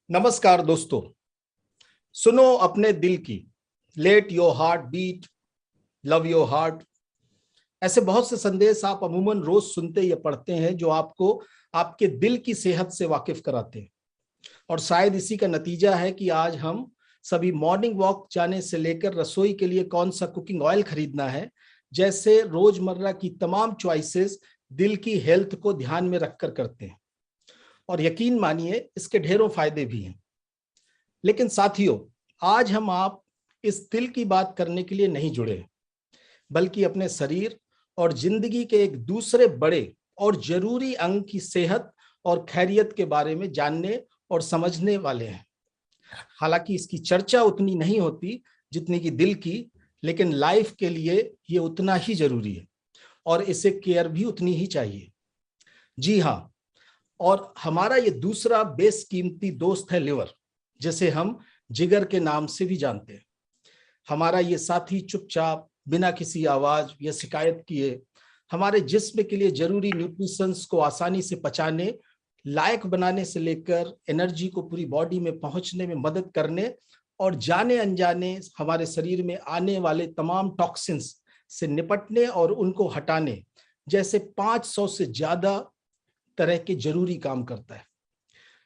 नमस्कार दोस्तों, सुनो अपने दिल की, let your heart beat, love your heart. ऐसे बहुत से संदेश आप अमूमन रोज सुनते या पढ़ते हैं जो आपको आपके दिल की सेहत से वाकिफ कराते हैं। और शायद इसी का नतीजा है कि आज हम सभी मॉर्निंग वॉक जाने से लेकर रसोई के लिए कौन सा कुकिंग ऑयल खरीदना है जैसे रोजमर्रा की तमाम चॉइसेस दिल की हेल्थ को ध्यान में रखकर करते हैं। और यकीन मानिए, इसके ढेरों फायदे भी हैं। लेकिन साथियों, आज हम आप इस दिल की बात करने के लिए नहीं जुड़े, बल्कि अपने शरीर और जिंदगी के एक दूसरे बड़े और जरूरी अंग की सेहत और खैरियत के बारे में जानने और समझने वाले हैं। हालांकि इसकी चर्चा उतनी नहीं होती जितनी कि दिल की, लेकिन लाइफ के लिए ये उतना ही जरूरी है और इसे केयर भी उतनी ही चाहिए। जी हाँ, और हमारा ये दूसरा बेशकीमती दोस्त है लिवर, जिसे हम जिगर के नाम से भी जानते हैं। हमारा ये साथी चुपचाप बिना किसी आवाज या शिकायत किए हमारे जिस्म के लिए जरूरी न्यूट्रिशंस को आसानी से पचाने, लायक बनाने से लेकर एनर्जी को पूरी बॉडी में पहुंचने में मदद करने और जाने अनजाने हमारे शरीर में आने वाले तमाम टॉक्सिन्स से निपटने और उनको हटाने जैसे 500 से ज्यादा तरह के जरूरी काम करता है।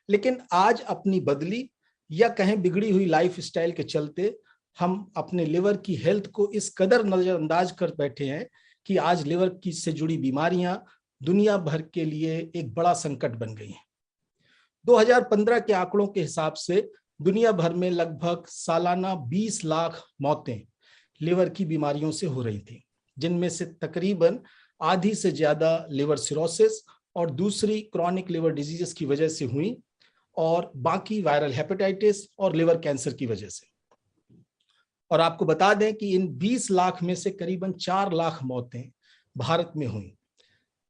लेकिन आज अपनी बदली या कहें बिगड़ी हुई लाइफ स्टाइल के चलते हम अपने लिवर की हेल्थ को इस कदर नजरअंदाज कर बैठे हैं कि आज लिवर की से जुड़ी बीमारियां दुनिया भर के लिए एक बड़ा संकट बन गई हैं। 2015 के आंकड़ों के हिसाब से दुनिया भर में लगभग सालाना 20 लाख मौतें लिवर की बीमारियों से हो रही थी, जिनमें से तकरीबन आधी से ज्यादा लिवर सिरोसिस और दूसरी क्रॉनिक लिवर डिजीजेस की वजह से हुई और बाकी वायरल हेपेटाइटिस और लिवर कैंसर की वजह से। और आपको बता दें कि इन 20 लाख में से करीबन 4 लाख मौतें भारत में हुई।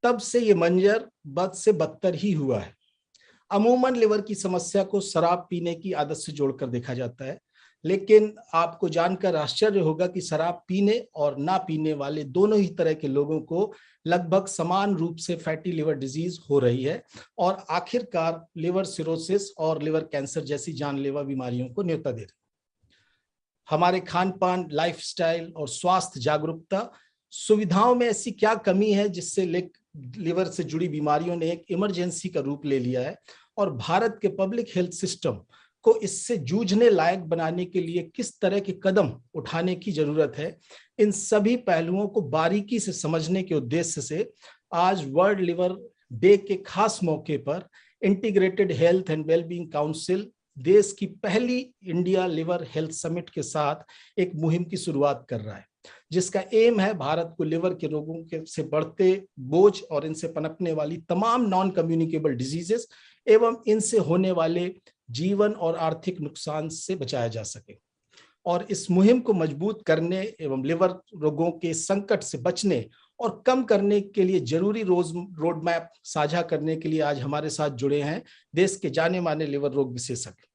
तब से ये मंजर बद से बदतर ही हुआ है। अमूमन लिवर की समस्या को शराब पीने की आदत से जोड़कर देखा जाता है, लेकिन आपको जानकर आश्चर्य होगा कि शराब पीने और ना पीने वाले दोनों ही तरह के लोगों को लगभग समान रूप से फैटी लिवर डिजीज हो रही है और आखिरकार लिवर सिरोसिस और लिवर कैंसर जैसी जानलेवा बीमारियों को न्योता दे रही है। हमारे खान पान, लाइफस्टाइल और स्वास्थ्य जागरूकता सुविधाओं में ऐसी क्या कमी है जिससे लिवर से जुड़ी बीमारियों ने एक इमरजेंसी का रूप ले लिया है और भारत के पब्लिक हेल्थ सिस्टम को इससे जूझने लायक बनाने के लिए किस तरह के कदम उठाने की जरूरत है। इन सभी पहलुओं को बारीकी से समझने के उद्देश्य से आज वर्ल्ड लिवर डे के खास मौके पर integrated health and wellbeing council देश की पहली इंडिया लिवर हेल्थ समिट के साथ एक मुहिम की शुरुआत कर रहा है, जिसका एम है भारत को लिवर के रोगों के से बढ़ते बोझ और इनसे पनपने वाली तमाम नॉन कम्युनिकेबल डिजीजेस एवं इनसे होने वाले जीवन और आर्थिक नुकसान से बचाया जा सके। और इस मुहिम को मजबूत करने एवं लिवर रोगों के संकट से बचने और कम करने के लिए जरूरी रोड मैप साझा करने के लिए आज हमारे साथ जुड़े हैं देश के जाने माने लिवर रोग विशेषज्ञ।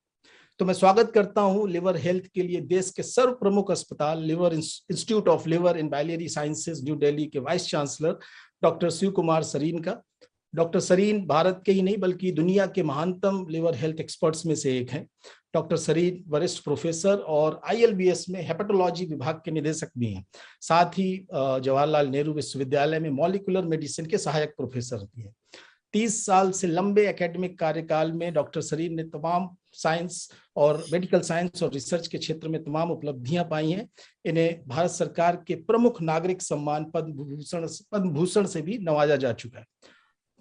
तो मैं स्वागत करता हूं लिवर हेल्थ के लिए देश के सर्व प्रमुख अस्पताल liver institute of liver and biliary sciences new Delhi के vice chancellor doctor Shiv Kumar Sarin का। डॉक्टर सरीन भारत के ही नहीं बल्कि दुनिया के महानतम लिवर हेल्थ एक्सपर्ट्स में से एक हैं। डॉक्टर सरीन वरिष्ठ प्रोफेसर और ILBS में हेपेटोलॉजी विभाग के निदेशक भी हैं। साथ ही जवाहरलाल नेहरू विश्वविद्यालय में मॉलिक्यूलर मेडिसिन के सहायक प्रोफेसर भी हैं। 30 साल से लंबे एकेडमिक कार्यकाल में डॉक्टर सरीन ने तमाम साइंस और मेडिकल साइंस और रिसर्च के क्षेत्र में तमाम उपलब्धियां पाई हैं। इन्हें भारत सरकार के प्रमुख नागरिक सम्मान पद्म भूषण से भी नवाजा जा चुका है।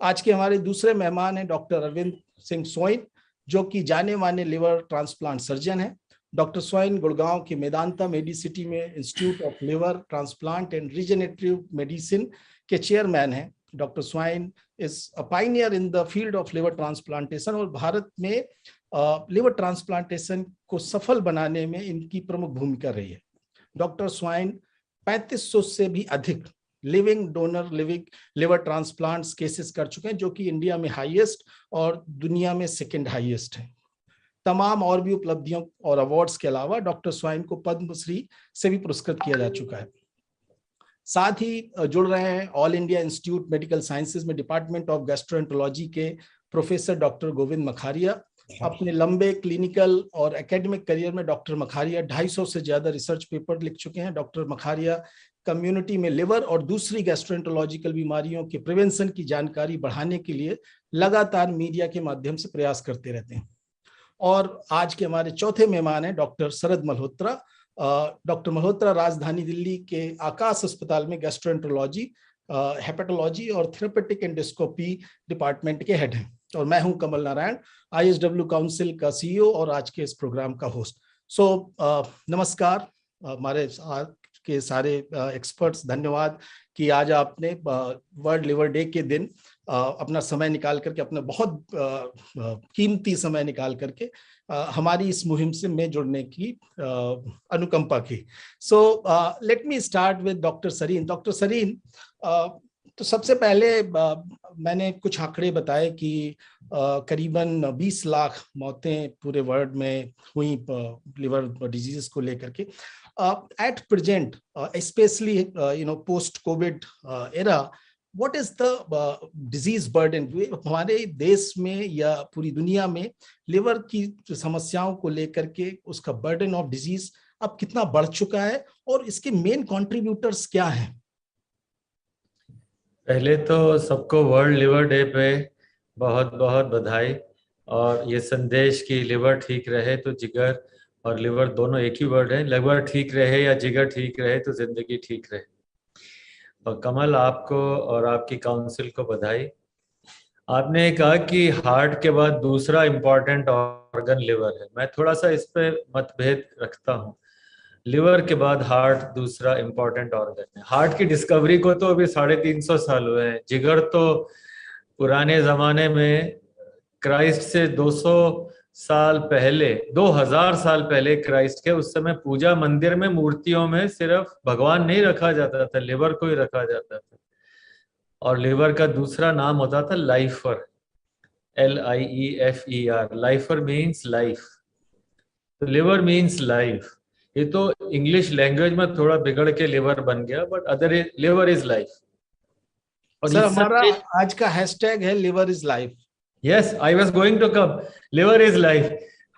आज के हमारे दूसरे मेहमान हैं डॉक्टर अरविंद सिंह सोइन, जो कि जाने माने लिवर ट्रांसप्लांट सर्जन हैं। डॉक्टर सोइन गुड़गांव के मेदांता मेडिसिटी में institute of liver transplant and regenerative medicine के चेयरमैन हैं। Doctor Soin is a pioneer in the field of liver transplantation और भारत में लिवर ट्रांसप्लांटेशन को सफल बनाने में इनकी प्रमुख भूमिका रही है। डॉक्टर सोइन 3500 से भी अधिक living donor liver transplants cases कर चुके हैं, जो कि इंडिया में हाईएस्ट और दुनिया में सेकंड हाईएस्ट है। तमाम और भी उपलब्धियों और अवार्ड्स के अलावा डॉक्टर सोइन को पद्मश्री से भी पुरस्कृत किया जा चुका है। साथ ही जुड़ रहे हैं all India institute medical sciences में डिपार्टमेंट ऑफ गैस्ट्रोएंटरोलॉजी के प्रोफेसर डॉक्टर गोविंद मखारिया, अपने लंबे क्लिनिकल और एकेडमिक करियर में डॉक्टर मखारिया 250 से ज्यादा रिसर्च पेपर लिख चुके हैं। डॉक्टर मखारिया कम्युनिटी में लिवर और दूसरी गैस्ट्रोएंटरोलॉजिकल बीमारियों के प्रिवेंशन की जानकारी बढ़ाने के लिए लगातार मीडिया के माध्यम से प्रयास करते रहते हैं। और आज के हमारे चौथे मेहमान हैं डॉक्टर शरद मल्होत्रा। डॉक्टर मल्होत्रा राजधानी दिल्ली के आकाश अस्पताल में गैस्ट्रोएंटरोलॉजी, हेपेटोलॉजी और थेरेपेटिक एंडोस्कोपी डिपार्टमेंट के हेड हैं। और मैं हूं कमल नारायण, ISW काउंसिल का CEO और आज के इस प्रोग्राम का होस्ट। नमस्कार हमारे के सारे एक्सपर्ट्स, धन्यवाद कि आज आपने वर्ल्ड लिवर डे के दिन अपना समय निकाल करके, अपना बहुत कीमती समय निकाल करके हमारी इस मुहिम से में जुड़ने की अनुकंपा की। Let me start with doctor Sarin. Doctor Sarin, तो सबसे पहले मैंने कुछ आंकड़े बताए कि करीबन 20 लाख मौतें पूरे वर्ल्ड में हुई लिवर डिजीज को लेकर के। At present, especially post-COVID era, what is the disease burden? हमारे देश में या पूरी दुनिया में लिवर की समस्याओं को लेकर के उसका बर्डन ऑफ डिजीज अब कितना बढ़ चुका है और इसके मेन कंट्रीब्यूटर्स क्या हैं? पहले तो सबको वर्ल्ड लिवर डे पे बहुत बहुत बधाई, और ये संदेश कि लिवर ठीक रहे तो जिगर और लिवर दोनों एक ही वर्ड है, लिवर ठीक रहे या जिगर ठीक रहे तो जिंदगी ठीक रहे। और कमल, आपको और आपकी काउंसिल को बधाई। आपने कहा कि हार्ट के बाद दूसरा इम्पोर्टेंट ऑर्गन लिवर है। मैं थोड़ा सा इस पे मतभेद रखता हूँ। लिवर के बाद हार्ट दूसरा इम्पोर्टेंट ऑर्गन है। हार्ट की डिस्कवरी को तो अभी 350 साल हुए हैं। जिगर तो पुराने जमाने में क्राइस्ट से 200 साल पहले, 2000 साल पहले क्राइस्ट के, उस समय पूजा मंदिर में मूर्तियों में सिर्फ भगवान नहीं रखा जाता था, लिवर को ही रखा जाता था। और लिवर का दूसरा नाम होता था lifer, LIEFER। Lifer means life, तो लिवर मीन्स लाइफ। ये तो इंग्लिश लैंग्वेज में थोड़ा बिगड़ के लिवर बन गया, but other liver is life. और सर, हमारा आज का हैशटैग है liver is life. Yes, I was going to come, liver is life.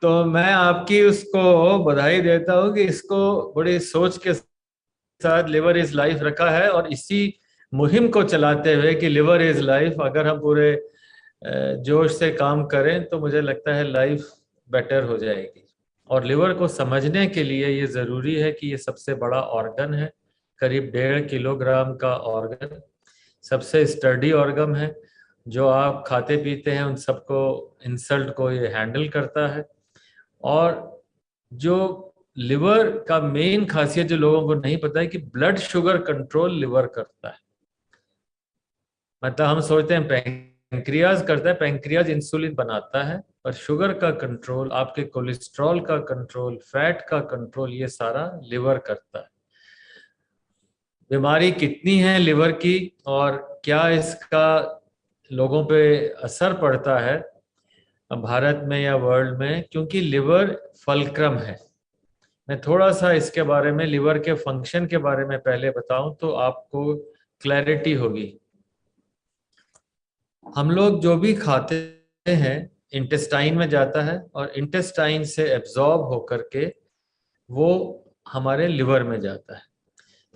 तो मैं आपकी उसको बधाई देता हूँ कि इसको बड़ी सोच के साथ लिवर इज लाइफ रखा है, और इसी मुहिम को चलाते हुए कि लिवर इज लाइफ अगर हम पूरे जोश से काम करें तो मुझे लगता है लाइफ बेटर हो जाएगी। और लिवर को समझने के लिए ये ज़रूरी है कि ये सबसे बड़ा ऑर्गन है, करीब 1.5 किलोग्राम का ऑर्गन, सबसे स्टडी ऑर्गन है। जो आप खाते पीते हैं उन सबको, इंसल्ट को ये हैंडल करता है। और जो लिवर का मेन खासियत जो लोगों को नहीं पता है कि ब्लड शुगर कंट्रोल लिवर करता है। मतलब हम सोचते हैं पैंक्रियाज करता है, पैंक्रियाज इंसुलिन बनाता है, पर शुगर का कंट्रोल, आपके कोलेस्ट्रॉल का कंट्रोल, फैट का कंट्रोल, ये सारा लिवर करता है। बीमारी कितनी है लिवर की और क्या इसका लोगों पे असर पड़ता है भारत में या वर्ल्ड में, क्योंकि लिवर फलक्रम है। मैं थोड़ा सा इसके बारे में, लिवर के फंक्शन के बारे में पहले बताऊं तो आपको क्लैरिटी होगी। हम लोग जो भी खाते हैं इंटेस्टाइन में जाता है और इंटेस्टाइन से एब्जॉर्ब होकर के वो हमारे लिवर में जाता है।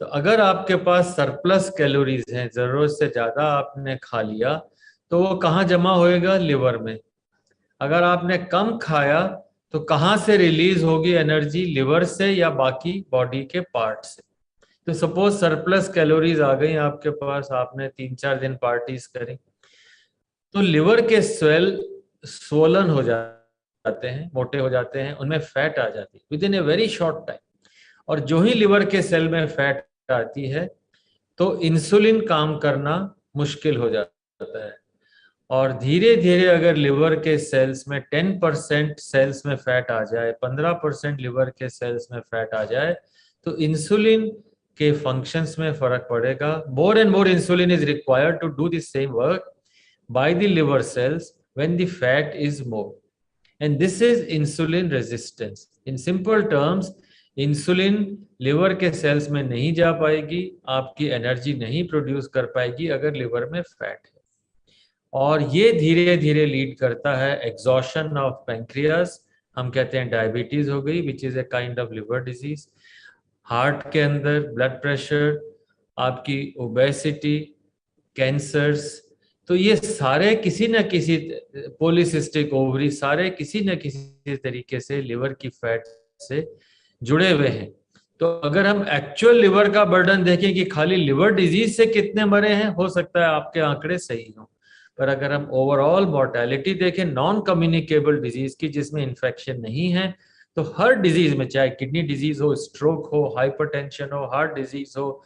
तो अगर आपके पास सरप्लस कैलोरीज हैं, जरूरत से ज्यादा आपने खा लिया, तो वो कहाँ जमा होएगा? लिवर में। अगर आपने कम खाया तो कहाँ से रिलीज होगी एनर्जी? लिवर से या बाकी बॉडी के पार्ट से। तो सपोज सरप्लस कैलोरीज आ गई आपके पास, आपने 3-4 दिन पार्टीज करी, तो लिवर के सेल स्वोलन हो जाते हैं, मोटे हो जाते हैं, उनमें फैट आ जाती है with in a very short time. और जो ही लिवर के सेल में फैट आती है तो इंसुलिन काम करना मुश्किल हो जाता है। और धीरे धीरे अगर लिवर के सेल्स में 10% सेल्स में फैट आ जाए, 15% लिवर के सेल्स में फैट आ जाए, तो इंसुलिन के फंक्शंस में फर्क पड़ेगा। More and more insulin is required to do the same work by the liver cells when the fat is more, and this is insulin resistance. In simple terms, insulin liver के sales में नहीं जा पाएगी, आपकी energy नहीं produce कर पाएगी अगर लिवर में फैट है। और ये धीरे धीरे लीड करता है एग्जॉशन ऑफ पैंक्रियास, हम कहते हैं डायबिटीज हो गई, which is a kind of liver disease. Heart के अंदर ब्लड प्रेशर, आपकी ओबेसिटी, कैंसर्स, तो ये सारे किसी न किसी, पॉलीसिस्टिक ओवरी, सारे किसी न किसी तरीके से लिवर की फैट से जुड़े हुए हैं। तो अगर हम एक्चुअल लिवर का बर्डन देखें कि खाली लिवर डिजीज से कितने मरे हैं, हो सकता है आपके आंकड़े सही हों, पर अगर हम ओवरऑल मोर्टेलिटी देखें नॉन कम्युनिकेबल डिजीज की, जिसमें इन्फेक्शन नहीं है, तो हर डिजीज में, चाहे किडनी डिजीज हो, स्ट्रोक हो, हाइपरटेंशन हो, हार्ट डिजीज हो,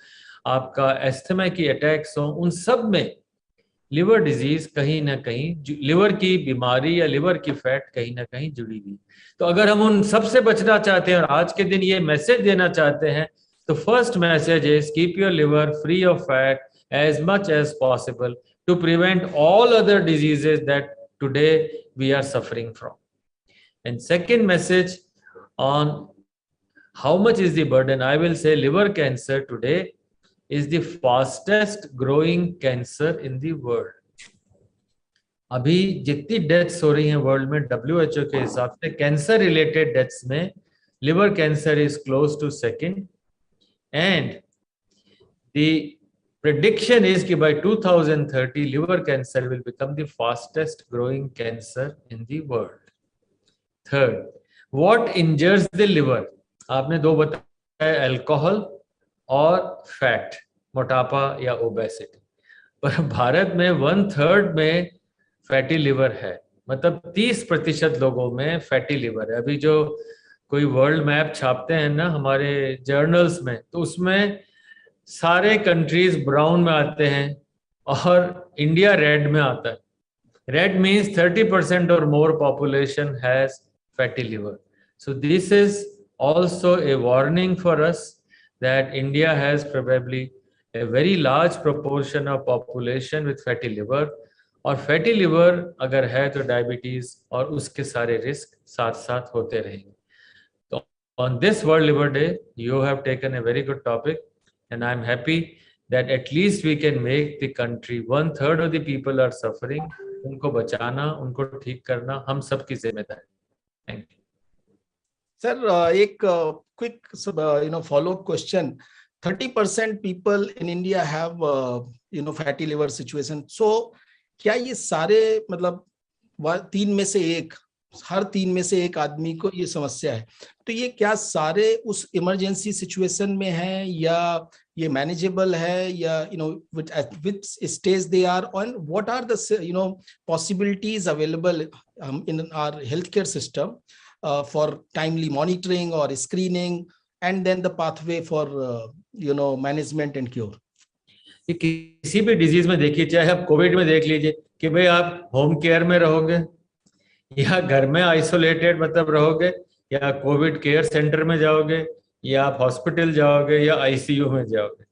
आपका एस्थमा की अटैक्स हो, उन सब में लिवर डिजीज कहीं ना कहीं, लिवर की बीमारी या लिवर की फैट कहीं ना कहीं जुड़ी हुई। तो अगर हम उन सब से बचना चाहते हैं और आज के दिन ये मैसेज देना चाहते हैं, तो first message is keep your liver free of fat as much as possible to prevent all other diseases that today we are suffering from. And second message on how much is the burden, I will say liver cancer today is the fastest growing cancer in the world. अभी जितनी deaths हो रही हैं world में WHO के हिसाब से cancer related deaths में liver cancer is close to second, and the prediction is कि by 2030 liver cancer will become the fastest growing cancer in the world. Third, what injures the liver? आपने दो बताया, alcohol और fat, मोटापा या obesity, पर भारत में 1/3 में फैटी लिवर है, मतलब 30% लोगों में फैटी लिवर है। अभी जो कोई वर्ल्ड मैप छापते हैं ना हमारे जर्नल्स में, तो उसमें सारे कंट्रीज ब्राउन में आते हैं और इंडिया रेड में आता है। रेड मीन्स 30% और more population has fatty liver. So this is also a warning for us that India has probably a very large proportion of population with fatty liver, और fatty liver अगर है तो diabetes और उसके सारे risk साथ साथ होते रहेंगे। तो on this World Liver Day you have taken a very good topic, and I am happy that at least we can make the country, 1/3 of the people are suffering, उनको बचाना, उनको ठीक करना हम सबकी जिम्मेदारी। Thank you. सर, एक quick follow-up question. 30% people in India have fatty liver situation. So क्या ये सारे मतलब तीन में से एक, हर तीन में से एक आदमी को ये समस्या है, तो ये क्या सारे उस इमरजेंसी सिचुएशन में है या ये मैनेजेबल है, या which stage they are on, what are the possibilities available in our healthcare system for timely monitoring or screening, and then the pathway for management and cure? किसी भी डिजीज में देखिए, चाहे आप कोविड में देख लीजिए कि भाई आप होम केयर में रहोगे या घर में आइसोलेटेड मतलब रहोगे, या कोविड केयर सेंटर में जाओगे, या आप हॉस्पिटल जाओगे, या आईसीयू में जाओगे।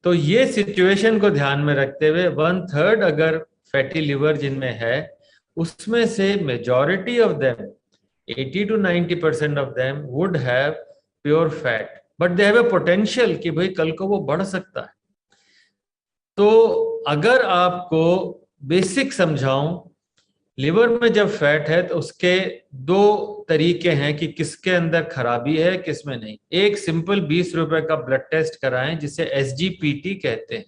तो ये सिचुएशन को ध्यान में रखते हुए 1/3 अगर फैटी लिवर जिनमें है, उसमें से majority of them, 80 to 90% of them would have pure fat, but they have a potential कि भाई कल को वो बढ़ सकता है। तो अगर आपको बेसिक समझाऊं, लिवर में जब फैट है तो उसके दो तरीके हैं कि किसके अंदर खराबी है, किस में नहीं। एक सिंपल 20 रुपए का ब्लड टेस्ट कराएं जिसे SGPT कहते हैं।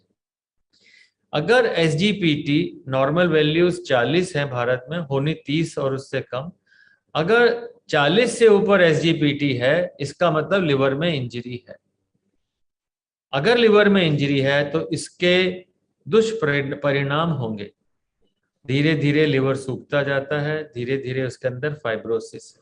अगर SGPT नॉर्मल वैल्यूज 40 है भारत में, होनी 30 और उससे कम, अगर 40 से ऊपर SGPT है इसका मतलब लिवर में इंजरी है। अगर लिवर में इंजरी है तो इसके दुष्परिणाम होंगे, धीरे धीरे लिवर सूखता जाता है, धीरे धीरे उसके अंदर फाइब्रोसिस।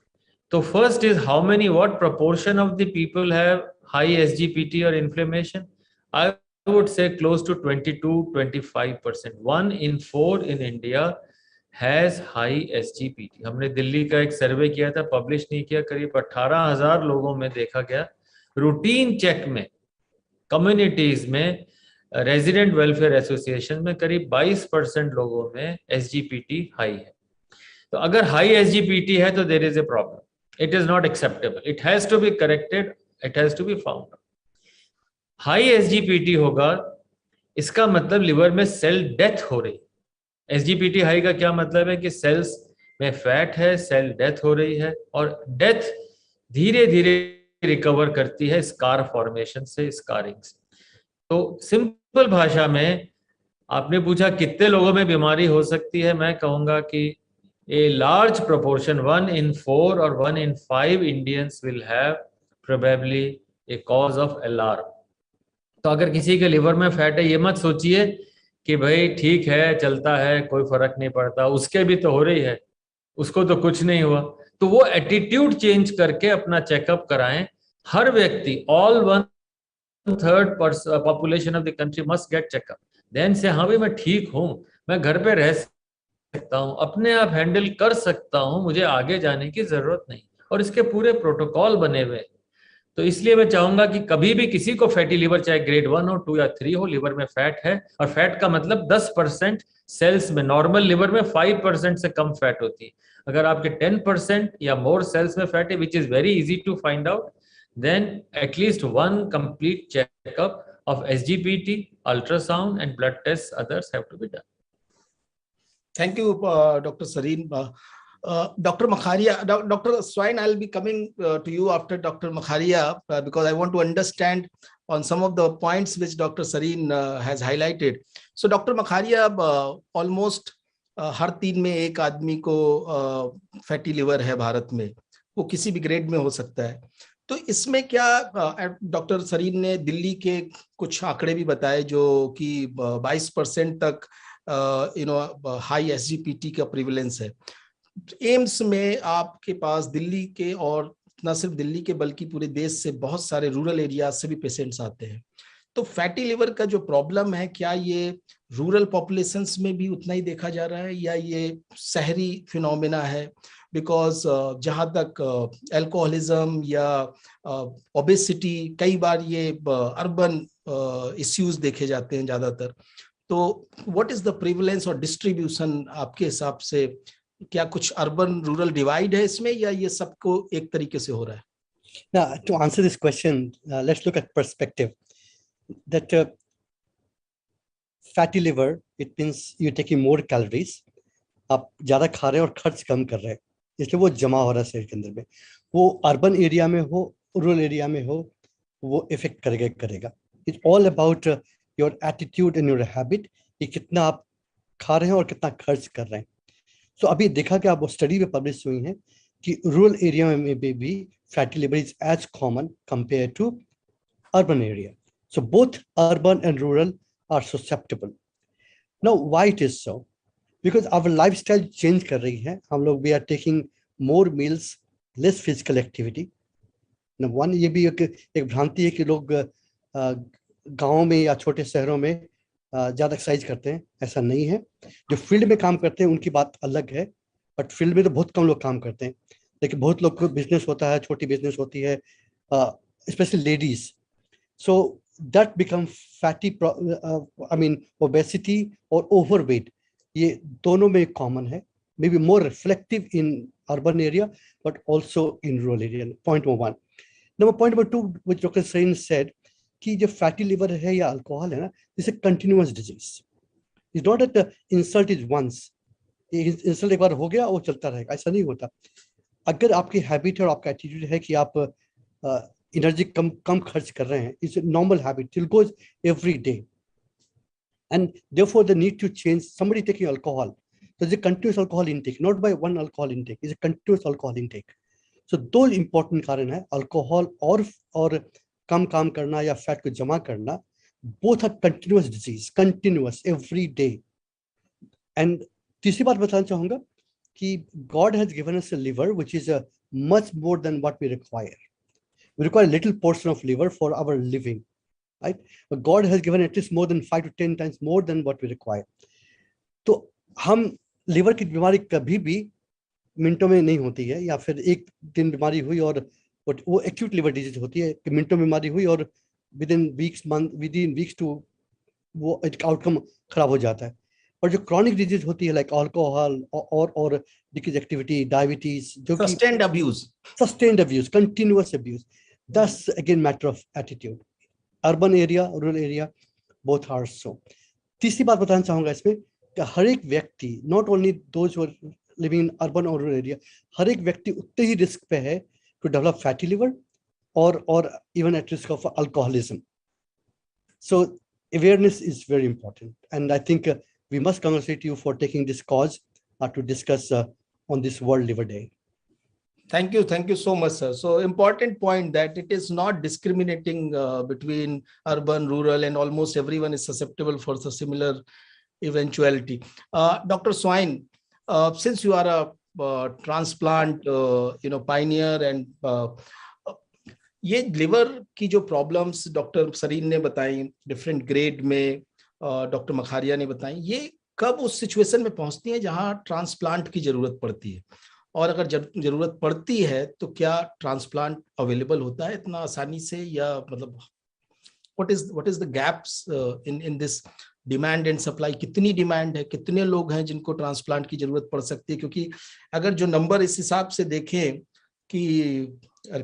तो first is how many, what proportion of the people have high SGPT और inflammation? I would say close to 22-25%, 1 in 4 in India has high SGPT। हमने दिल्ली का एक सर्वे किया था, पब्लिश नहीं किया, करीब 18,000 लोगों में देखा गया। रूटीन चेक में कम्युनिटीज में, रेजिडेंट वेलफेयर एसोसिएशन में करीब 22% लोगों में SGPT हाई है। तो अगर हाई SGPT है तो there is a problem, it is not acceptable, it has to be corrected, it has to be found. High SGPT होगा इसका मतलब लिवर में सेल डेथ हो रही, SGPT हाई का क्या मतलब है कि सेल्स में फैट है, सेल डेथ हो रही है, और डेथ धीरे धीरे रिकवर करती है स्कार फॉर्मेशन से, स्कारिंग से। तो सिंपल भाषा में आपने पूछा कितने लोगों में बीमारी हो सकती है, मैं कहूंगा कि a large proportion, 1 in 4 or 1 in 5 Indians will have probably a cause of alarm. तो अगर किसी के लिवर में फैट है, ये मत सोचिए कि भाई ठीक है, चलता है, कोई फर्क नहीं पड़ता, उसके भी तो हो रही है, उसको तो कुछ नहीं हुआ। तो वो एटीट्यूड चेंज करके अपना चेकअप कराएं। हर व्यक्ति, all 1/3 population of the country must get checkup. Then से हाँ भाई मैं ठीक हूँ, मैं घर पे रह सकता हूँ, अपने आप हैंडल कर सकता हूँ, मुझे आगे जाने की जरूरत नहीं। और इसके पूरे प्रोटोकॉल बने हुए। तो इसलिए मैं चाहूंगा कि कभी भी किसी को फैटी लिवर, चाहे ग्रेड 1 हो, 2 या 3 हो, लिवर में फैट है, और फैट का मतलब 10% सेल्स में, नॉर्मल लिवर में 5% से कम फैट होती है। अगर आपके 10% या मोर सेल्स में फैट है, which is very easy to find out, then at least 1 complete checkup of SGPT, ultrasound and blood tests others have to be done. Thank you, Dr. Sarin. Dr. Makharia, Dr. Soin, I'll be coming to you after Dr. Makharia because I want to understand on some of the points which Dr. Sarin has highlighted. So, Dr. Makharia, almost हर 3 में 1 आदमी को fatty liver है भारत में, वो किसी भी grade में हो सकता है। तो इसमें क्या डॉक्टर सरीन ने दिल्ली के कुछ आंकड़े भी बताए जो कि 22% तक हाई एसजीपीटी का प्रिवेलेंस है। एम्स में आपके पास दिल्ली के, और न सिर्फ दिल्ली के बल्कि पूरे देश से बहुत सारे रूरल एरिया से भी पेशेंट्स आते हैं। तो फैटी लिवर का जो प्रॉब्लम है, क्या ये रूरल पॉपुलेशंस में भी उतना ही देखा जा रहा है या ये शहरी फिनोमेना है? बिकॉज जहाँ तक अल्कोहलिज्म या ओबेसिटी, कई बार ये अर्बन इश्यूज देखे जाते हैं ज्यादातर। तो व्हाट इज द प्रिवलेंस और डिस्ट्रीब्यूशन आपके हिसाब से? क्या कुछ अर्बन रूरल डिवाइड है इसमें या ये सबको एक तरीके से हो रहा है? Now, to answer this question, let's look at perspective. That fatty liver, it means you're taking more calories. आप ज़्यादा खा रहे हैं और खर्च कम कर रहे हैं, इसलिए वो जमा हो रहा है शरीर के अंदर में। वो अर्बन एरिया में हो, रूरल एरिया में हो, वो इफेक्ट करेगा। It's all about your attitude and your habit, कि कितना आप खा रहे हैं और कितना खर्च कर रहे हैं। सो अभी देखा कि आप वो स्टडी में पब्लिश हुई हैं कि रूरल एरिया में भी fatty liver is as common compare to urban area. So both urban and rural are susceptible. Now, why it is so? Because our lifestyle change कर रही है. हम लोग we are taking more meals, less physical activity. Now, one ये भी एक भ्रांति है कि लोग गाँव में या छोटे शहरों में ज़्यादा एक्सरसाइज करते हैं. ऐसा नहीं है. जो फील्ड में काम करते हैं उनकी बात अलग है, बट फील्ड में तो बहुत कम लोग काम करते हैं. लेकिन बहुत लोग को बिजनेस होता है, छोटी बिजनेस होती है, specially ladies. So that become fatty, obesity or overweight. ये दोनों में common है. Maybe more reflective in urban area, but also in rural area. Point number one. Point number two, which Dr. Sain said, कि जो fatty liver है या alcohol है ना, this is a continuous disease. It's not that the insult is once. Insult एक बार हो गया वो चलता रहेगा, ऐसा नहीं होता. अगर आपकी हैबिट है और आपका एटीट्यूड है कि आप एनर्जी कम खर्च कर रहे हैं, it's normal habit, it goes every day, and therefore the need to change. Somebody taking alcohol, so it's a continuous alcohol intake, not by one alcohol intake, it's a continuous alcohol intake. So दो important कारण है, alcohol और कम काम करना या fat को जमा करना. both are continuous disease, continuous every day. And तीसरी बात बताना चाहूंगा कि God has given us a liver which is much more than what we require. We require a little portion of liver for our living, right? But God has given at least more than 5 to 10 times more than what we require. तो हम liver की बीमारी कभी भी मिनटों में नहीं होती है, या फिर एक दिन बीमारी हुई और वो एक्यूट लिवर डिजीज होती है कि मिनटों में बीमारी हुई और विद इन वीक्स टू वो आउटकम खराब हो जाता है. और जो क्रॉनिक डिजीज होती है लाइक अल्कोहल और डिक्रीज एक्टिविटी, डायबिटीज, जो sustained abuse, continuous abuse, that's again matter of attitude. Urban area, rural area, both are so. तीसरी बात बताना चाहूंगा इसमें हर एक व्यक्ति, not only those who are living in urban और रूरल एरिया, हर एक व्यक्ति उतने ही रिस्क पे है टू डेवलप फैटी लिवर और even at risk of alcoholism. So awareness is very important, and I think we must congratulate you for taking this cause to discuss on this World Liver Day. Thank you so much, sir. So important point that it is not discriminating between urban, rural, and almost everyone is susceptible for the similar eventuality. Dr. Soin, since you are a transplant pioneer, and ये liver की जो problems doctor Sarin ने बताई different grade में, doctor मखारिया ने बताई, ये कब उस सिचुएशन में पहुंचती है जहां ट्रांसप्लांट की जरूरत पड़ती है, और अगर जरूरत पड़ती है तो क्या ट्रांसप्लांट अवेलेबल होता है इतना आसानी से, या मतलब what is the gaps in this demand and supply? कितनी डिमांड है, कितने लोग हैं जिनको ट्रांसप्लांट की जरूरत पड़ सकती है? क्योंकि अगर जो नंबर इस हिसाब से देखें कि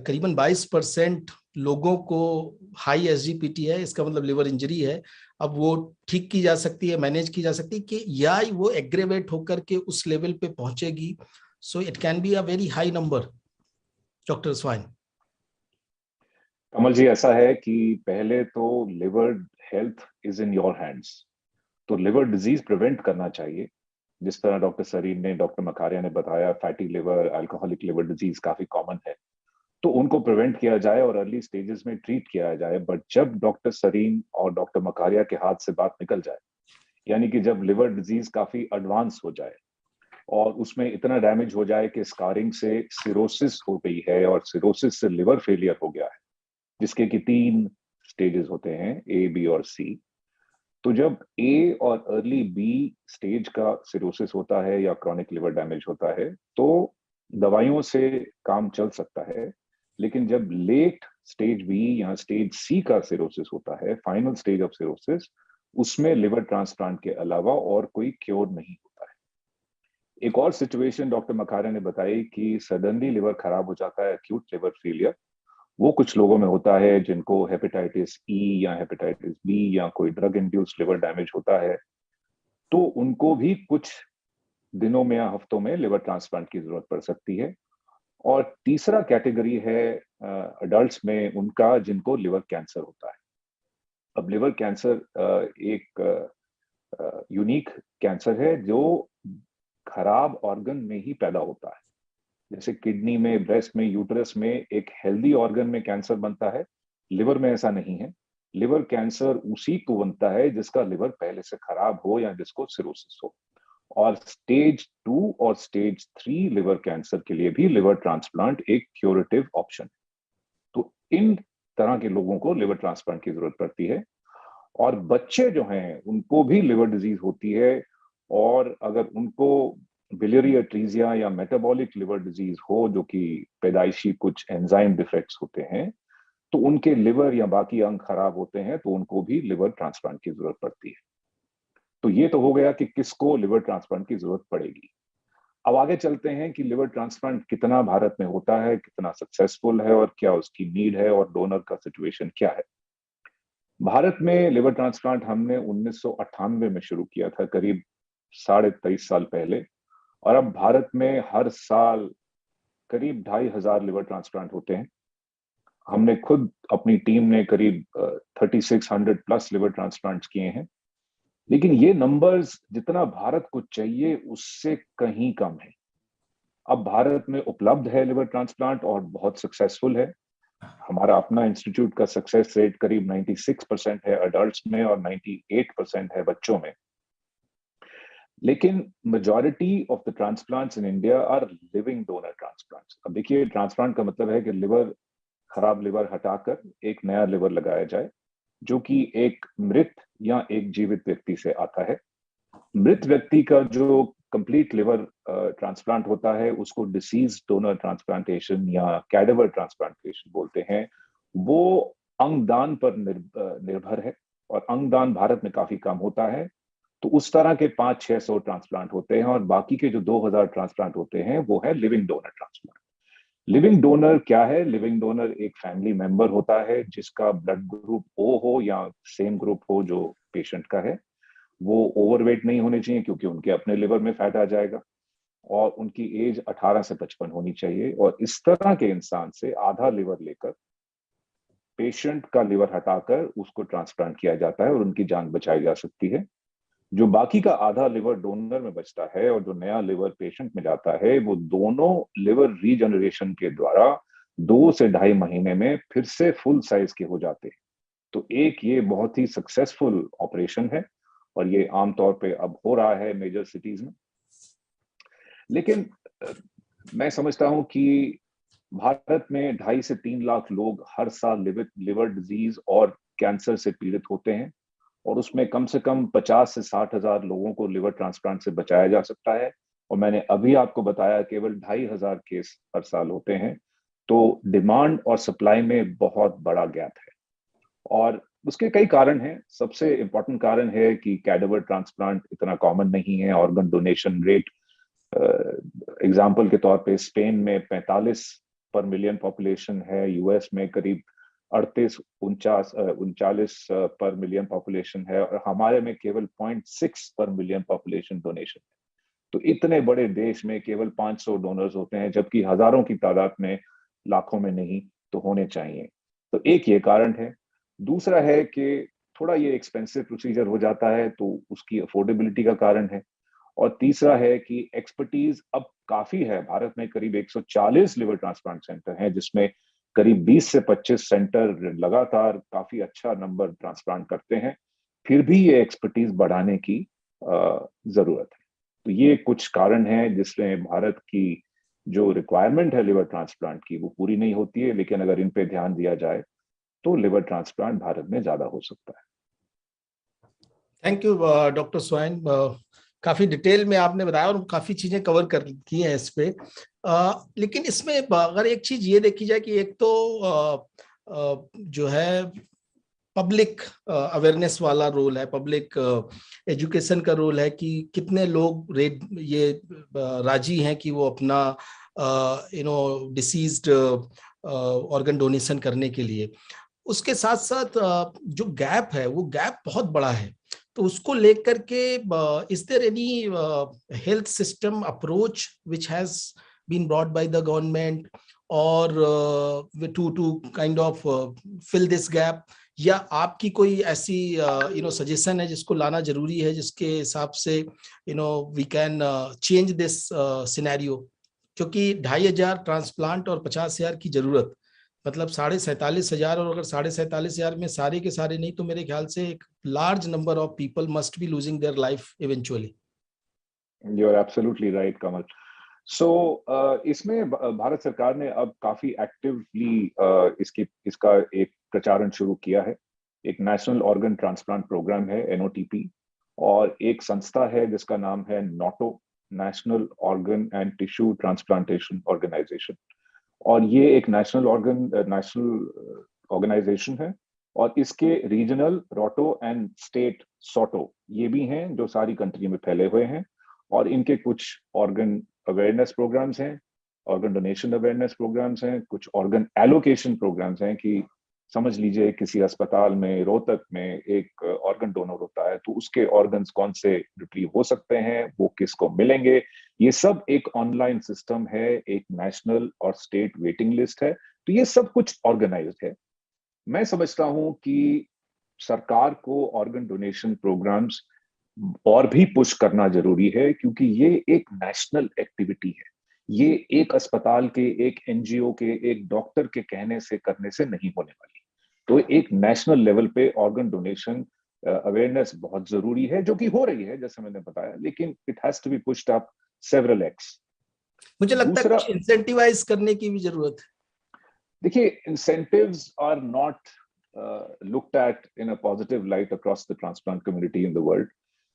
करीबन 22% लोगों को हाई एसजीपीटी है, इसका मतलब लिवर इंजरी है, अब वो ठीक की जा सकती है, मैनेज की जा सकती है, कि या वो एग्रेवेट होकर के उस लेवल पे पहुंचेगी. So it can be a very high number. Doctor Soin. Kamal ji, ऐसा है कि पहले तो liver health is in your hands. तो लिवर डिजीज प्रिवेंट करना चाहिए. जिस तरह डॉक्टर सरीन ने, डॉक्टर मखारिया ने बताया, fatty liver, alcoholic liver disease काफी कॉमन है, तो उनको प्रिवेंट किया जाए और अर्ली स्टेजेस में ट्रीट किया जाए. बट जब डॉक्टर सरीन और डॉक्टर मखारिया के हाथ से बात निकल जाए, यानी कि जब लिवर डिजीज काफी एडवांस हो जाए और उसमें इतना डैमेज हो जाए कि स्कारिंग से सिरोसिस हो गई है और सिरोसिस से लिवर फेलियर हो गया है, जिसके कि 3 स्टेजेस होते हैं, ए, बी और सी. तो जब ए और अर्ली बी स्टेज का सिरोसिस होता है या क्रॉनिक लिवर डैमेज होता है, तो दवाइयों से काम चल सकता है. लेकिन जब लेट स्टेज बी या स्टेज सी का सिरोसिस होता है, फाइनल स्टेज ऑफ सिरोसिस, उसमें लिवर ट्रांसप्लांट के अलावा और कोई क्योर नहीं होता है. एक और सिचुएशन डॉक्टर मखारिया ने बताई कि सडनली लिवर खराब हो जाता है, एक्यूट लिवर फेलियर. वो कुछ लोगों में होता है जिनको हेपेटाइटिस ई या हेपेटाइटिस बी या कोई ड्रग इंड्यूस्ड लिवर डैमेज होता है, तो उनको भी कुछ दिनों में या हफ्तों में लिवर ट्रांसप्लांट की जरूरत पड़ सकती है. और तीसरा कैटेगरी है अडल्ट्स में उनका जिनको लिवर कैंसर होता है. अब लिवर कैंसर एक यूनिक कैंसर है जो खराब ऑर्गन में ही पैदा होता है. जैसे किडनी में, ब्रेस्ट में, यूटरस में एक हेल्दी ऑर्गन में कैंसर बनता है, लिवर में ऐसा नहीं है. लिवर कैंसर उसी को बनता है जिसका लिवर पहले से खराब हो या जिसको सिरोसिस हो. और स्टेज 2 और स्टेज 3 लिवर कैंसर के लिए भी लिवर ट्रांसप्लांट एक क्यूरेटिव ऑप्शन है. तो इन तरह के लोगों को लिवर ट्रांसप्लांट की जरूरत पड़ती है. और बच्चे जो हैं उनको भी लिवर डिजीज होती है, और अगर उनको बिलियरी अट्रीजिया या मेटाबॉलिक लिवर डिजीज हो, जो कि पैदाइशी कुछ एंजाइम डिफेक्ट्स होते हैं, तो उनके लिवर या बाकी अंग खराब होते हैं, तो उनको भी लिवर ट्रांसप्लांट की जरूरत पड़ती है. तो ये तो हो गया कि किसको लिवर ट्रांसप्लांट की जरूरत पड़ेगी. अब आगे चलते हैं कि लिवर ट्रांसप्लांट कितना भारत में होता है, कितना सक्सेसफुल है, और क्या उसकी नीड है, और डोनर का सिचुएशन क्या है. भारत में लिवर ट्रांसप्लांट हमने 1998 में शुरू किया था, करीब 23.5 साल पहले. और अब भारत में हर साल करीब 2,500 लिवर ट्रांसप्लांट होते हैं. हमने खुद, अपनी टीम ने करीब 3600 प्लस लिवर ट्रांसप्लांट्स किए हैं. लेकिन ये नंबर्स जितना भारत को चाहिए उससे कहीं कम है. अब भारत में उपलब्ध है लिवर ट्रांसप्लांट और बहुत सक्सेसफुल है. हमारा अपना इंस्टीट्यूट का सक्सेस रेट करीब 96% है अडल्ट्स में और 98% है बच्चों में. लेकिन majority of the transplants in India are living donor transplants. अब देखिए, ट्रांसप्लांट का मतलब है कि लिवर, खराब लिवर हटाकर एक नया लिवर लगाया जाए, जो कि एक मृत या एक जीवित व्यक्ति से आता है. मृत व्यक्ति का जो कंप्लीट लिवर ट्रांसप्लांट होता है उसको डिसीज डोनर ट्रांसप्लांटेशन या कैडेवर ट्रांसप्लांटेशन बोलते हैं. वो अंगदान पर निर्भर है, और अंगदान भारत में काफी कम होता है. तो उस तरह के 500-600 ट्रांसप्लांट होते हैं, और बाकी के जो 2000 ट्रांसप्लांट होते हैं वो है living donor transplant. Living donor क्या है? लिविंग डोनर एक फैमिली मेंबर होता है जिसका ब्लड ग्रुप ओ हो या सेम ग्रुप हो जो पेशेंट का है, वो ओवरवेट नहीं होने चाहिए क्योंकि उनके अपने लिवर में फैट आ जाएगा, और उनकी एज 18 से 55 होनी चाहिए। और इस तरह के इंसान से आधा लिवर लेकर पेशेंट का लिवर हटाकर उसको ट्रांसप्लांट किया जाता है और उनकी जान बचाई जा सकती है। जो बाकी का आधा लिवर डोनर में बचता है और जो नया लिवर पेशेंट में जाता है, वो दोनों लिवर रीजनरेशन के द्वारा 2 से 2.5 महीने में फिर से फुल साइज के हो जाते हैं। तो एक ये बहुत ही सक्सेसफुल ऑपरेशन है और ये आमतौर पे अब हो रहा है मेजर सिटीज में। लेकिन मैं समझता हूं कि भारत में 2.5 से 3 लाख लोग हर साल लिवर डिजीज और कैंसर से पीड़ित होते हैं, और उसमें कम से कम 50 से 60 हजार लोगों को लिवर ट्रांसप्लांट से बचाया जा सकता है। और मैंने अभी आपको बताया केवल 2,500 केस हर साल होते हैं। तो डिमांड और सप्लाई में बहुत बड़ा गैप है, और उसके कई कारण हैं। सबसे इंपॉर्टेंट कारण है कि कैडेवर ट्रांसप्लांट इतना कॉमन नहीं है। ऑर्गन डोनेशन रेट एग्जाम्पल के तौर पे स्पेन में 45 पर मिलियन पॉपुलेशन है, यूएस में करीब 38-39 पर मिलियन पॉपुलेशन है, और हमारे में केवल 0.6 पर मिलियन पॉपुलेशन डोनेशन है। तो इतने बड़े देश में केवल 500 डोनर्स होते हैं, जबकि हजारों की तादाद में, लाखों में नहीं तो होने चाहिए। तो एक ये कारण है। दूसरा है कि थोड़ा ये एक्सपेंसिव प्रोसीजर हो जाता है, तो उसकी अफोर्डेबिलिटी का कारण है। और तीसरा है कि एक्सपर्टीज अब काफी है। भारत में करीब 140 लिवर ट्रांसप्लांट सेंटर हैं, जिसमें करीब 20 से 25 सेंटर लगातार काफी अच्छा नंबर ट्रांसप्लांट करते हैं। फिर भी ये एक्सपर्टीज बढ़ाने की जरूरत है। तो ये कुछ कारण हैं जिसमें भारत की जो रिक्वायरमेंट है लिवर ट्रांसप्लांट की, वो पूरी नहीं होती है। लेकिन अगर इन पे ध्यान दिया जाए तो लिवर ट्रांसप्लांट भारत में ज्यादा हो सकता है। थैंक यू डॉक्टर सोइन, काफी डिटेल में आपने बताया और काफी चीजें कवर कर की हैं इस पे। लेकिन इसमें अगर एक चीज ये देखी जाए कि एक तो जो है पब्लिक अवेयरनेस वाला रोल है, पब्लिक एजुकेशन का रोल है कि कितने लोग ये राजी हैं कि वो अपना डिसीज्ड ऑर्गन डोनेशन करने के लिए। उसके साथ साथ जो गैप है वो गैप बहुत बड़ा है। तो उसको लेकर के is there any health system approach which has been brought by the government और to kind of fill this gap, या आपकी कोई ऐसी सजेशन है जिसको लाना जरूरी है, जिसके हिसाब से we can change this scenario? क्योंकि 2,500 ट्रांसप्लांट और 50,000 की जरूरत, मतलब 47,500, और अगर 47,500 में सारे के सारे नहीं तो मेरे ख्याल से एक large number of people must be losing their life eventually. You are absolutely right Kamal. So इसमें भारत सरकार ने अब काफी एक्टिवली इसका एक प्रचारण शुरू किया है। एक नेशनल ऑर्गन ट्रांसप्लांट प्रोग्राम है, NOTP, और एक संस्था है जिसका नाम है NOTTO, national organ and tissue transplantation organization. और ये एक नेशनल ऑर्गेनाइजेशन है, और इसके रीजनल रोटो एंड स्टेट सोटो ये भी हैं जो सारी कंट्री में फैले हुए हैं। और इनके कुछ ऑर्गन अवेयरनेस प्रोग्राम्स हैं, ऑर्गन डोनेशन अवेयरनेस प्रोग्राम्स हैं, कुछ ऑर्गन एलोकेशन प्रोग्राम्स हैं कि समझ लीजिए किसी अस्पताल में, रोहतक में एक ऑर्गन डोनर होता है तो उसके ऑर्गन्स कौन से रिट्रीव हो सकते हैं, वो किसको मिलेंगे। ये सब एक ऑनलाइन सिस्टम है, एक नेशनल और स्टेट वेटिंग लिस्ट है। तो ये सब कुछ ऑर्गेनाइज्ड है। मैं समझता हूं कि सरकार को ऑर्गन डोनेशन प्रोग्राम्स और भी पुश करना जरूरी है, क्योंकि ये एक नेशनल एक्टिविटी है। ये एक अस्पताल के, एक NGO के, एक डॉक्टर के कहने से करने से नहीं होने वाली। तो एक नेशनल लेवल पे ऑर्गन डोनेशन अवेयरनेस बहुत जरूरी है, जो कि हो रही है जैसे मैंने बताया, लेकिन it has to be pushed up several x. मुझे लगता है कुछ इंसेंटिवाइज करने की भी जरूरत है। देखिए, incentives are not looked at in a positive light across the transplant community in the world.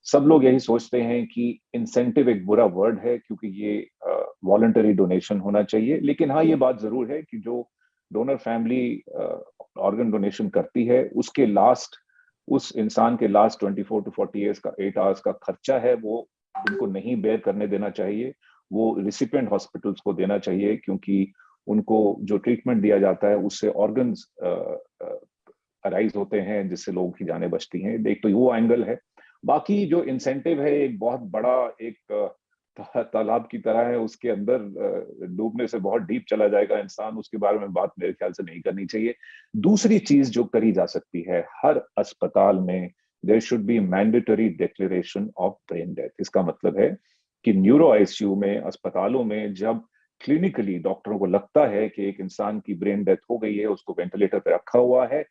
सब लोग यही सोचते हैं कि इंसेंटिव एक बुरा वर्ड है, क्योंकि ये वॉलंटरी डोनेशन होना चाहिए। लेकिन हाँ, ये बात जरूर है कि जो डोनर फैमिली ऑर्गन डोनेशन करती है, उस इंसान के लास्ट 24 to 48 आवर्स का खर्चा है, वो उनको नहीं बेयर करने देना चाहिए। वो रिसिपिएंट हॉस्पिटल्स को देना चाहिए, क्योंकि उनको जो ट्रीटमेंट दिया जाता है उससे ऑर्गन्स अराइज होते हैं जिससे लोगों की जानें बचती हैं। एक तो वो एंगल है। बाकी जो इंसेंटिव है एक बहुत बड़ा एक तालाब की तरह है, उसके अंदर डूबने से बहुत डीप चला जाएगा इंसान, उसके बारे में बात मेरे ख्याल से नहीं करनी चाहिए। दूसरी चीज जो करी जा सकती है, हर अस्पताल में there should be mandatory declaration of brain death. इसका मतलब है कि न्यूरो आईसीयू में, अस्पतालों में जब क्लिनिकली डॉक्टरों को लगता है कि एक इंसान की ब्रेन डेथ हो गई है, उसको वेंटिलेटर पर रखा हुआ है,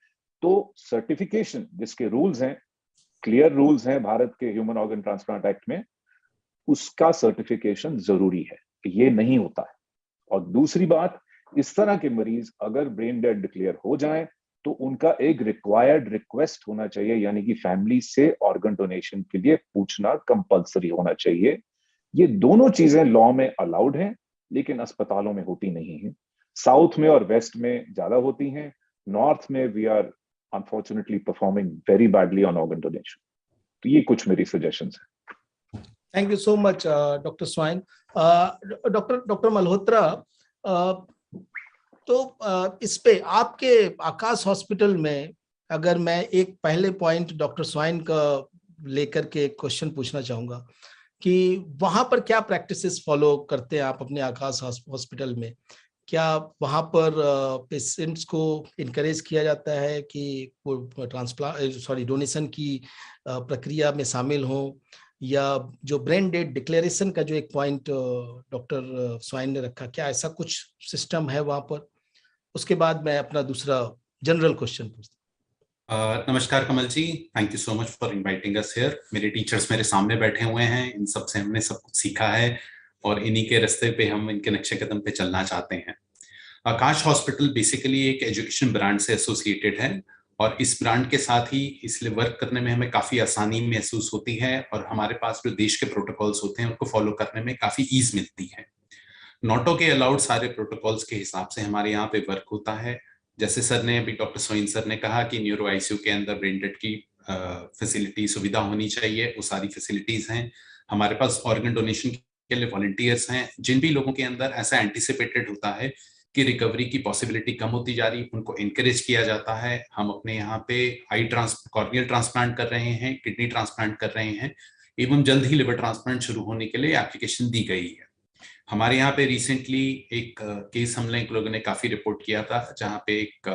तो सर्टिफिकेशन, जिसके रूल्स हैं, क्लियर रूल्स हैं भारत के ह्यूमन ऑर्गन ट्रांसप्लांट एक्ट में, उसका सर्टिफिकेशन जरूरी है। ये नहीं होता है। और दूसरी बात, इस तरह के मरीज अगर ब्रेन डेड डिक्लेयर हो जाएं तो उनका एक रिक्वायर्ड रिक्वेस्ट होना चाहिए, यानी कि फैमिली से ऑर्गन डोनेशन के लिए पूछना कंपलसरी होना चाहिए। ये दोनों चीजें लॉ में अलाउड हैं, लेकिन अस्पतालों में होती नहीं है। साउथ में और वेस्ट में ज्यादा होती हैं, नॉर्थ में we are unfortunately performing very badly on organ donation. तो ये कुछ मेरी सजेशंस हैं। Thank you so much, Dr. Soin. Doctor Malhotra, तो इस पे आपके आकाश हॉस्पिटल में, अगर मैं एक पहले पॉइंट डॉक्टर स्वाइन का लेकर के क्वेश्चन पूछना चाहूंगा कि वहां पर क्या प्रैक्टिसेस फॉलो करते हैं आप अपने आकाश हॉस्पिटल में? क्या वहां पर पेशेंट्स को इनकरेज किया जाता है कि वो डोनेशन की प्रक्रिया में शामिल हो, या जो ब्रेन डेड डिक्लेरेशन का जो एक पॉइंट डॉक्टर स्वाइन ने रखा, क्या ऐसा कुछ सिस्टम है वहां पर? उसके बाद मैं अपना दूसरा जनरल क्वेश्चन पूछता। नमस्कार Kamal ji, thank you so much for inviting us here. मेरे टीचर्स मेरे सामने बैठे हुए हैं, इन सब से हमने सब कुछ सीखा है और इन्हीं के रास्ते पे हम इनके नक्शे कदम पे चलना चाहते हैं। आकाश हॉस्पिटल बेसिकली एक एजुकेशन ब्रांड से एसोसिएटेड है और इस ब्रांड के साथ ही इसलिए वर्क करने में हमें काफी आसानी महसूस होती है और हमारे पास जो देश के प्रोटोकॉल्स होते हैं उनको फॉलो करने में काफी ईज मिलती है। नॉटो के अलाउड सारे प्रोटोकॉल्स के हिसाब से हमारे यहाँ पे वर्क होता है। जैसे सर ने अभी, डॉक्टर सोइन सर ने कहा कि न्यूरो आईसीयू के अंदर ब्रेन डेड की फैसिलिटी सुविधा होनी चाहिए, वो सारी फैसिलिटीज हैं। हमारे पास ऑर्गन डोनेशन के लिए वॉलंटियर्स हैं। जिन भी लोगों के अंदर ऐसा एंटिसिपेटेड होता है कि रिकवरी की पॉसिबिलिटी कम होती जा रही, उनको इनकरेज किया जाता है। हम अपने यहाँ पे कॉर्नियल ट्रांसप्लांट कर रहे हैं, किडनी ट्रांसप्लांट कर रहे हैं, एवं जल्द ही लिवर ट्रांसप्लांट शुरू होने के लिए एप्लीकेशन दी गई है। हमारे यहाँ पे रिसेंटली एक केस हम लोगों ने काफी रिपोर्ट किया था, जहाँ पे एक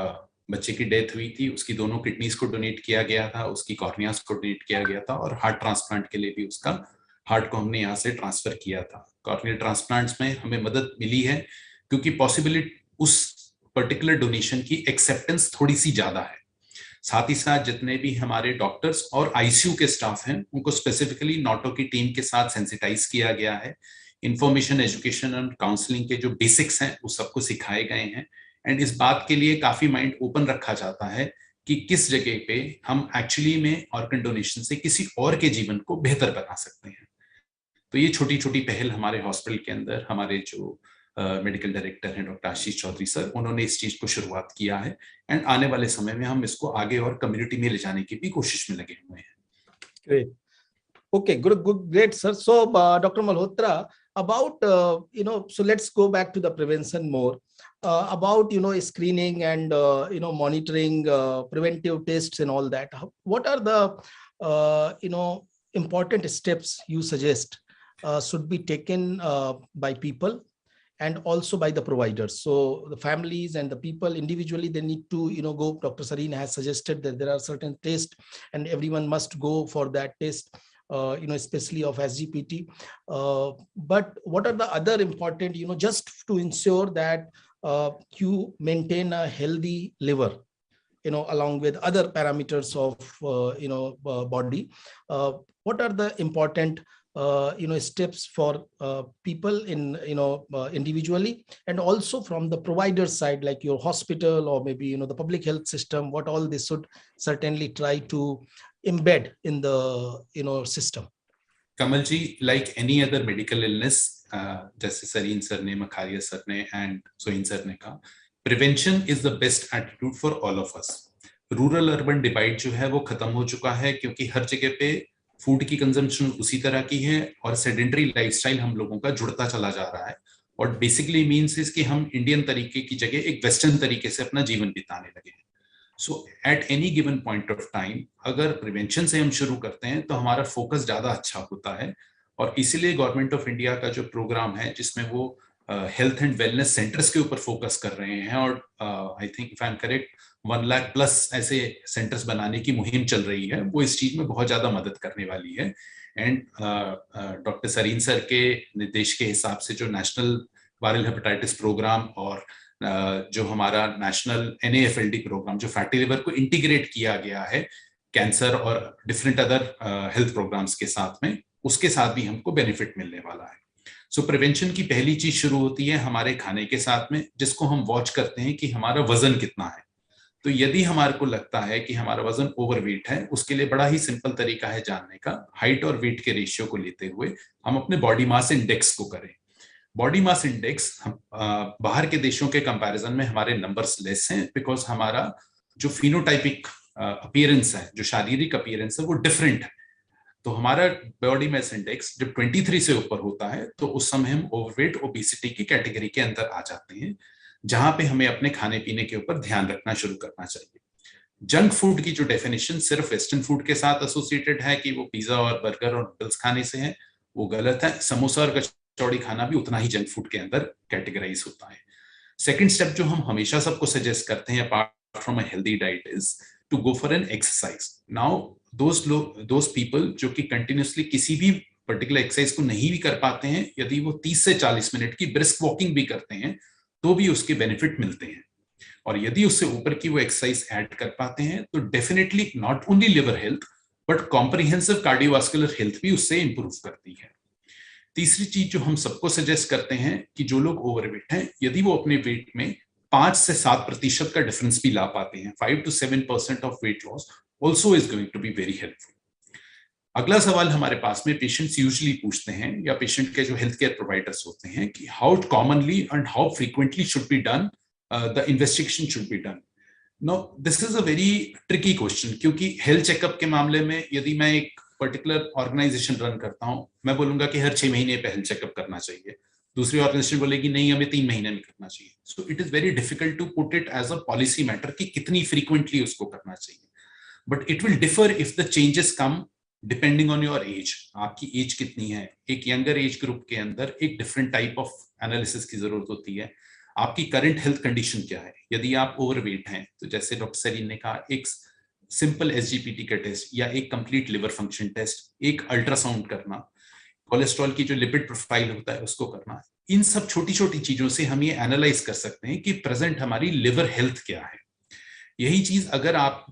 बच्चे की डेथ हुई थी, उसकी दोनों किडनीज को डोनेट किया गया था, उसकी कॉर्नियास को डोनेट किया गया था और हार्ट ट्रांसप्लांट के लिए भी उसका हार्ट को हमने यहाँ से ट्रांसफर किया था। कॉर्नियल ट्रांसप्लांट्स में हमें मदद मिली है क्योंकि पॉसिबिलिटी उस पर्टिकुलर डोनेशन की एक्सेप्टेंस थोड़ी सी ज्यादा है। साथ ही साथ जितने भी हमारे डॉक्टर्स और आईसीयू के स्टाफ हैं उनको स्पेसिफिकली नॉटो की टीम के साथ सेंसिटाइज किया गया है। इंफॉर्मेशन, एजुकेशन और काउंसलिंग के जो बेसिक्स हैं वो सबको सिखाए गए हैं एंड इस बात के लिए काफी माइंड ओपन रखा जाता है कि किस जगह पे हम एक्चुअली में ऑर्गन डोनेशन से किसी और के जीवन को बेहतर बना सकते हैं। तो ये छोटी छोटी पहल हमारे हॉस्पिटल के अंदर हमारे जो मेडिकल डायरेक्टर हैं डॉक्टर आशीष चौधरी सर, उन्होंने इस चीज को शुरुआत किया है एंड आने वाले समय में हम इसको आगे और कम्युनिटी में ले जाने की भी कोशिश में लगे हुए हैं। Great, okay, great sir. So doctor Malhotra, about so let's go back to the prevention more, about screening and monitoring, preventive tests and all that. What are the important steps you suggest should be taken by people and also by the providers? So the families and the people individually, they need to go. Dr. Sarin has suggested that there are certain tests and everyone must go for that test, especially of SGPT. But what are the other important, just to ensure that you maintain a healthy liver, along with other parameters of body? What are the important steps for people in individually, and also from the provider side, like your hospital or maybe the public health system? What all this should certainly try to embed in the system? Kamal ji, like any other medical illness, जैसे Sarin sir ने, मखारिया sir ने and Soin sir ने कहा, prevention is the best attitude for all of us. Rural urban divide जो है वो खत्म हो चुका है क्योंकि हर जगह पे फूड की कंजम्पशन उसी तरह की है और सेडेंटरी लाइफस्टाइल हम लोगों का जुड़ता चला जा रहा है और बेसिकली मीन्स कि हम इंडियन तरीके की जगह एक वेस्टर्न तरीके से अपना जीवन बिताने लगे हैं। So at any given point of time अगर प्रिवेंशन से हम शुरू करते हैं तो हमारा फोकस ज्यादा अच्छा होता है, और इसीलिए गवर्नमेंट ऑफ इंडिया का जो प्रोग्राम है जिसमें वो हेल्थ एंड वेलनेस सेंटर्स के ऊपर फोकस कर रहे हैं, और I think if I am correct 1 lakh plus ऐसे सेंटर्स बनाने की मुहिम चल रही है, वो इस चीज में बहुत ज्यादा मदद करने वाली है। एंड डॉक्टर सरीन सर के निर्देश के हिसाब से जो नेशनल वायरल हेपेटाइटिस प्रोग्राम और जो हमारा नेशनल NAFLD प्रोग्राम जो फैटी लिवर को इंटीग्रेट किया गया है कैंसर और डिफरेंट अदर हेल्थ प्रोग्राम्स के साथ में, उसके साथ भी हमको बेनिफिट मिलने वाला है। सो प्रिवेंशन की पहली चीज शुरू होती है हमारे खाने के साथ में, जिसको हम वॉच करते हैं कि हमारा वजन कितना है। तो यदि हमारे को लगता है कि हमारा वजन ओवरवेट है, उसके लिए बड़ा ही सिंपल तरीका है जानने का, हाइट और वेट के रेशियो को लेते हुए हम अपने बॉडी मास इंडेक्स को करें। बॉडी मास इंडेक्स बाहर के देशों के कंपैरिजन में हमारे नंबर्स लेस हैं, बिकॉज हमारा जो फिनोटाइपिक अपीयरेंस है, जो शारीरिक अपीयरेंस है, वो डिफरेंट है। तो हमारा बॉडी मास इंडेक्स जब 23 से ऊपर होता है तो उस समय हम ओवरवेट ओबेसिटी की कैटेगरी के अंदर आ जाते हैं, जहां पे हमें अपने खाने पीने के ऊपर ध्यान रखना शुरू करना चाहिए। जंक फूड की जो डेफिनेशन सिर्फ वेस्टर्न फूड के साथ एसोसिएटेड है कि वो पिज्जा और बर्गर और नूडल्स खाने से है, वो गलत है। समोसा और कचौड़ी खाना भी उतना ही जंक फूड के अंदर कैटेगराइज होता है। सेकंड स्टेप जो हम हमेशा सबको सजेस्ट करते हैं apart from a healthy diet is to go for an exercise. Now those people जो कि कंटिन्यूसली किसी भी पर्टिकुलर एक्सरसाइज को नहीं भी कर पाते हैं, यदि वो 30 से 40 मिनट की ब्रिस्क वॉकिंग भी करते हैं तो भी उसके बेनिफिट मिलते हैं। और यदि उससे ऊपर की वो एक्सरसाइज ऐड कर पाते हैं तो definitely not only liver health but comprehensive cardiovascular health भी उससे इंप्रूव करती है। तीसरी चीज जो हम सबको सजेस्ट करते हैं कि जो लोग ओवरवेट हैं, यदि वो अपने वेट में 5 से 7% का डिफरेंस भी ला पाते हैं, 5 to 7% of weight loss also is going to be very helpful. अगला सवाल हमारे पास में पेशेंट्स यूजुअली पूछते हैं, या पेशेंट के जो हेल्थ केयर प्रोवाइडर्स होते हैं, कि how commonly and how frequently should be done the investigation should be done. No, this is a very tricky question, क्योंकि हेल्थ चेकअप के मामले में यदि मैं एक पर्टिकुलर ऑर्गेनाइजेशन रन करता हूं, मैं बोलूंगा कि हर 6 महीने पे हेल्थ चेकअप करना चाहिए, दूसरी ऑर्गेनाइजेशन बोलेगी नहीं हमें 3 महीने में करना चाहिए। So it is very difficult to put it as a policy matter कि कितनी फ्रीक्वेंटली उसको करना चाहिए, but it will differ if the changes come depending on your age. आपकी एज कितनी है, एक यंगर एज ग्रुप के अंदर एक डिफरेंट टाइप ऑफ एनालिसिस की जरूरत होती है। आपकी करंट हेल्थ कंडीशन क्या है, यदि आप ओवरवेट हैं तो जैसे डॉक्टर सरीन ने कहा, एक सिंपल SGPT का टेस्ट या एक कंप्लीट लिवर फंक्शन टेस्ट, एक अल्ट्रासाउंड करना, कोलेस्ट्रॉल की जो लिपिड प्रोफाइल होता है उसको करना, इन सब छोटी छोटी चीजों से हम ये एनालाइज कर सकते हैं कि प्रेजेंट हमारी लिवर हेल्थ क्या है। यही चीज अगर आप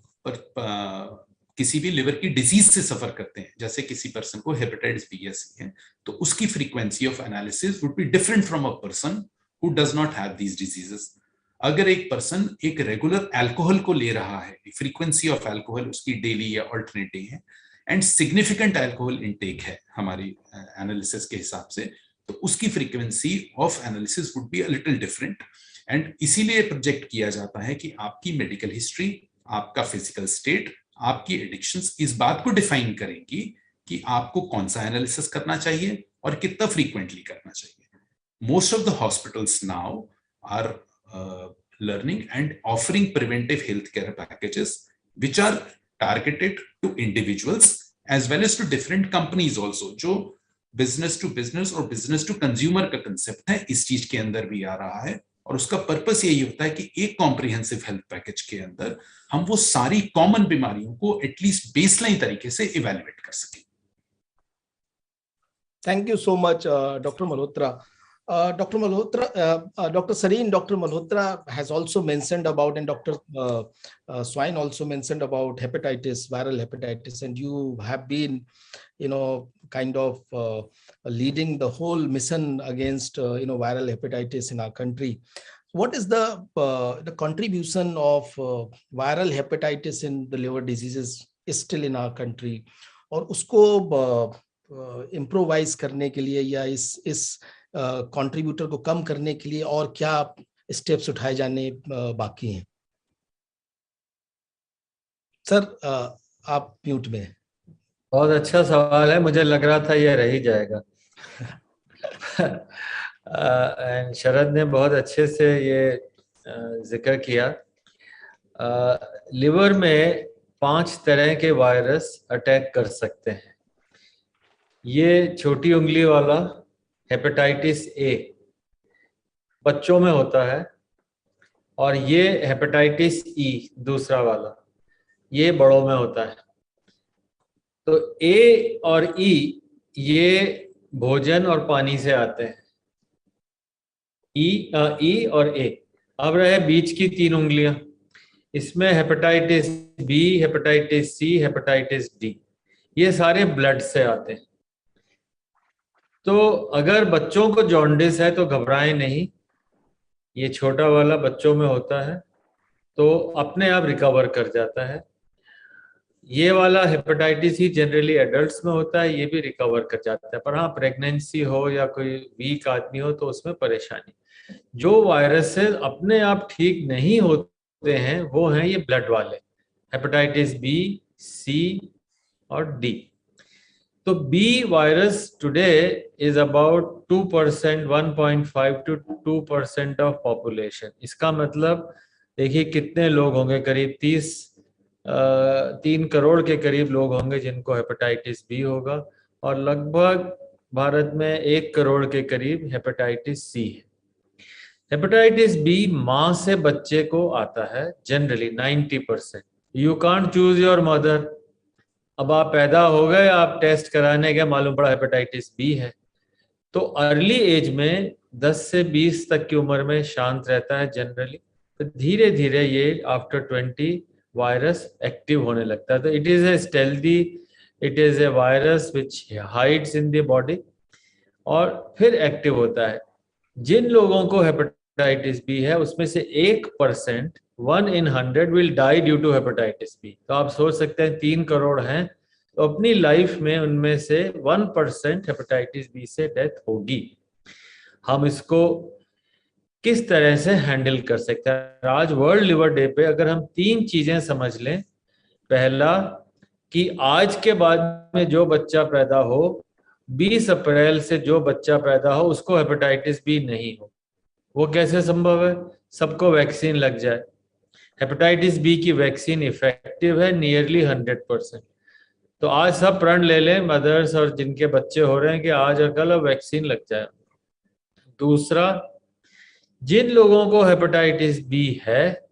किसी भी लिवर की डिजीज से सफर करते हैं, जैसे किसी पर्सन को हेपेटाइटिस B है, तो उसकी frequency of analysis would be different from a person who does not have these diseases. अगर एक पर्सन एक रेगुलर अल्कोहल को ले रहा है, फ्रीक्वेंसी ऑफ अल्कोहल उसकी डेली या ऑल्टरनेट डे है, एंड सिग्निफिकेंट अल्कोहल इनटेक है हमारी एनालिसिस के हिसाब से, तो उसकी frequency of analysis would be a little different. And इसीलिए प्रोजेक्ट किया जाता है कि आपकी मेडिकल हिस्ट्री, आपका फिजिकल स्टेट, आपकी एडिक्शंस इस बात को डिफाइन करेंगी कि आपको कौन सा एनालिसिस करना चाहिए और कितना फ्रीक्वेंटली करना चाहिए। Most of the hospitals now are learning and offering preventive healthcare packages which are targeted to individuals as well as to different companies also, जो business to business और business to consumer का concept है, इस चीज के अंदर भी आ रहा है। और उसका पर्पस यही होता है कि एक कॉम्प्रिहेंसिव हेल्थ पैकेज के अंदर हम वो सारी कॉमन बीमारियों को एटलीस्ट बेसलाइन तरीके से इवैल्यूएट कर सकें। Thank you so much doctor Malhotra. Dr. Malhotra, Dr. Sarin, Dr. Malhotra has also mentioned about, and Dr. Soin also mentioned about hepatitis, viral hepatitis, and you have been, kind of leading the whole mission against, viral hepatitis in our country. What is the contribution of viral hepatitis in the liver diseases is still in our country, और उसको improvise करने के लिए या इस contributor को कम करने के लिए और क्या स्टेप्स उठाए जाने बाकी हैं? सर आप म्यूट में। बहुत अच्छा सवाल है, मुझे लग रहा था ये रह ही जाएगा। शरद ने बहुत अच्छे से ये जिक्र किया। लिवर में 5 तरह के वायरस अटैक कर सकते हैं। ये छोटी उंगली वाला हेपेटाइटिस ए बच्चों में होता है, और ये हेपेटाइटिस ई दूसरा वाला ये बड़ों में होता है। तो ए और ई ये भोजन और पानी से आते हैं, ई और ए। अब रहे बीच की 3 उंगलियां, इसमें hepatitis B, hepatitis C, hepatitis D, ये सारे ब्लड से आते हैं। तो अगर बच्चों को जॉन्डिस है तो घबराएं नहीं, ये छोटा वाला बच्चों में होता है तो अपने आप रिकवर कर जाता है। ये वाला हेपेटाइटिस ही जनरली एडल्ट्स में होता है, ये भी रिकवर कर जाता है। पर हाँ, प्रेगनेंसी हो या कोई वीक आदमी हो तो उसमें परेशानी। जो वायरसेस अपने आप ठीक नहीं होते हैं वो हैं ये ब्लड वाले, हेपेटाइटिस बी, सी और डी। तो B virus today is about 2%, 1.5 to 2% of population. इसका मतलब देखिए कितने लोग होंगे, करीब 3 करोड़ के करीब लोग होंगे जिनको हेपेटाइटिस बी होगा, और लगभग भारत में 1 करोड़ के करीब हेपेटाइटिस सी है। हेपेटाइटिस बी माँ से बच्चे को आता है generally 90%। You can't choose your mother. अब आप पैदा हो गए, आप टेस्ट कराने गए, मालूम पड़ा हेपेटाइटिस बी है। तो अर्ली एज में 10 से 20 तक की उम्र में शांत रहता है जनरली, तो धीरे धीरे ये आफ्टर 20 वायरस एक्टिव होने लगता है। तो it is a stealthy, it is a virus which hides in the body और फिर एक्टिव होता है। जिन लोगों को हेपेटाइटिस बी है उसमें से 1%, 1 in 100 will die due to hepatitis B. तो आप सोच सकते हैं 3 करोड़ हैं, तो अपनी लाइफ में उनमें से 1% हेपेटाइटिस बी से डेथ होगी। हम इसको किस तरह से हैंडल कर सकते हैं? आज वर्ल्ड लिवर डे पे अगर हम 3 चीजें समझ लें, पहला कि आज के बाद में जो बच्चा पैदा हो, 20 अप्रैल से जो बच्चा पैदा हो उसको हेपेटाइटिस बी नहीं हो। वो कैसे संभव है? सबको वैक्सीन लग जाए। हेपेटाइटिस बी की वैक्सीन इफेक्टिव है नियरली 100%। तो आज सब प्रण ले लें मदर्स और जिनके बच्चे हो रहे हैं कि आज और कल अब वैक्सीन लग जाए। दूसरा, जिन लोगों को हेपेटाइटिस बी है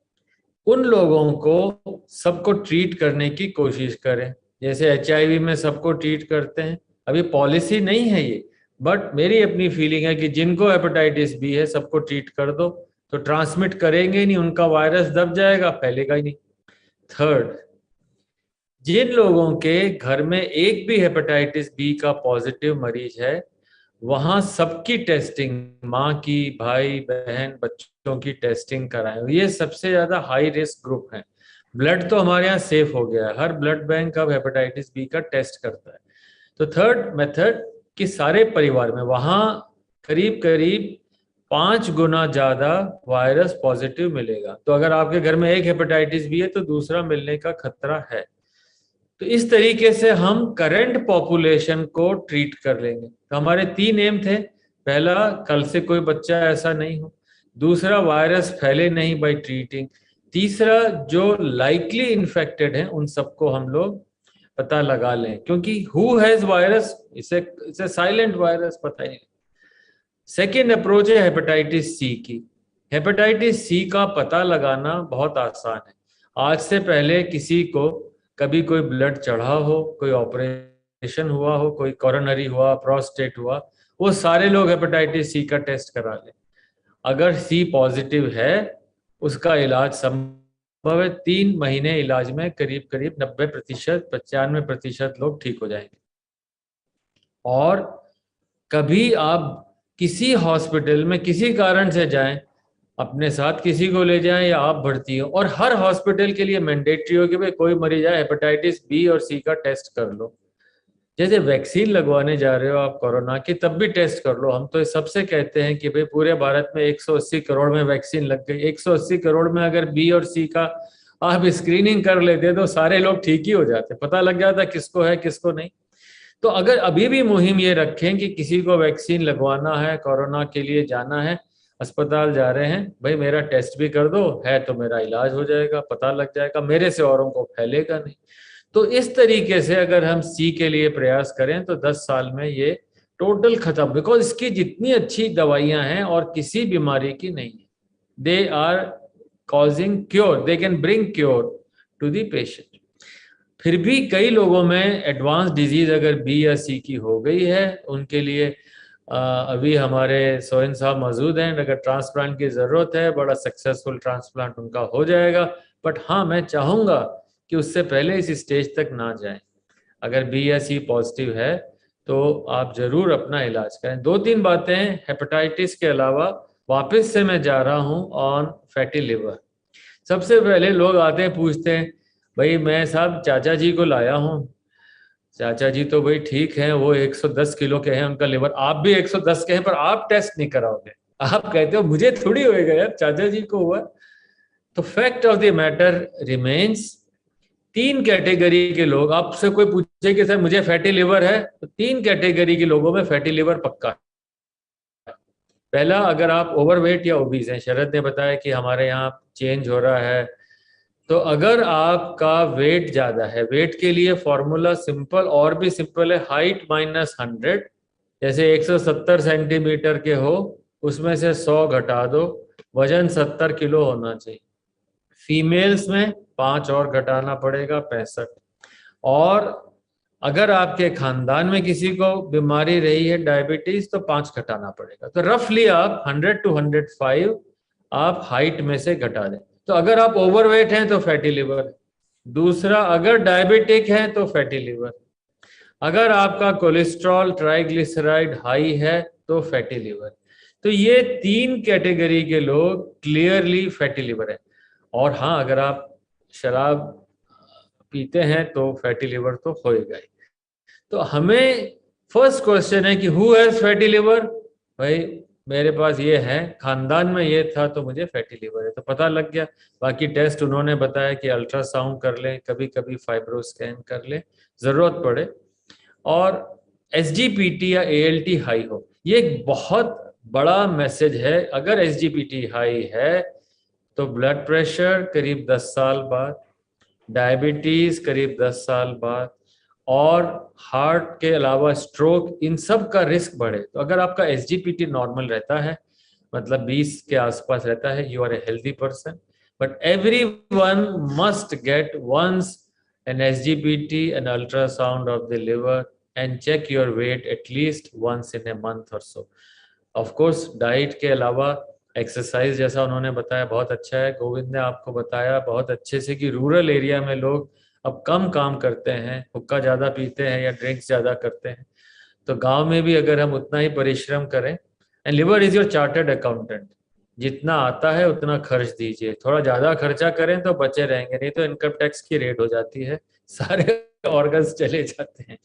उन लोगों को सबको ट्रीट करने की कोशिश करें, जैसे HIV में सबको ट्रीट करते हैं। अभी पॉलिसी नहीं है ये, बट मेरी अपनी फीलिंग है कि जिनको हेपेटाइटिस बी है सबको ट्रीट कर दो, तो ट्रांसमिट करेंगे नहीं, उनका वायरस दब जाएगा, फैलेगा ही नहीं। थर्ड, जिन लोगों के घर में एक भी हेपेटाइटिस बी का पॉजिटिव मरीज है वहां सबकी टेस्टिंग, माँ की, भाई बहन बच्चों की टेस्टिंग कराएं। ये सबसे ज्यादा हाई रिस्क ग्रुप है। ब्लड तो हमारे यहाँ सेफ हो गया है, हर ब्लड बैंक अब हेपेटाइटिस बी का टेस्ट करता है। तो थर्ड मेथड कि सारे परिवार में वहां करीब करीब 5 गुना ज्यादा वायरस पॉजिटिव मिलेगा। तो अगर आपके घर में एक हेपेटाइटिस बी है तो दूसरा मिलने का खतरा है। तो इस तरीके से हम करंट पॉपुलेशन को ट्रीट कर लेंगे। तो हमारे 3 एम थे। पहला, कल से कोई बच्चा ऐसा नहीं हो। दूसरा, वायरस फैले नहीं बाय ट्रीटिंग। तीसरा, जो लाइकली इन्फेक्टेड हैं उन सबको हम लोग पता लगा लें, क्योंकि हु हैज वायरस, इसे साइलेंट वायरस, पता ही नहीं। सेकेंड अप्रोच है हेपेटाइटिस सी की। हेपेटाइटिस सी का पता लगाना बहुत आसान है। आज से पहले किसी को कभी कोई ब्लड चढ़ा हो, कोई ऑपरेशन हुआ हो, कोई कोरोनरी हुआ, प्रोस्टेट हुआ, वो सारे लोग हेपेटाइटिस सी का टेस्ट करा लें। अगर सी पॉजिटिव है उसका इलाज संभव है। 3 महीने इलाज में करीब करीब 90%, 95% लोग ठीक हो जाएंगे। और कभी आप किसी हॉस्पिटल में किसी कारण से जाएं, अपने साथ किसी को ले जाएं या आप भर्ती हो, और हर हॉस्पिटल के लिए मैंडेटरी हो कि भाई कोई मरीज आए हेपेटाइटिस बी और सी का टेस्ट कर लो। जैसे वैक्सीन लगवाने जा रहे हो आप कोरोना की, तब भी टेस्ट कर लो। हम तो सबसे कहते हैं कि भाई पूरे भारत में 180 करोड़ में वैक्सीन लग गई। 180 करोड़ में अगर बी और सी का आप स्क्रीनिंग कर लेते तो सारे लोग ठीक ही हो जाते, पता लग जाता किसको है किसको नहीं। तो अगर अभी भी मुहिम ये रखें कि किसी को वैक्सीन लगवाना है, कोरोना के लिए जाना है, अस्पताल जा रहे हैं, भाई मेरा टेस्ट भी कर दो, है तो मेरा इलाज हो जाएगा, पता लग जाएगा, मेरे से औरों को फैलेगा नहीं। तो इस तरीके से अगर हम सी के लिए प्रयास करें तो 10 साल में ये टोटल खत्म, बिकॉज इसकी जितनी अच्छी दवाइयां हैं और किसी बीमारी की नहीं है, they are causing cure, they can bring cure to the patient. फिर भी कई लोगों में एडवांस डिजीज अगर बी या सी की हो गई है, उनके लिए अभी हमारे सोइन साहब मौजूद हैं, अगर ट्रांसप्लांट की ज़रूरत है, बड़ा सक्सेसफुल ट्रांसप्लांट उनका हो जाएगा। बट हाँ, मैं चाहूँगा कि उससे पहले इस स्टेज तक ना जाएं। अगर बी या सी पॉजिटिव है तो आप ज़रूर अपना इलाज करें। 2-3 बातें हेपेटाइटिस के अलावा, वापस से मैं जा रहा हूँ ऑन फैटी लिवर। सबसे पहले लोग आते हैं, पूछते हैं, भाई मैं साहब चाचा जी को लाया हूँ, चाचा जी तो भाई ठीक हैं, वो 110 किलो के हैं उनका लिवर, आप भी 110 के हैं, पर आप टेस्ट नहीं कराओगे। आप कहते हो मुझे थोड़ी होएगा यार, चाचा जी को हुआ। तो fact of the matter remains, 3 category के लोग, आपसे कोई पूछे कि सर मुझे फैटी लिवर है, तो 3 कैटेगरी के लोगों में फैटी लिवर पक्का है। पहला, अगर आप ओवरवेट या ओबीज हैं, शरद ने बताया कि हमारे यहाँ चेंज हो रहा है, तो अगर आपका वेट ज्यादा है, वेट के लिए फॉर्मूला सिंपल और भी सिंपल है, हाइट -100, जैसे 170 सेंटीमीटर के हो, उसमें से 100 घटा दो, वजन 70 किलो होना चाहिए। फीमेल्स में 5 और घटाना पड़ेगा, 65। और अगर आपके खानदान में किसी को बीमारी रही है डायबिटीज, तो 5 घटाना पड़ेगा। तो रफली आप 100 to 105 आप हाइट में से घटा दें। तो अगर आप ओवरवेट हैं तो फैटी लिवर। दूसरा, अगर डायबिटिक हैं तो फैटी लिवर। अगर आपका कोलेस्ट्रॉल ट्राइग्लिसराइड हाई है तो फैटी लिवर। तो ये 3 कैटेगरी के लोग क्लियरली फैटी लिवर है। और हाँ, अगर आप शराब पीते हैं तो फैटी लिवर तो होएगा ही। तो हमें फर्स्ट क्वेश्चन है कि हु हैज फैटी लिवर। भाई मेरे पास ये है, खानदान में ये था, तो मुझे फैटी लिवर है, तो पता लग गया। बाकी टेस्ट उन्होंने बताया कि अल्ट्रासाउंड कर लें, कभी कभी फाइब्रो स्कैन कर लें जरूरत पड़े, और एसजीपीटी या एएलटी हाई हो। ये एक बहुत बड़ा मैसेज है। अगर एसजीपीटी हाई है तो ब्लड प्रेशर करीब 10 साल बाद, डायबिटीज करीब 10 साल बाद, और हार्ट के अलावा स्ट्रोक, इन सब का रिस्क बढ़े। तो अगर आपका एसजीपीटी नॉर्मल रहता है, मतलब 20 के आसपास रहता है, you are a healthy person. But everyone must get once an SGPT, an ultrasound of the liver, and check your weight at least once in a month or so. Of course, diet के अलावा exercise, जैसा उन्होंने बताया, बहुत अच्छा है। गोविंद ने आपको बताया बहुत अच्छे से कि रूरल एरिया में लोग अब कम काम करते हैं, हुक्का ज़्यादा पीते हैं या ड्रिंक्स ज़्यादा करते हैं। तो गांव में भी अगर हम उतना ही परिश्रम करें, and liver is your chartered accountant, जितना आता है उतना खर्च दीजिए। थोड़ा ज़्यादा खर्चा करें तो बचे रहेंगे, नहीं तो इनकम टैक्स की रेट हो जाती है, सारे ऑर्गन्स चले जाते हैं।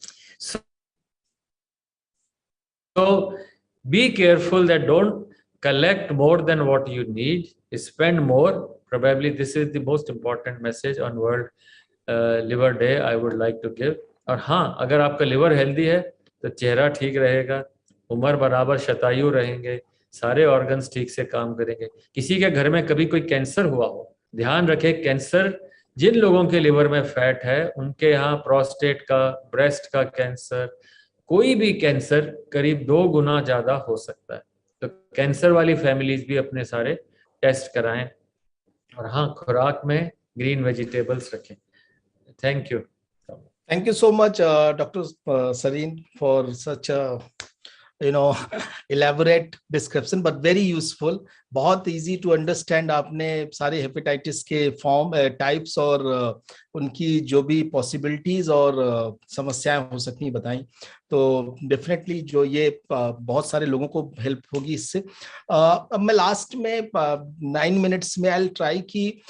So be careful that don't collect more than what you need, spend more. Probably this is the most important message on World Liver Day I would like to give. और हाँ, अगर आपका लिवर हेल्दी है तो चेहरा ठीक रहेगा, उम्र बराबर शतायु रहेंगे, सारे ऑर्गन्स ठीक से काम करेंगे। किसी के घर में कभी कोई कैंसर हुआ हो, ध्यान रखें, कैंसर जिन लोगों के लिवर में फैट है उनके यहाँ प्रोस्टेट का, ब्रेस्ट का कैंसर, कोई भी कैंसर करीब 2 गुना ज्यादा हो सकता है। तो कैंसर वाली फैमिलीज भी अपने सारे टेस्ट कराएं। और हाँ, खुराक में ग्रीन वेजिटेबल्स रखें। Thank you so much doctor Sarin for such elaborate description but very useful. बहुत easy to understand। आपने सारे हेपेटाइटिस के फॉर्म, टाइप्स और उनकी जो भी पॉसिबिलिटीज और समस्याएं हो सकती हैं बताई। तो डेफिनेटली जो ये बहुत सारे लोगों को हेल्प होगी इससे। अब मैं लास्ट में 9 मिनट्स में आई ट्राई कि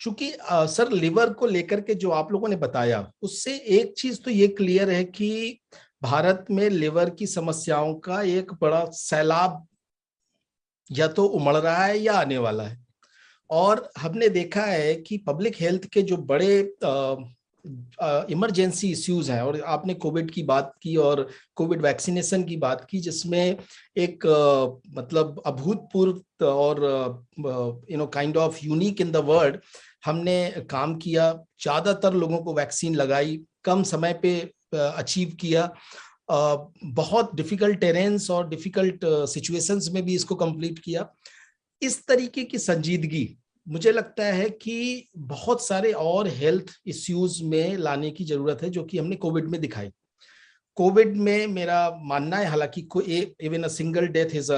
चूंकि सर लिवर को लेकर के जो आप लोगों ने बताया, उससे एक चीज तो ये क्लियर है कि भारत में लिवर की समस्याओं का एक बड़ा सैलाब या तो उमड़ रहा है या आने वाला है। और हमने देखा है कि पब्लिक हेल्थ के जो बड़े इमरजेंसी इश्यूज हैं, और आपने कोविड की बात की और कोविड वैक्सीनेशन की बात की, जिसमें एक मतलब अभूतपूर्व और kind of unique in the world हमने काम किया, ज्यादातर लोगों को वैक्सीन लगाई, कम समय पे अचीव किया, बहुत डिफिकल्ट टेरेंस और डिफिकल्ट सिचुएशंस में भी इसको कंप्लीट किया। इस तरीके की संजीदगी मुझे लगता है कि बहुत सारे और हेल्थ इश्यूज में लाने की जरूरत है, जो कि हमने कोविड में दिखाई। कोविड में मेरा मानना है, हालांकि even a single death is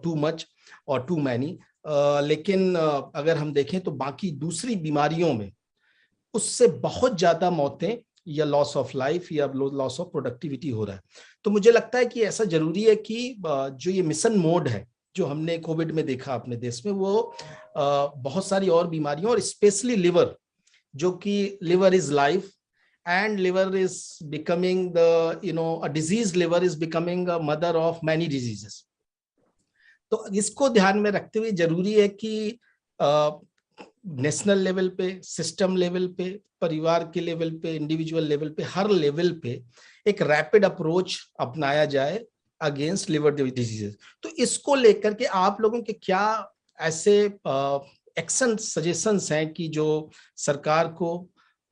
too much और टू मैनी, लेकिन अगर हम देखें तो बाकी दूसरी बीमारियों में उससे बहुत ज्यादा मौतें या लॉस ऑफ लाइफ या लॉस ऑफ प्रोडक्टिविटी हो रहा है। तो मुझे लगता है कि ऐसा जरूरी है कि जो ये मिशन मोड है जो हमने कोविड में देखा अपने देश में, वो बहुत सारी और बीमारियों और स्पेशली लिवर, जो कि liver is life and liver is becoming the a disease, liver is becoming a mother of many diseases. तो इसको ध्यान में रखते हुए जरूरी है कि नेशनल लेवल पे, सिस्टम लेवल पे, परिवार के लेवल पे, इंडिविजुअल लेवल पे, हर लेवल पे एक रैपिड अप्रोच अपनाया जाए अगेंस्ट लिवर डिजीजेस। तो इसको लेकर के आप लोगों के क्या ऐसे एक्शन सजेशंस हैं कि जो सरकार को,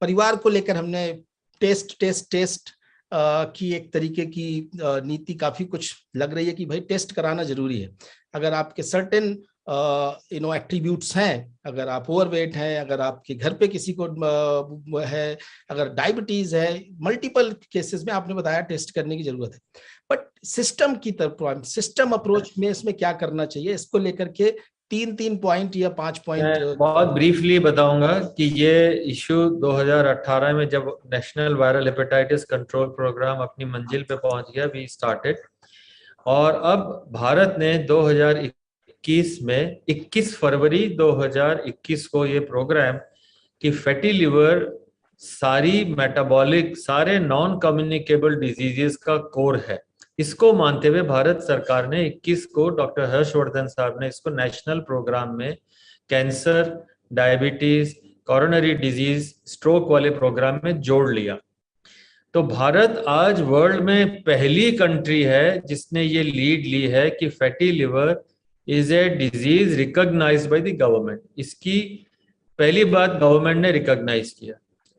परिवार को लेकर हमने टेस्ट की एक तरीके की नीति काफी कुछ लग रही है कि भाई टेस्ट कराना जरूरी है। अगर आपके सर्टेन एट्रीब्यूट्स हैं, अगर आप ओवरवेट हैं, अगर आपके घर पे किसी को है, अगर डायबिटीज है, मल्टीपल केसेस में आपने बताया टेस्ट करने की जरूरत है। बट सिस्टम की तरफ, सिस्टम अप्रोच में इसमें क्या करना चाहिए, इसको लेकर के 3 पॉइंट या 5 पॉइंट बहुत ब्रीफली बताऊंगा कि ये इशू 2018 में जब national viral hepatitis control programme अपनी मंजिल पे पहुंच गया, वी स्टार्टेड, और अब भारत ने 2021 में 21 फरवरी 2021 को ये प्रोग्राम कि फैटी लिवर सारी मेटाबॉलिक, सारे नॉन कम्युनिकेबल डिजीजेस का कोर है, इसको मानते हुए भारत सरकार ने 21 को डॉक्टर हर्षवर्धन साहब ने इसको नेशनल प्रोग्राम में cancer, diabetes, coronary disease, stroke वाले प्रोग्राम में जोड़ लिया। तो भारत आज वर्ल्ड में पहली कंट्री है जिसने ये लीड ली है कि fatty liver is a disease recognised by the government. इसकी पहली बात गवर्नमेंट ने रिकॉग्नाइज किया।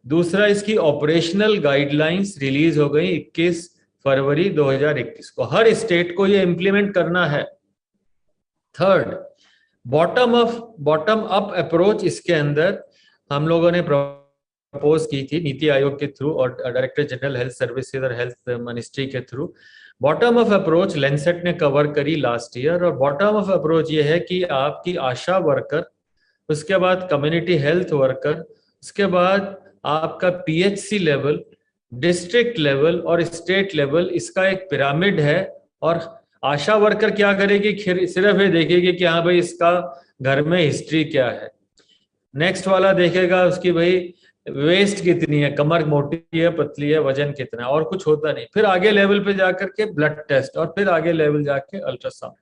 दूसरा, इसकी ऑपरेशनल गाइडलाइंस रिलीज हो गई 21 फरवरी 2021 को। हर स्टेट को ये इंप्लीमेंट करना है। थर्ड, बॉटम अप अप्रोच इसके अंदर हम लोगों ने प्रपोज की थी नीति आयोग के थ्रू और डायरेक्टर जनरल हेल्थ सर्विसेज और हेल्थ मिनिस्ट्री के through. Bottom up approach Lancet ने कवर करी लास्ट ईयर, और बॉटम अप अप्रोच ये है कि आपकी आशा वर्कर, उसके बाद कम्युनिटी हेल्थ वर्कर, उसके बाद आपका पीएचसी लेवल, डिस्ट्रिक्ट लेवल और स्टेट लेवल, इसका एक पिरामिड है। और आशा वर्कर क्या करेगी, सिर्फ ये देखेगी कि हाँ भाई इसका घर में हिस्ट्री क्या है। नेक्स्ट वाला देखेगा उसकी भाई वेस्ट कितनी है, कमर मोटी है, पतली है, वजन कितना है, और कुछ होता नहीं। फिर आगे लेवल पे जाकर के ब्लड टेस्ट, और फिर आगे लेवल जाके अल्ट्रासाउंड।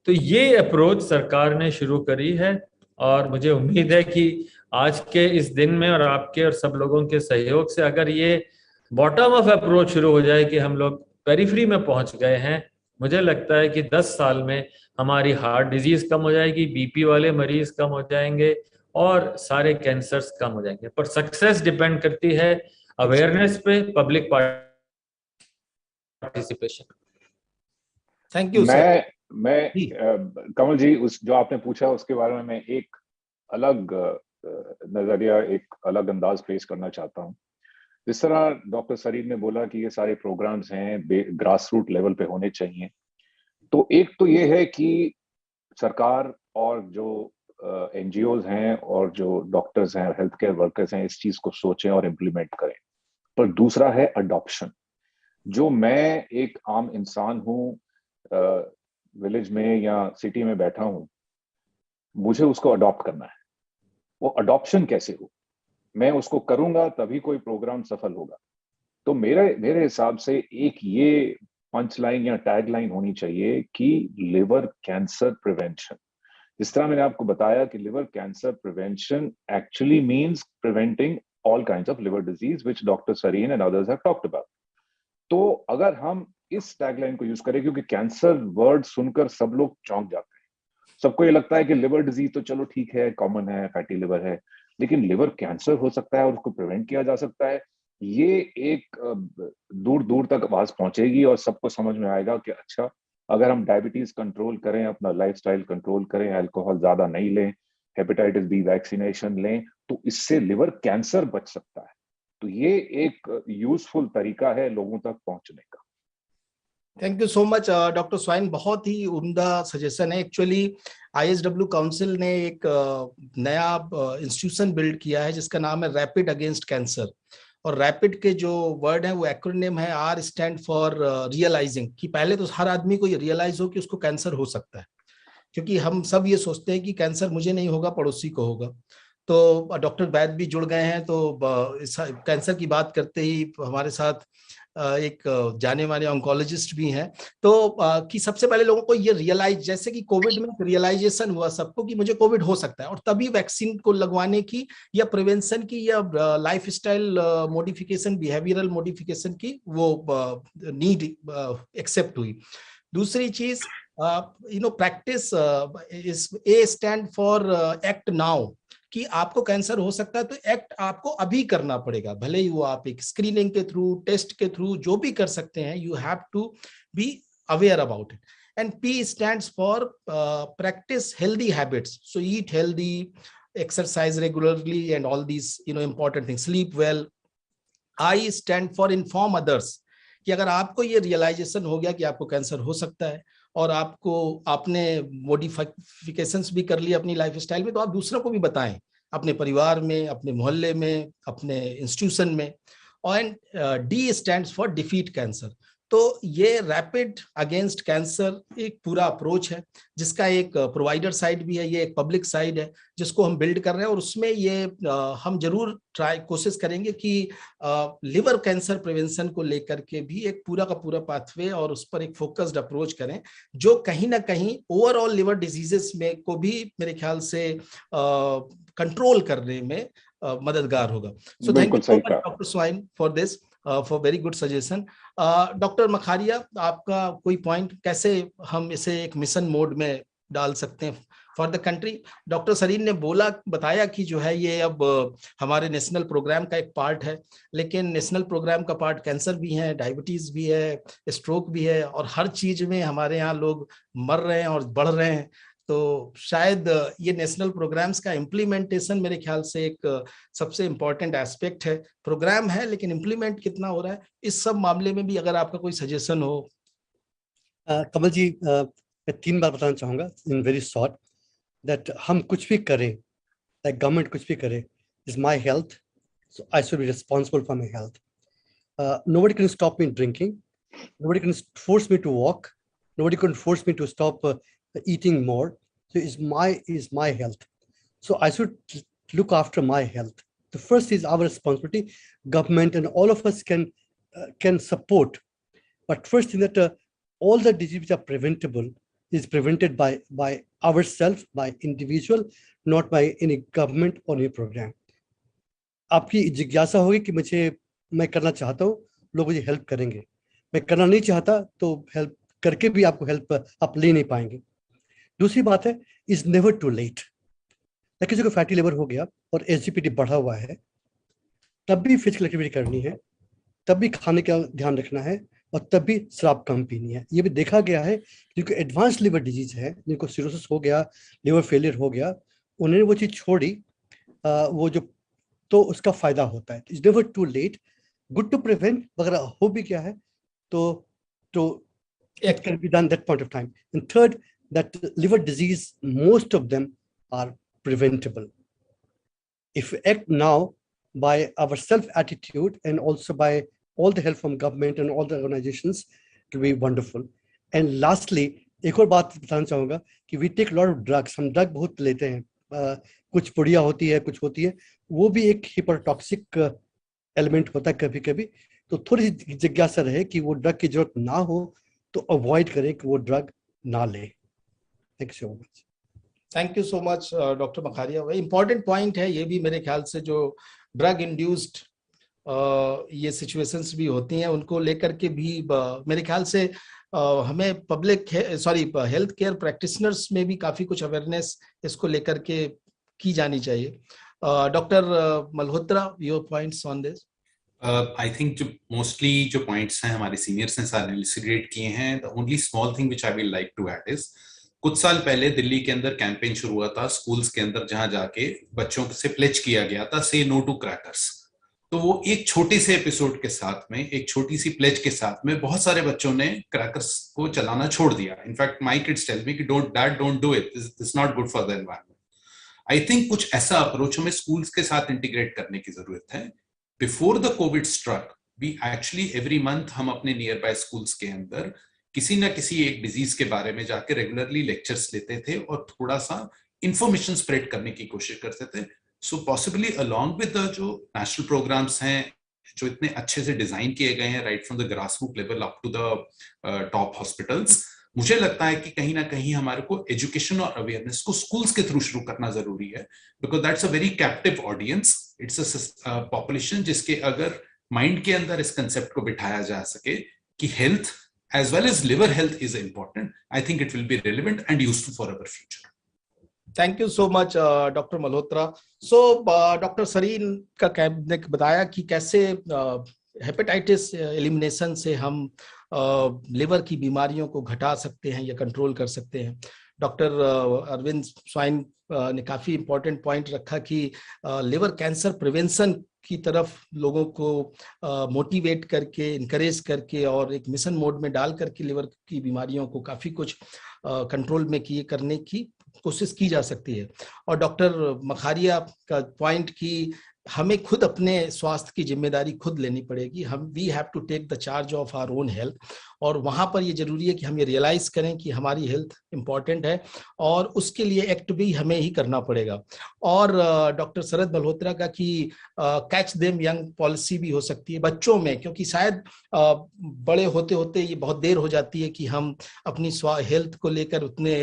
तो ये अप्रोच सरकार ने शुरू करी है, और मुझे उम्मीद है कि आज के इस दिन में और आपके और सब लोगों के सहयोग से अगर ये बॉटम अप अप्रोच शुरू हो जाए कि हम लोग पेरिफेरी में पहुंच गए हैं, मुझे लगता है कि 10 साल में हमारी हार्ट डिजीज कम हो जाएगी, बीपी वाले मरीज कम हो जाएंगे और सारे कैंसर्स कम हो जाएंगे। पर सक्सेस डिपेंड करती है अवेयरनेस पे, public participation. Thank you sir. मैं कमल जी, उस जो आपने पूछा उसके बारे में मैं एक अलग नजरिया, एक अलग अंदाज पेश करना चाहता हूँ। जिस तरह डॉक्टर सरीन ने बोला कि ये सारे प्रोग्राम्स हैं ग्रास रूट लेवल पे होने चाहिए, तो एक तो ये है कि सरकार और जो एनजीओज हैं और जो डॉक्टर्स हैं, हेल्थ केयर वर्कर्स हैं, इस चीज को सोचें और इम्प्लीमेंट करें। पर दूसरा है अडॉप्शन। जो मैं एक आम इंसान हूँ, विलेज में या सिटी में बैठा हूँ, मुझे उसको अडॉप्ट करना है। वो अडॉप्शन कैसे हो, मैं उसको करूंगा तभी कोई प्रोग्राम सफल होगा। तो मेरे हिसाब से एक ये पंच लाइन या टैग लाइन होनी चाहिए कि लिवर कैंसर प्रिवेंशन। जिस तरह मैंने आपको बताया कि liver cancer prevention actually means preventing all kinds of liver disease, which Dr. Sarin and others have talked about. तो अगर हम इस टैगलाइन को यूज करें, क्योंकि कैंसर वर्ड सुनकर सब लोग चौंक जाते हैं, सबको ये लगता है कि लिवर डिजीज तो चलो ठीक है, कॉमन है, फैटी लिवर है, लेकिन लिवर कैंसर हो सकता है और उसको प्रिवेंट किया जा सकता है। ये एक दूर दूर तक आवाज पहुंचेगी और सबको समझ में आएगा कि अच्छा, अगर हम डायबिटीज कंट्रोल करें, अपना लाइफस्टाइल कंट्रोल करें, अल्कोहल ज्यादा नहीं लें, हेपेटाइटिस बी वैक्सीनेशन लें, तो इससे लिवर कैंसर बच सकता है। तो ये एक यूजफुल तरीका है लोगों तक पहुंचने का। Thank you so much doctor swine, बहुत ही उम्दा सजेशन है। एक्चुअली ISW काउंसिल ने एक नया इंस्टीट्यूशन बिल्ड किया है जिसका नाम है रैपिड अगेंस्ट कैंसर, और रैपिड के जो वर्ड है वो एक्रोनिम है, R स्टैंड फॉर रियलाइजिंग, कि पहले तो हर आदमी को ये रियलाइज हो कि उसको कैंसर हो सकता है, क्योंकि हम सब ये सोचते हैं कि कैंसर मुझे नहीं होगा, पड़ोसी को होगा। तो डॉक्टर वैद भी जुड़ गए हैं, तो इस कैंसर की बात करते ही हमारे साथ एक जाने माने ऑन्कोलॉजिस्ट भी हैं, तो कि सबसे पहले लोगों को ये रियलाइज, जैसे कि कोविड में रियलाइजेशन हुआ सबको कि मुझे कोविड हो सकता है, और तभी वैक्सीन को लगवाने की या प्रिवेंशन की या लाइफस्टाइल मॉडिफिकेशन, बिहेवियरल मॉडिफिकेशन की वो नीड एक्सेप्ट हुई। दूसरी चीज, practice is A stand for act now, कि आपको कैंसर हो सकता है तो एक्ट आपको अभी करना पड़ेगा, भले ही वो आप एक स्क्रीनिंग के थ्रू, टेस्ट के थ्रू जो भी कर सकते हैं, you have to be aware about it. And P stands for practice healthy habits, so eat healthy, exercise regularly and all these important things, sleep well. I stand for inform others, कि अगर आपको ये realisation हो गया कि आपको cancer हो सकता है और आपने मॉडिफिकेशंस भी कर लिए अपनी लाइफस्टाइल में, तो आप दूसरों को भी बताएं, अपने परिवार में, अपने मोहल्ले में, अपने इंस्टीट्यूशन में। And D stands for defeat cancer. तो ये रैपिड अगेंस्ट कैंसर एक पूरा अप्रोच है जिसका एक प्रोवाइडर साइड भी है, ये एक पब्लिक साइड है जिसको हम बिल्ड कर रहे हैं, और उसमें ये हम जरूर कोशिश करेंगे कि लिवर कैंसर प्रिवेंशन को लेकर के भी एक पूरा का पूरा पाथवे और उस पर एक फोकस्ड अप्रोच करें, जो कहीं ना कहीं ओवरऑल लिवर डिजीजेस में को भी मेरे ख्याल से कंट्रोल करने में मददगार होगा। So thank you so much doctor Soin for this, for very good suggestion. Doctor Makharia, आपका कोई पॉइंट, कैसे हम इसे एक मिशन मोड में डाल सकते हैं for the country? Doctor Sarin ने बताया कि जो है ये अब हमारे नेशनल प्रोग्राम का एक पार्ट है, लेकिन नेशनल प्रोग्राम का पार्ट कैंसर भी है, डायबिटीज भी है, स्ट्रोक भी है, और हर चीज में हमारे यहाँ लोग मर रहे हैं और बढ़ रहे हैं। तो शायद ये नेशनल प्रोग्राम्स का इम्प्लीमेंटेशन मेरे ख्याल से एक सबसे इम्पोर्टेंट एस्पेक्ट है। प्रोग्राम है लेकिन इम्प्लीमेंट कितना हो रहा है, इस सब मामले में भी अगर आपका कोई सजेशन हो। कमल जी, मैं 3 बार बताना चाहूँगा इन वेरी शॉर्ट, दैट हम कुछ भी करें, लाइक गवर्नमेंट कुछ भी करे, is my health, so I should be responsible for my health. Nobody can stop me drinking, nobody can force me to walk, nobody can force me to stop eating more. So is my health, so I should look after my health. The first is our responsibility. Government and all of us can support, but first thing that all the diseases are preventable is prevented by ourselves, by individual, not by any government or any program. आपकी जिज्ञासा होगी कि मैं करना चाहता हूँ, लोग मुझे हेल्प करेंगे, मैं करना नहीं चाहता तो हेल्प करके भी आपको हेल्प आप ले नहीं पाएंगे। दूसरी बात है, इज नेवर टू लेट। किसी को फैटी लिवर हो गया और SGPT बढ़ा हुआ है, तब भी फिजिकल एक्टिविटी करनी है, तब भी खाने का ध्यान रखना है, और तब भी शराब कम पीनी है। ये भी देखा गया है, जिनको एडवांस लिवर डिजीज है, जिनको सिरोसिस हो गया, लिवर फेलियर हो गया, उन्होंने वो चीज़ छोड़ी, वो जो, तो उसका फायदा होता है। It's never too late, good to prevent. अगर हो भी क्या है तो it can be done that point of time. And third, that liver disease, most of them are preventable. If we act now by our self-attitude and also by all the help from government and all the organizations, it will be wonderful. And lastly, एक और बात बताना चाहूँगा कि we take a lot of drugs. हम drug बहुत लेते हैं, कुछ पुड़िया होती है, कुछ होती है, वो भी एक हिपरटॉक्सिक एलिमेंट होता है कभी कभी। तो थोड़ी सी जिज्ञासा रहे कि वो ड्रग की जरूरत ना हो तो अवॉइड करें कि वो ड्रग ना ले। Thank you so much. Thank you so much doctor Makharia, important point है ये भी मेरे ख्याल से, जो ड्रग इंड्यूस्ड ये सिचुएशंस भी होती हैं, उनको लेकर के भी मेरे ख्याल से हमें पब्लिक हेल्थ केयर प्रैक्टिशनर्स में भी काफी कुछ अवेयरनेस इसको लेकर के की जानी चाहिए। Doctor Malhotra, your points on this? I think जो मोस्टली जो पॉइंट्स हैं हमारे सीनियर्स ने सारे इलस्ट्रेट किए हैं। The only small thing which I will like to add is, कुछ साल पहले दिल्ली के अंदर कैंपेन शुरू हुआ था स्कूल्स के अंदर, जहां जाके बच्चों से प्लेज किया गया था से नो टू क्रैकर्स। तो वो एक छोटे से एपिसोड के साथ में, एक छोटी सी प्लेज के साथ में बहुत सारे बच्चों ने क्रैकर्स को चलाना छोड़ दिया। In fact my kids tell me कि don't do it, this not good for the environment. I think कुछ ऐसा अप्रोच हमें स्कूल्स के साथ इंटीग्रेट करने की जरूरत है। Before the COVID struck, we actually every month हम अपने नियर बाय स्कूल्स के अंदर किसी ना किसी एक डिजीज के बारे में जाके रेगुलरली लेक्चर्स लेते थे और थोड़ा सा इंफॉर्मेशन स्प्रेड करने की कोशिश करते थे। So possibly along with the जो नेशनल प्रोग्राम्स हैं जो इतने अच्छे से डिजाइन किए गए हैं right from the grass root level up to the top hospitals, मुझे लगता है कि कहीं ना कहीं हमारे को एजुकेशन और अवेयरनेस को स्कूल्स के थ्रू शुरू करना जरूरी है, because that's a very captive audience. It's a population जिसके अगर माइंड के अंदर इस कंसेप्ट को बिठाया जा सके कि health as well as liver health is important, I think it will be relevant and useful for our future. Thank you so much, Dr. Malhotra. So, Dr. Sarin का ने बताया कि कैसे हेपेटाइटिस एलिमिनेशन से हम लिवर की बीमारियों को घटा सकते हैं या कंट्रोल कर सकते हैं। डॉक्टर अरविंद स्वाइन ने काफी इंपॉर्टेंट पॉइंट रखा कि लिवर कैंसर प्रिवेंशन की तरफ लोगों को मोटिवेट करके, इनकरेज करके और एक मिशन मोड में डाल करके लिवर की बीमारियों को काफी कुछ कंट्रोल में करने की कोशिश की जा सकती है। और डॉक्टर मखारिया का पॉइंट कि हमें खुद अपने स्वास्थ्य की जिम्मेदारी खुद लेनी पड़ेगी, we have to take the charge of our own health. और वहां पर ये जरूरी है कि हम ये रियलाइज करें कि हमारी हेल्थ इंपॉर्टेंट है और उसके लिए एक्ट भी हमें ही करना पड़ेगा। और डॉक्टर शरद मल्होत्रा का कि कैच देम यंग पॉलिसी भी हो सकती है बच्चों में, क्योंकि शायद बड़े होते होते ये बहुत देर हो जाती है कि हम अपनी हेल्थ को लेकर उतने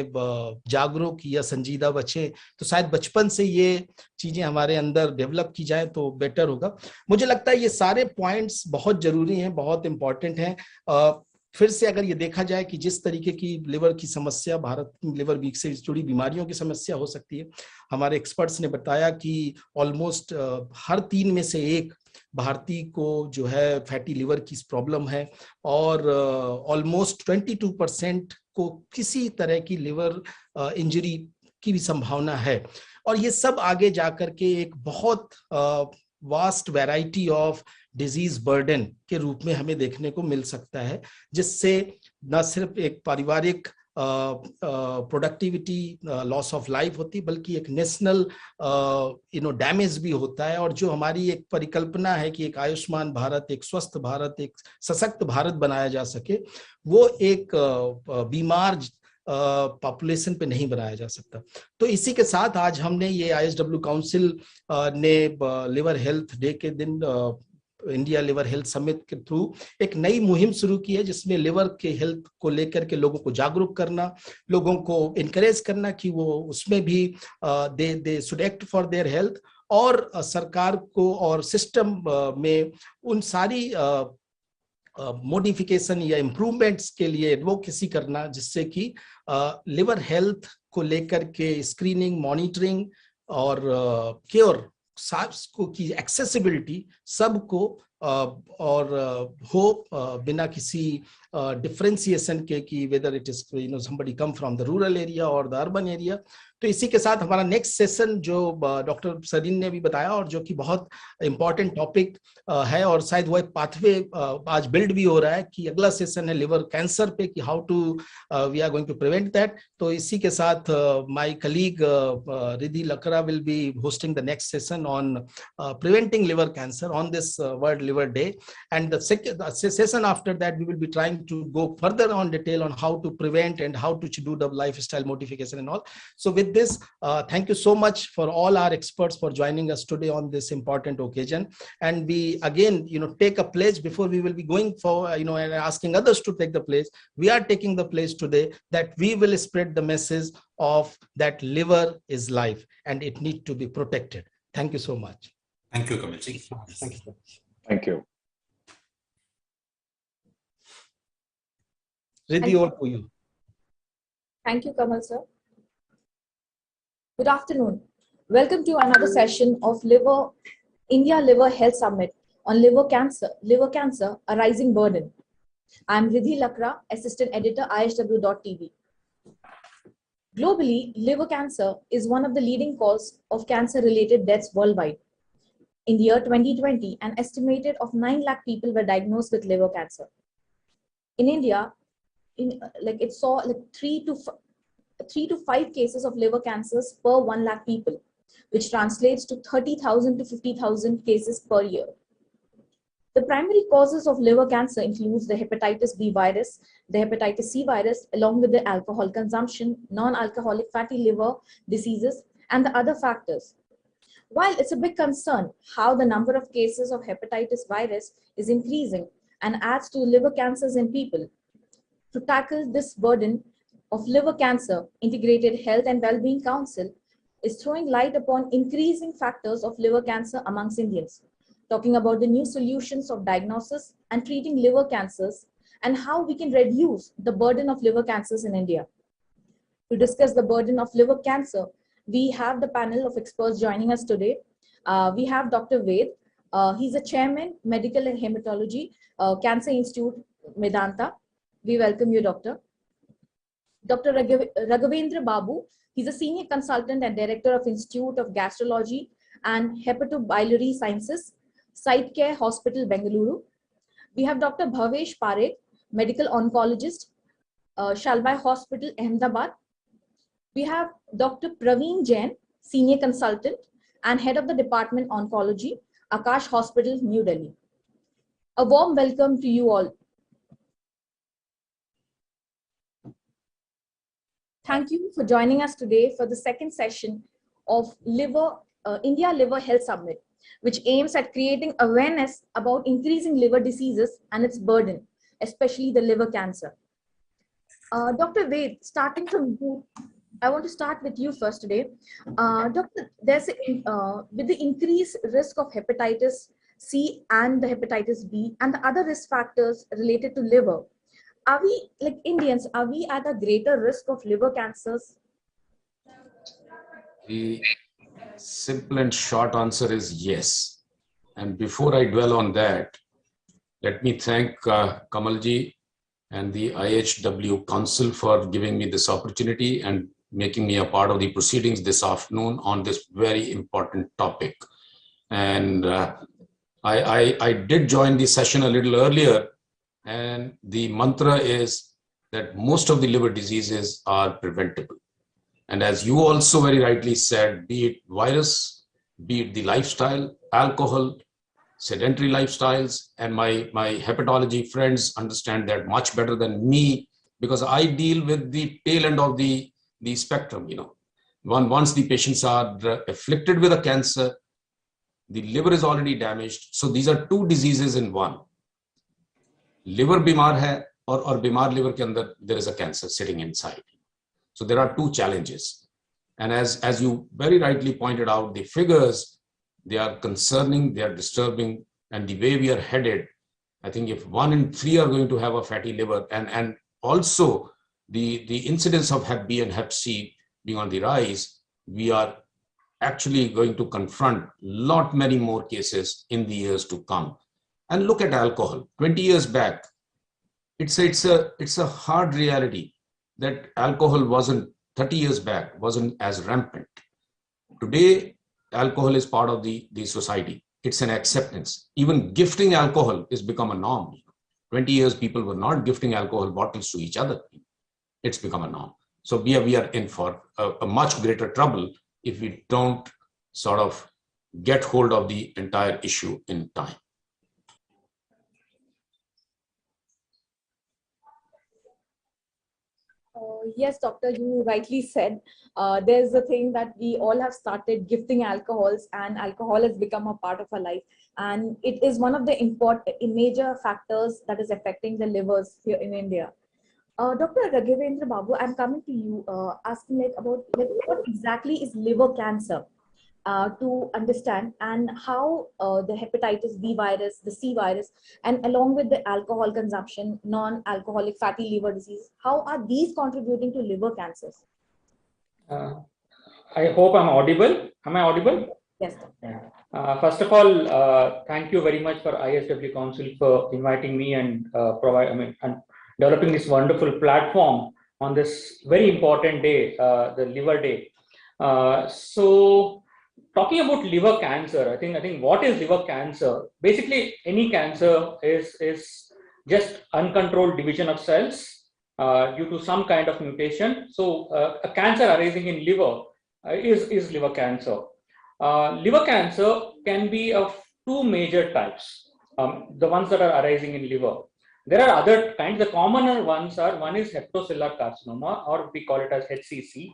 जागरूक या संजीदा बचें। तो शायद बचपन से ये चीजें हमारे अंदर डेवलप की जाए तो बेटर होगा। मुझे लगता है ये सारे पॉइंट्स बहुत जरूरी हैं, बहुत इंपॉर्टेंट हैं। फिर से अगर ये देखा जाए कि जिस तरीके की लिवर की समस्या, भारत में लिवर वीक से जुड़ी बीमारियों की समस्या हो सकती है, हमारे एक्सपर्ट्स ने बताया कि ऑलमोस्ट हर 3 में से 1 भारतीय को जो है फैटी लिवर की प्रॉब्लम है और ऑलमोस्ट 22% को किसी तरह की लिवर इंजरी की भी संभावना है। और ये सब आगे जाकर के एक बहुत vast variety of disease burden के रूप में हमें देखने को मिल सकता है, जिससे न सिर्फ एक पारिवारिक प्रोडक्टिविटी, लॉस ऑफ लाइफ होती, बल्कि एक नेशनल डैमेज भी होता है। और जो हमारी एक परिकल्पना है कि एक आयुष्मान भारत, एक स्वस्थ भारत, एक सशक्त भारत बनाया जा सके, वो एक बीमार पॉपुलेशन पे नहीं बनाया जा सकता। तो इसी के साथ आज हमने ये ISW काउंसिल ने लिवर हेल्थ डे के दिन इंडिया लिवर हेल्थ समिट के थ्रू एक नई मुहिम शुरू की है, जिसमें लिवर के हेल्थ को लेकर के लोगों को जागरूक करना, लोगों को इनकरेज करना कि वो उसमें भी they should act for their health, और सरकार को और सिस्टम में उन सारी मॉडिफिकेशन या इम्प्रूवमेंट्स के लिए एडवोकेसी करना, जिससे कि लिवर हेल्थ को लेकर के स्क्रीनिंग, मॉनिटरिंग और केयर को की एक्सेसिबिलिटी सबको और हो बिना किसी डिफरेंशिएशन के कि whether it is somebody come from the rural area or the urban area। तो इसी के साथ हमारा नेक्स्ट सेशन जो डॉक्टर सरीन ने भी बताया और जो कि बहुत इंपॉर्टेंट टॉपिक है, और शायद वो एक पाथवे आज बिल्ड भी हो रहा है कि अगला सेशन है लिवर कैंसर पे कि how to we are going to prevent that. तो इसी के साथ my colleague Riddhi Lakra will be hosting the next session on preventing liver cancer on this World Liver Day, and the session after that we will be trying to go further on detail on how to prevent and how to do the lifestyle modification and all. So with this, thank you so much for all our experts for joining us today on this important occasion. And we again, take a pledge before we will be going for, and asking others to take the pledge. We are taking the pledge today that we will spread the message of that liver is life and it needs to be protected. Thank you so much. Thank you, Kamalji. Thank you. Thank you. Riddhi, over to you. Thank you, Kamal sir. Good afternoon. Welcome to another session of India Liver Health Summit on liver cancer, a rising burden. I'm Riddhi Lakra, Assistant Editor, ISW.TV. Globally, liver cancer is one of the leading causes of cancer-related deaths worldwide. In the year 2020, an estimated of 9 lakh people were diagnosed with liver cancer. In India, it saw 3 to 5 cases of liver cancers per 1 lakh people, which translates to 30,000 to 50,000 cases per year. The primary causes of liver cancer includes the Hepatitis B virus, the Hepatitis C virus, along with the alcohol consumption, non-alcoholic fatty liver diseases, and the other factors. While it's a big concern how the number of cases of hepatitis virus is increasing and adds to liver cancers in people, to tackle this burden of liver cancer, Integrated Health and Wellbeing Council is throwing light upon increasing factors of liver cancer amongst Indians, talking about the new solutions of diagnosis and treating liver cancers and how we can reduce the burden of liver cancers in India. To discuss the burden of liver cancer, we have the panel of experts joining us today. We have Dr. Vaid. He's a chairman, Medical and Hematology, Cancer Institute, Medanta. We welcome you, Doctor. Dr. Raghavendra Babu. He's a senior consultant and director of Institute of Gastroenterology and Hepatobiliary Sciences, Cytecare Hospital, Bengaluru. We have Dr. Bhavesh Parekh, medical oncologist, Shalbai Hospital, Ahmedabad. We have Dr. Praveen Jain, senior consultant and head of the department Oncology, Aakash Hospital, New Delhi. A warm welcome to you all. Thank you for joining us today for the second session of India Liver Health Summit, which aims at creating awareness about increasing liver diseases and its burden, especially the liver cancer. Dr. Vaid, starting from you, I want to start with you first today. Doctor, with the increased risk of hepatitis C and the hepatitis B and the other risk factors related to liver, are we, like Indians, are we at a greater risk of liver cancers? The simple and short answer is yes. And before I dwell on that, let me thank Kamalji and the IHW Council for giving me this opportunity and making me a part of the proceedings this afternoon on this very important topic. And I did join the session a little earlier, and the mantra is that most of the liver diseases are preventable. And as you also very rightly said, be it virus, be it the lifestyle, alcohol, sedentary lifestyles, and my hepatology friends understand that much better than me, because I deal with the tail end of the spectrum. Once the patients are afflicted with a cancer, the liver is already damaged. So these are two diseases in one. Liver bimar hai or bimar liver ke andar there is a cancer sitting inside. So there are two challenges. And as you very rightly pointed out, the figures, they are concerning, they are disturbing, and the way we are headed, I think if 1 in 3 are going to have a fatty liver, and also the incidence of Hep B and Hep C being on the rise, we are actually going to confront many more cases in the years to come. And look at alcohol. 20 years back, it's a hard reality that alcohol wasn't, 30 years back, wasn't as rampant. Today, alcohol is part of the society. It's an acceptance. Even gifting alcohol has become a norm. 20 years, people were not gifting alcohol bottles to each other. It's become a norm. So we are in for a much greater trouble if we don't sort of get hold of the entire issue in time. Yes, doctor, you rightly said. There's a thing that we all have started gifting alcohols, and alcohol has become a part of our life. And it is one of the major factors that is affecting the livers here in India. Dr. Raghavendra Babu, I'm coming to you asking about what exactly is liver cancer? to understand and how the hepatitis B virus, the C virus, and along with the alcohol consumption, non-alcoholic fatty liver disease, how are these contributing to liver cancers? I hope I'm audible. Am I audible? Yes. First of all, thank you very much for ISW Council for inviting me and and developing this wonderful platform on this very important day, the Liver Day. So, talking about liver cancer, I think what is liver cancer? Basically, any cancer is just uncontrolled division of cells due to some kind of mutation. So, a cancer arising in liver is liver cancer. Liver cancer can be of two major types, the ones that are arising in liver. There are other kinds. The commoner ones are, one is hepatocellular carcinoma, or we call it as HCC.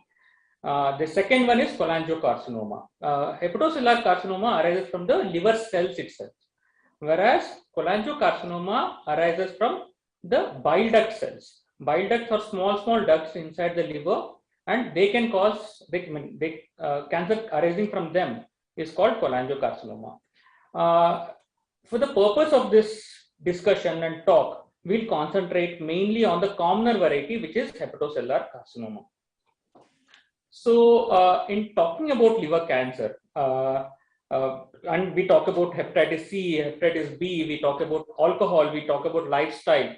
The second one is cholangiocarcinoma. Hepatocellular carcinoma arises from the liver cells itself, whereas cholangiocarcinoma arises from the bile duct cells. Bile ducts are small ducts inside the liver, and they can cause cancer arising from them is called cholangiocarcinoma. For the purpose of this discussion and talk, we'll concentrate mainly on the commoner variety, which is hepatocellular carcinoma. So, in talking about liver cancer, and we talk about hepatitis C, hepatitis B, we talk about alcohol, we talk about lifestyle.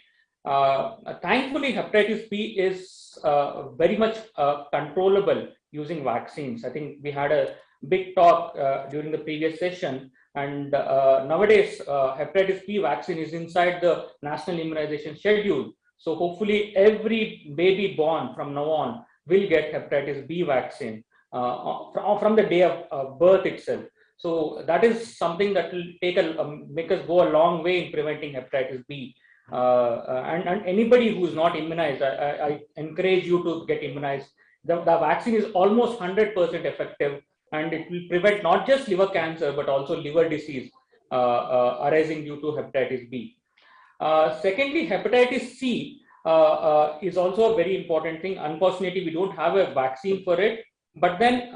Thankfully, hepatitis B is very much controllable using vaccines. I think we had a big talk during the previous session, and nowadays hepatitis B vaccine is inside the national immunization schedule. So hopefully every baby born from now on will get hepatitis B vaccine from the day of birth itself. So that is something that will take make us go a long way in preventing hepatitis B. And anybody who is not immunized, I encourage you to get immunized. The vaccine is almost 100% effective, and it will prevent not just liver cancer but also liver disease arising due to hepatitis B. Secondly, hepatitis C is also a very important thing. Unfortunately, we don't have a vaccine for it, but then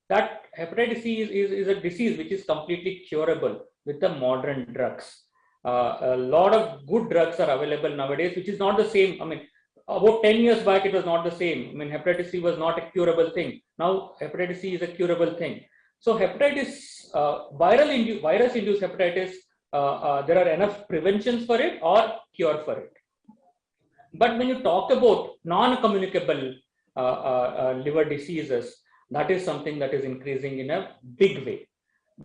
that hepatitis C is a disease which is completely curable with the modern drugs. A lot of good drugs are available nowadays, which is not the same. I mean, about 10 years back, it was not the same. I mean, hepatitis C was not a curable thing. Now, hepatitis C is a curable thing. So, hepatitis, virus-induced hepatitis, there are enough preventions for it or cure for it. But when you talk about non-communicable liver diseases, that is something that is increasing in a big way,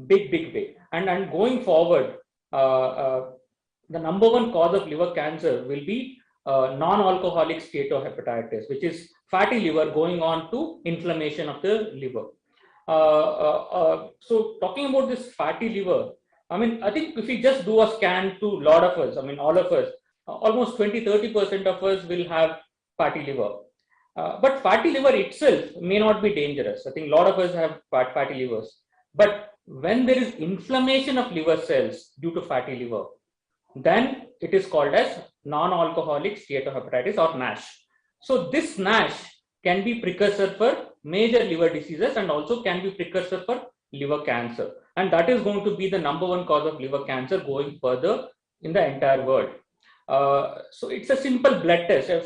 big way. And going forward, the number one cause of liver cancer will be non-alcoholic steatohepatitis, which is fatty liver going on to inflammation of the liver. So talking about this fatty liver, I mean, I think if we just do a scan to a lot of us, I mean, all of us, almost 20-30% of us will have fatty liver. But fatty liver itself may not be dangerous. I think a lot of us have fatty livers. But when there is inflammation of liver cells due to fatty liver, then it is called as non-alcoholic steatohepatitis or NASH. So this NASH can be precursor for major liver diseases and also can be precursor for liver cancer. And that is going to be the number one cause of liver cancer going further in the entire world. So it's a simple blood test, a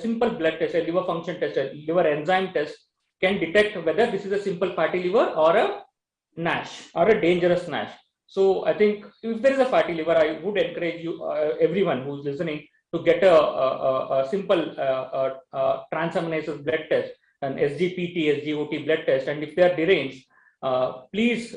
liver function test, a liver enzyme test can detect whether this is a simple fatty liver or a NASH or a dangerous NASH. So I think if there is a fatty liver, I would encourage you, everyone who's listening, to get a simple transaminases blood test, an SGPT, SGOT blood test, and if they are deranged, please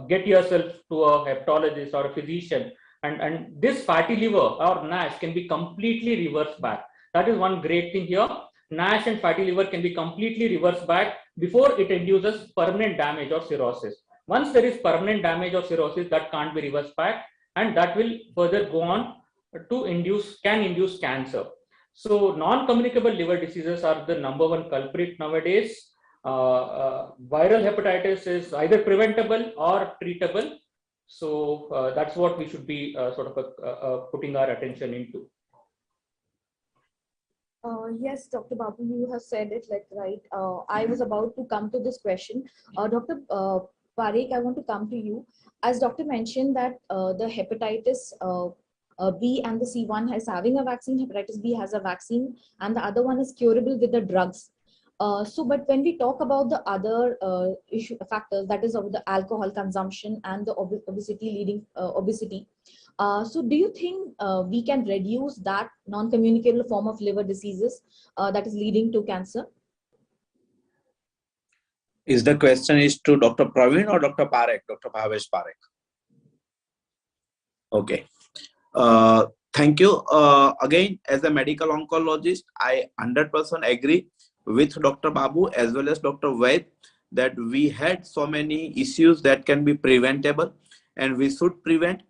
get yourself to a hepatologist or a physician. And this fatty liver or NASH can be completely reversed back. That is one great thing here. NASH and fatty liver can be completely reversed back before it induces permanent damage or cirrhosis. Once there is permanent damage or cirrhosis, that can't be reversed back, and that will further go on to induce cancer. So non-communicable liver diseases are the number one culprit nowadays. Viral hepatitis is either preventable or treatable. So that's what we should be putting our attention into. Yes, Dr. Babu, you have said it right. I was about to come to this question. Dr. Parekh, I want to come to you. As doctor mentioned that the hepatitis B and the C1 is having a vaccine, hepatitis B has a vaccine, and the other one is curable with the drugs. But when we talk about the other factors, that is of the alcohol consumption and the obesity leading obesity. So do you think we can reduce that non-communicable form of liver diseases that is leading to cancer? Is the question is to Dr. Praveen or Dr. Parekh, Dr. Bhavesh Parekh? Okay. Thank you. Again, as a medical oncologist, I 100% agree with Dr. Babu as well as Dr. Vaid that we had so many issues that can be preventable and we should prevent.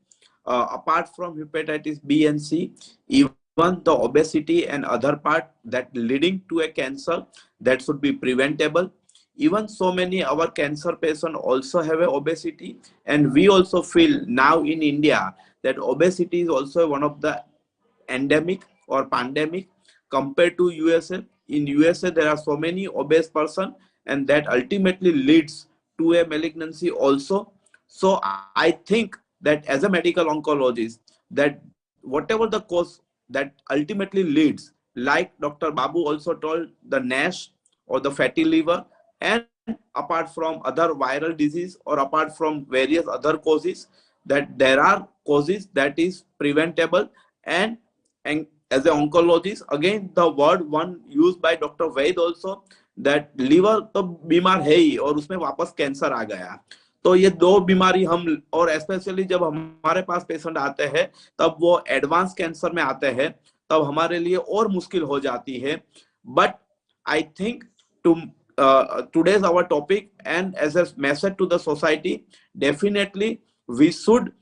Apart from hepatitis B and C, even the obesity and other part that leading to a cancer that should be preventable. Even so many our cancer patients also have a obesity, and we also feel now in India that obesity is also one of the endemic or pandemic compared to USA. In USA, there are so many obese person, and that ultimately leads to a malignancy also. So I think that as a medical oncologist, that whatever the cause that ultimately leads, like Dr. Babu also told, the NASH or the fatty liver, and apart from other viral disease or apart from various other causes, that there are causes that is preventable. And as an oncologist, again the word one used by Dr. Vaid also, that liver तो बीमार है ही और उसमें वापस cancer आ गया. तो ये दो बीमारी हम, और स्पेशली जब हमारे पास पेशेंट आते हैं तब वो एडवांस कैंसर में आते हैं, तब हमारे लिए और मुश्किल हो जाती है. But I think to today's our topic, and as a message to the society, definitely we should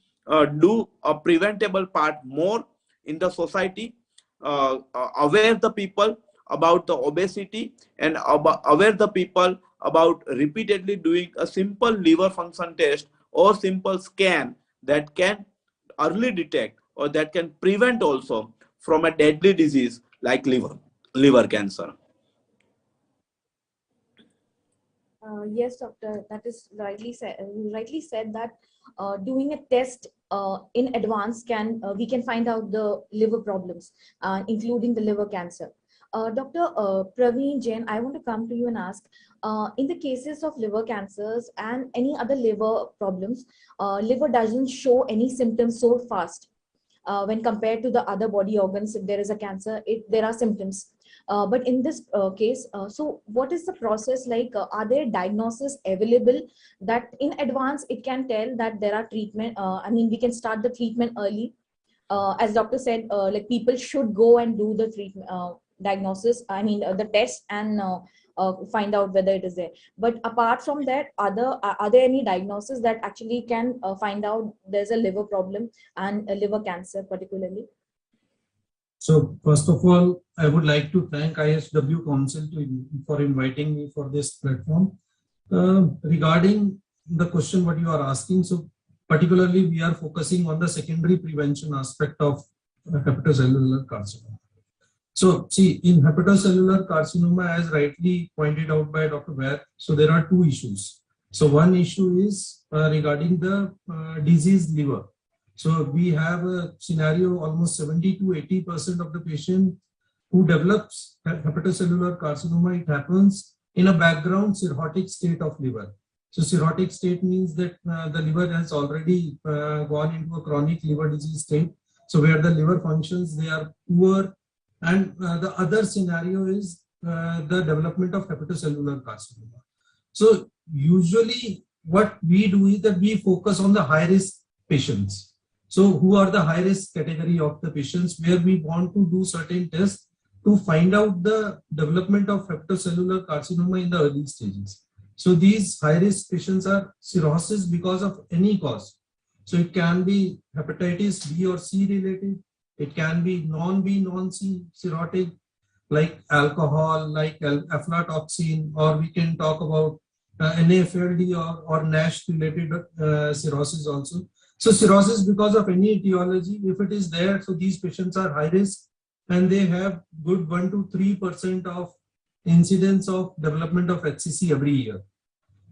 do a preventable part more in the society, aware the people about the obesity and aware the people about repeatedly doing a simple liver function test or simple scan that can early detect or that can prevent also from a deadly disease like liver cancer. Yes, doctor, that is rightly said. You rightly said that doing a test in advance we can find out the liver problems, including the liver cancer. Dr. Praveen Jain, I want to come to you and ask, in the cases of liver cancers and any other liver problems, liver doesn't show any symptoms so fast when compared to the other body organs. If there is a cancer, there are symptoms. But in this case, so what is the process like? Are there diagnoses available that in advance it can tell that there are treatment? I mean, we can start the treatment early. As doctor said, like people should go and do the treatment diagnosis. I mean, the test and find out whether it is there. But apart from that, are there any diagnoses that actually can find out there's a liver problem and a liver cancer particularly? So first of all, I would like to thank ISW Council for inviting me for this platform. Regarding the question what you are asking, so particularly we are focusing on the secondary prevention aspect of hepatocellular carcinoma. So see, in hepatocellular carcinoma, as rightly pointed out by Dr. Vaid, so there are two issues. So one issue is regarding the diseased liver. So we have a scenario, almost 70 to 80% of the patient who develops hepatocellular carcinoma, it happens in a background cirrhotic state of liver. So cirrhotic state means that the liver has already gone into a chronic liver disease state. So where the liver functions, they are poor. And the other scenario is the development of hepatocellular carcinoma. So usually what we do is that we focus on the high-risk patients. So who are the high-risk category of the patients where we want to do certain tests to find out the development of hepatocellular carcinoma in the early stages. So these high-risk patients are cirrhosis because of any cause. So it can be hepatitis B or C related. It can be non-B, non-C cirrhotic, like alcohol, like aflatoxin, or we can talk about NAFLD or NASH related cirrhosis also. So cirrhosis because of any etiology, if it is there, so these patients are high risk and they have good 1 to 3% of incidence of development of HCC every year.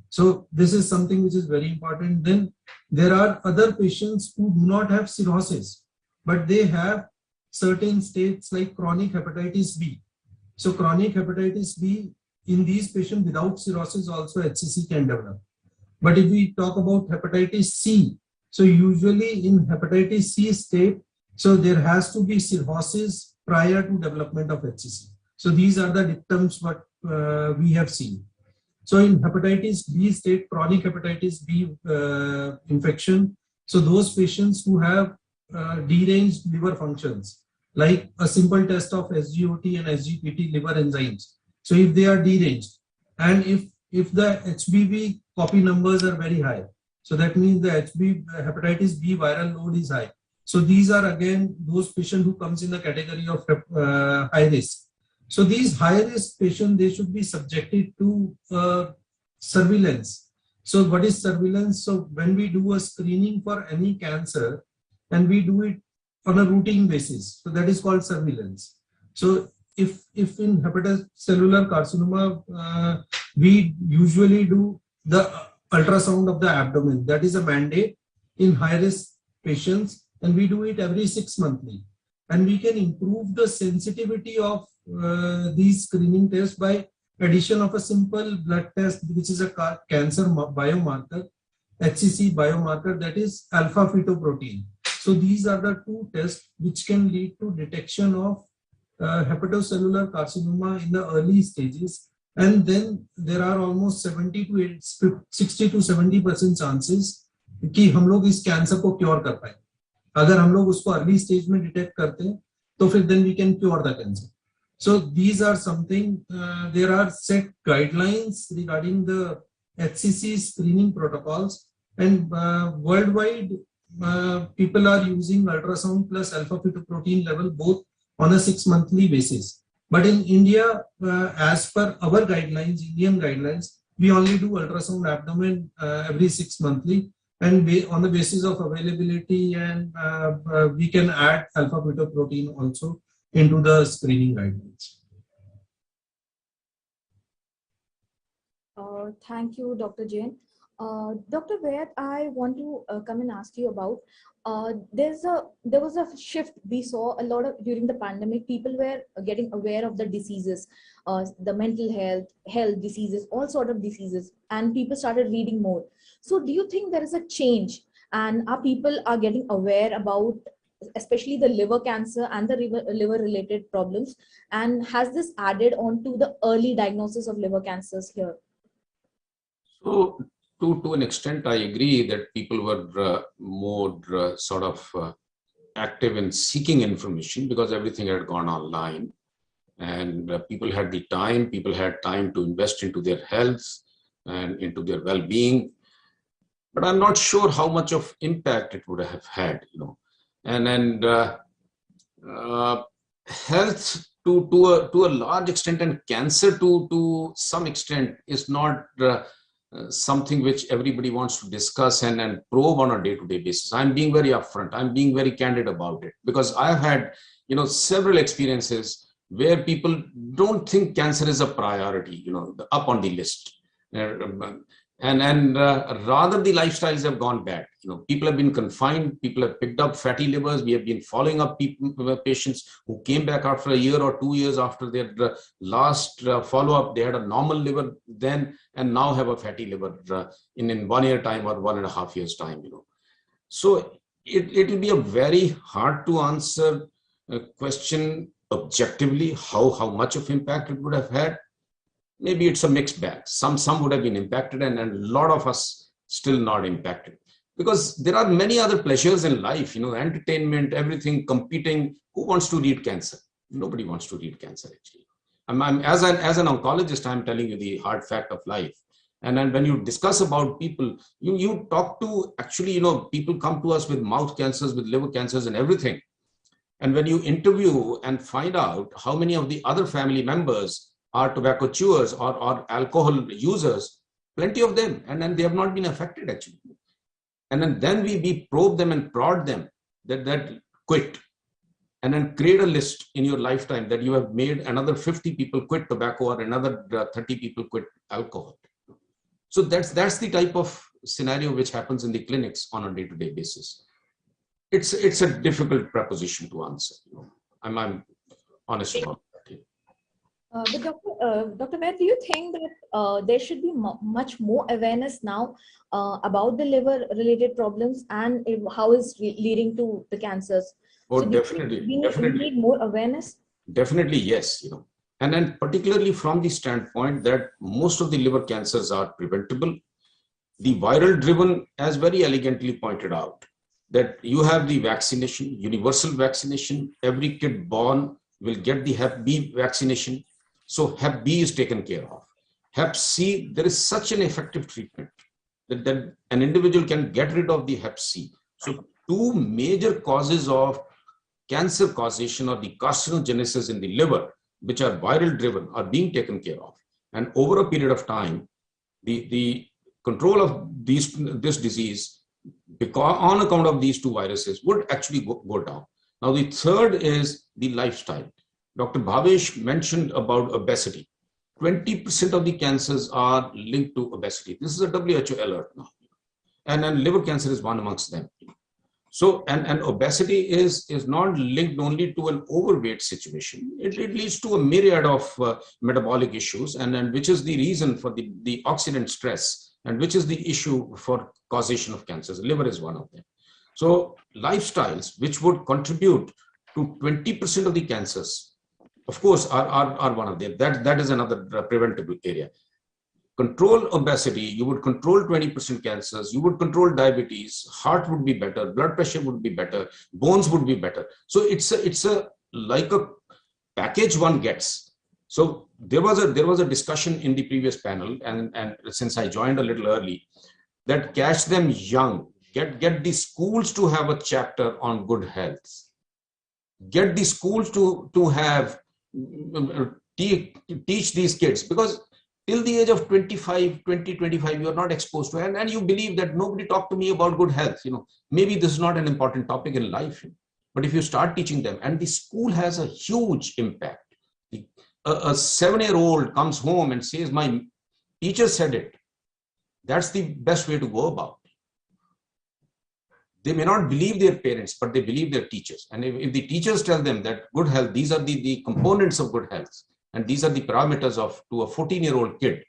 So this is something which is very important. Then there are other patients who do not have cirrhosis, but they have certain states like chronic hepatitis B. So chronic hepatitis B, in these patients without cirrhosis also HCC can develop. But if we talk about hepatitis C, so usually in hepatitis C state, so there has to be cirrhosis prior to development of HCC. So these are the dictums what we have seen. So in hepatitis B state, chronic hepatitis B infection, so those patients who have deranged liver functions, like a simple test of SGOT and SGPT liver enzymes. So if they are deranged, and if the HBV copy numbers are very high, so that means the hepatitis B viral load is high. So these are again those patients who comes in the category of high risk. So these high risk patients, they should be subjected to surveillance. So what is surveillance? So when we do a screening for any cancer and we do it on a routine basis, so that is called surveillance. So if in hepatocellular carcinoma, we usually do the ultrasound of the abdomen, that is a mandate in high risk patients, and we do it every 6 monthly. And we can improve the sensitivity of these screening tests by addition of a simple blood test, which is a cancer biomarker, HCC biomarker, that is alpha fetoprotein. So these are the two tests which can lead to detection of hepatocellular carcinoma in the early stages. And then there are almost 60 to 70% chances कि हम लोग इस cancer को cure कर पाए. अगर हम लोग उसको अर्ली स्टेज में डिटेक्ट करते हैं तो फिर then we can cure the cancer. So these are something, there are set guidelines regarding the HCC screening protocols, and worldwide people are using ultrasound plus alpha fetoprotein level both on a 6 monthly basis. But in India, as per our guidelines, Indian guidelines, we only do ultrasound abdomen every 6 monthly, and on the basis of availability, and we can add alpha fetoprotein also into the screening guidelines. Thank you, Dr. Jain. Dr. Vaid, I want to come and ask you about, there was a shift we saw a lot of during the pandemic. People were getting aware of the diseases, the mental health diseases, all sort of diseases, and people started reading more. So do you think there is a change, and our people are getting aware about especially the liver cancer and the liver related problems, and has this added on to the early diagnosis of liver cancers here? So to an extent, I agree that people were more sort of active in seeking information because everything had gone online, and people had the time, people had time to invest into their health and into their well-being. But I'm not sure how much of impact it would have had, you know. And health to a large extent, and cancer to some extent, is not something which everybody wants to discuss and probe on a day-to-day basis. I'm being very upfront. I'm being very candid about it because I've had, you know, several experiences where people don't think cancer is a priority, you know, up on the list. And rather the lifestyles have gone bad. You know, people have been confined, people have picked up fatty livers. We have been following up patients who came back after a year or 2 years after their last follow-up. They had a normal liver then and now have a fatty liver in 1 year time or 1.5 years time, you know. So it will be a very hard to answer question objectively, how much of impact it would have had. Maybe it's a mixed bag. Some would have been impacted, and a lot of us still not impacted. Because there are many other pleasures in life, you know, entertainment, everything, competing. Who wants to read cancer? Nobody wants to read cancer, actually. As an oncologist, I'm telling you the hard fact of life. And then when you discuss about people, you talk to, actually, you know, people come to us with mouth cancers, with liver cancers and everything. And when you interview and find out how many of the other family members are tobacco chewers or alcohol users, plenty of them, and then they have not been affected actually. And then we probe them and prod them that quit, and then create a list in your lifetime that you have made another 50 people quit tobacco or another 30 people quit alcohol. So that's the type of scenario which happens in the clinics on a day-to-day basis. It's a difficult proposition to answer. I'm honest about that. But Dr. Vaid, do you think that there should be much more awareness now about the liver-related problems and how it's leading to the cancers? Oh, So definitely, we definitely. need more awareness? Definitely, yes. And then particularly from the standpoint that most of the liver cancers are preventable. The viral driven, as very elegantly pointed out, that you have the vaccination, universal vaccination. Every kid born will get the Hep B vaccination. So Hep B is taken care of. Hep C, there is such an effective treatment that an individual can get rid of the Hep C. So two major causes of cancer causation or the carcinogenesis in the liver, which are viral driven, are being taken care of. And over a period of time, the control of this disease, because on account of these two viruses, would actually go down. Now, the third is the lifestyle. Dr. Bhavesh mentioned about obesity. 20% of the cancers are linked to obesity. This is a WHO alert now. And then liver cancer is one amongst them. So, and obesity is not linked only to an overweight situation. It leads to a myriad of metabolic issues, and which is the reason for the oxidant stress, and which is the issue for causation of cancers. Liver is one of them. So lifestyles, which would contribute to 20% of the cancers, of course, are one of them. That is another preventable area. Control obesity, you would control 20% cancers, you would control diabetes, heart would be better, blood pressure would be better, bones would be better. So it's like a package one gets. So there was a discussion in the previous panel, and since I joined a little early, that catch them young, get the schools to have a chapter on good health, get the schools to have teach these kids, because till the age of 25, you are not exposed to it, and you believe that nobody talked to me about good health. Maybe this is not an important topic in life, but if you start teaching them, and the school has a huge impact. A 7-year-old comes home and says, my teacher said it. That's the best way to go about it. They may not believe their parents, but they believe their teachers. And if the teachers tell them that good health, these are the components of good health, and these are the parameters to a 14-year-old kid,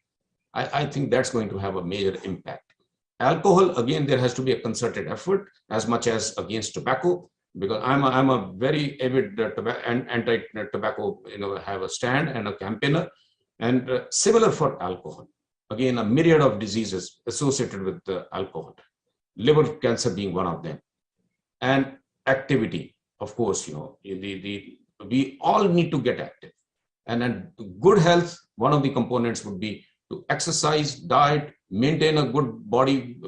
I think that's going to have a major impact. Alcohol, again, there has to be a concerted effort as much as against tobacco, because I'm a very avid anti-tobacco, have a stand and a campaigner, and similar for alcohol. Again, a myriad of diseases associated with alcohol, liver cancer being one of them. And activity, of course, we all need to get active. And then good health, one of the components would be to exercise, diet, maintain a good body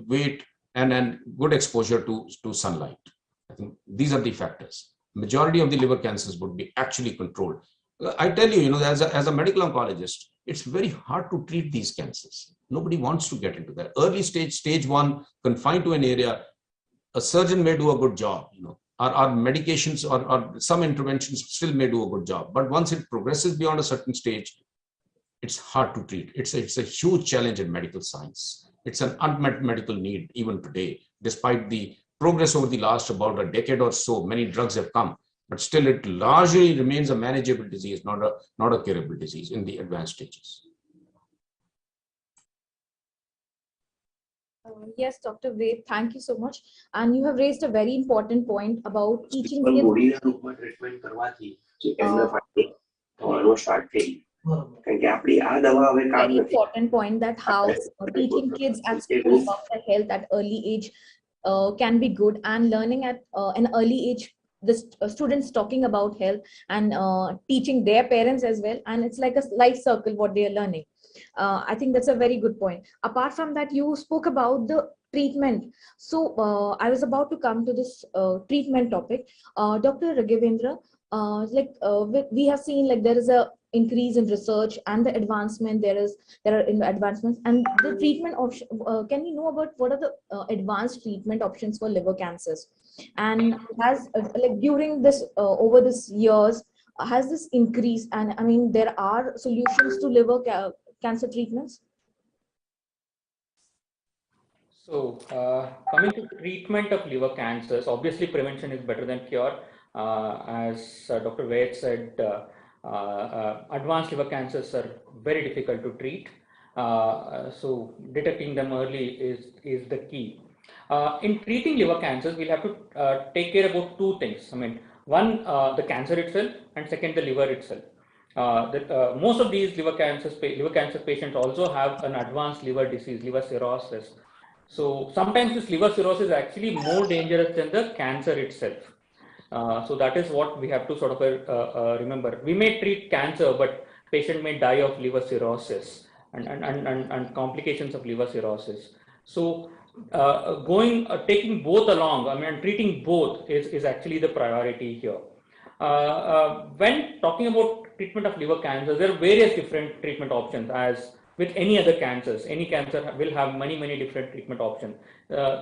weight, and then good exposure to sunlight. I think these are the factors. Majority of the liver cancers would be actually controlled. I tell you, as a medical oncologist, it's very hard to treat these cancers. Nobody wants to get into that. Early stage 1, confined to an area, a surgeon may do a good job, Our medications or some interventions still may do a good job. But once it progresses beyond a certain stage, it's hard to treat. It's a huge challenge in medical science. It's an unmet medical need even today. Despite the progress over the last about a decade or so, many drugs have come, but still it largely remains a manageable disease, not a curable disease in the advanced stages. Yes, Dr. Vaid, thank you so much. And you have raised a very important point about teaching kids. Very important point that how teaching kids at school about their health at early age can be good, and learning at an early age, the students talking about health and teaching their parents as well. And it's like a life circle what they are learning. I think that's a very good point. Apart from that, you spoke about the treatment. So I was about to come to this treatment topic. Dr. Raghavendra, we have seen like there is a increase in research and the advancement. There are advancements and the treatment option. Can we know about what are the advanced treatment options for liver cancers? And has during this over this years has this increased? And I mean, there are solutions to liver cancer treatments? So, coming to treatment of liver cancers, obviously prevention is better than cure. As Dr. Vaid said, advanced liver cancers are very difficult to treat. So, detecting them early is the key. In treating liver cancers, we'll have to take care about two things. I mean, one, the cancer itself, and second, the liver itself. Most of these liver cancer patients also have an advanced liver disease, liver cirrhosis. So sometimes this liver cirrhosis is actually more dangerous than the cancer itself. So that is what we have to sort of remember. We may treat cancer, but patient may die of liver cirrhosis and complications of liver cirrhosis. So taking both along, I mean, treating both is actually the priority here. When talking about treatment of liver cancer, there are various different treatment options. As with any other cancers, any cancer will have many different treatment options.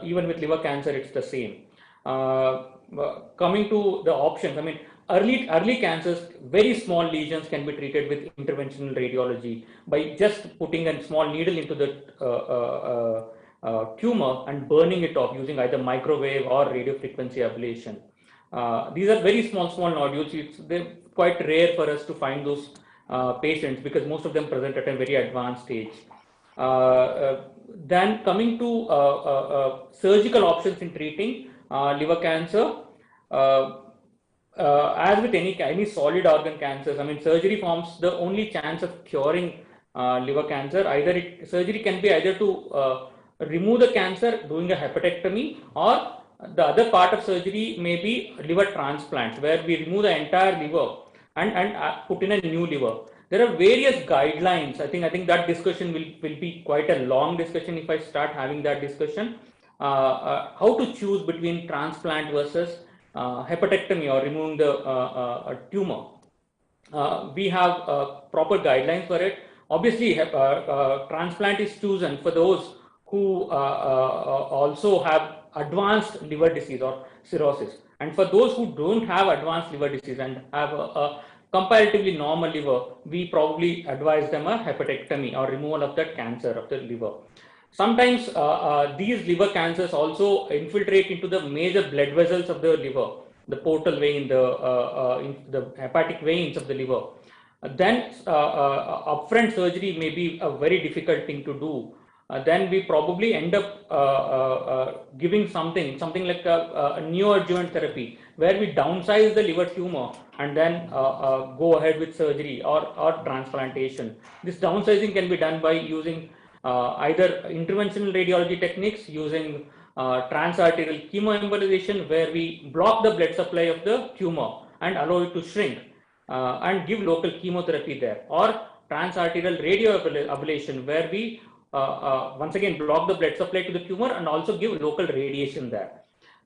Even with liver cancer, it's the same. Coming to the options, I mean, early cancers, very small lesions can be treated with interventional radiology by just putting a small needle into the tumor and burning it off using either microwave or radiofrequency ablation. These are very small nodules. They're quite rare for us to find those patients because most of them present at a very advanced stage. Then coming to surgical options in treating liver cancer, as with any solid organ cancers, I mean, surgery forms the only chance of curing liver cancer. Surgery can be either to remove the cancer, doing a hepatectomy, or the other part of surgery may be liver transplant, where we remove the entire liver and put in a new liver. There are various guidelines. I think that discussion will be quite a long discussion if I start having that discussion. How to choose between transplant versus hepatectomy or removing the tumor. We have proper guidelines for it. Obviously, transplant is chosen for those who also have advanced liver disease or cirrhosis. And for those who don't have advanced liver disease and have a comparatively normal liver, we probably advise them a hepatectomy or removal of that cancer of the liver. Sometimes these liver cancers also infiltrate into the major blood vessels of the liver, the portal vein, the hepatic veins of the liver. Then upfront surgery may be a very difficult thing to do. Then we probably end up giving something like a neoadjuvant therapy, where we downsize the liver tumor and then go ahead with surgery or transplantation. This downsizing can be done by using either interventional radiology techniques, using transarterial chemoembolization, where we block the blood supply of the tumor and allow it to shrink and give local chemotherapy there, or transarterial radioablation, where we once again block the blood supply to the tumor and also give local radiation there.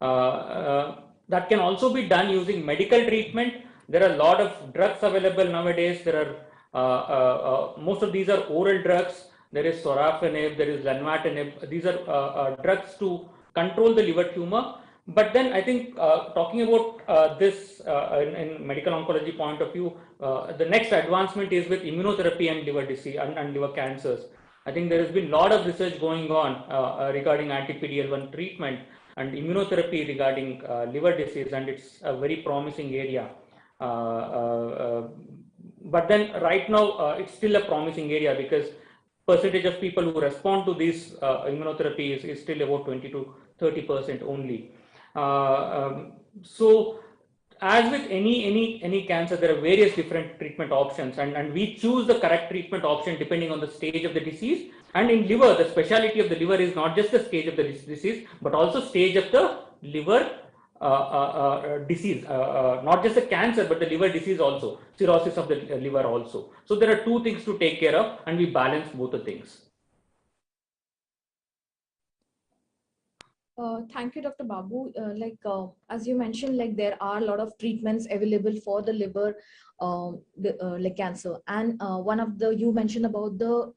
That can also be done using medical treatment. There are a lot of drugs available nowadays. There are most of these are oral drugs. There is sorafenib, there is lenvatinib. These are drugs to control the liver tumor. But then I think talking about this in medical oncology point of view, the next advancement is with immunotherapy and liver disease and liver cancers. I think there has been a lot of research going on regarding anti-PD-L1 treatment and immunotherapy regarding liver disease, and it's a very promising area. But then right now it's still a promising area because percentage of people who respond to these immunotherapy is still about 20 to 30% only. So as with any cancer, there are various different treatment options, and we choose the correct treatment option depending on the stage of the disease. And in liver, the speciality of the liver is not just the stage of the disease, but also stage of the liver disease, not just the cancer, but the liver disease also, cirrhosis of the liver also. So there are two things to take care of, and we balance both the things. Thank you, Dr. Babu. As you mentioned, there are a lot of treatments available for the liver cancer, and you mentioned about the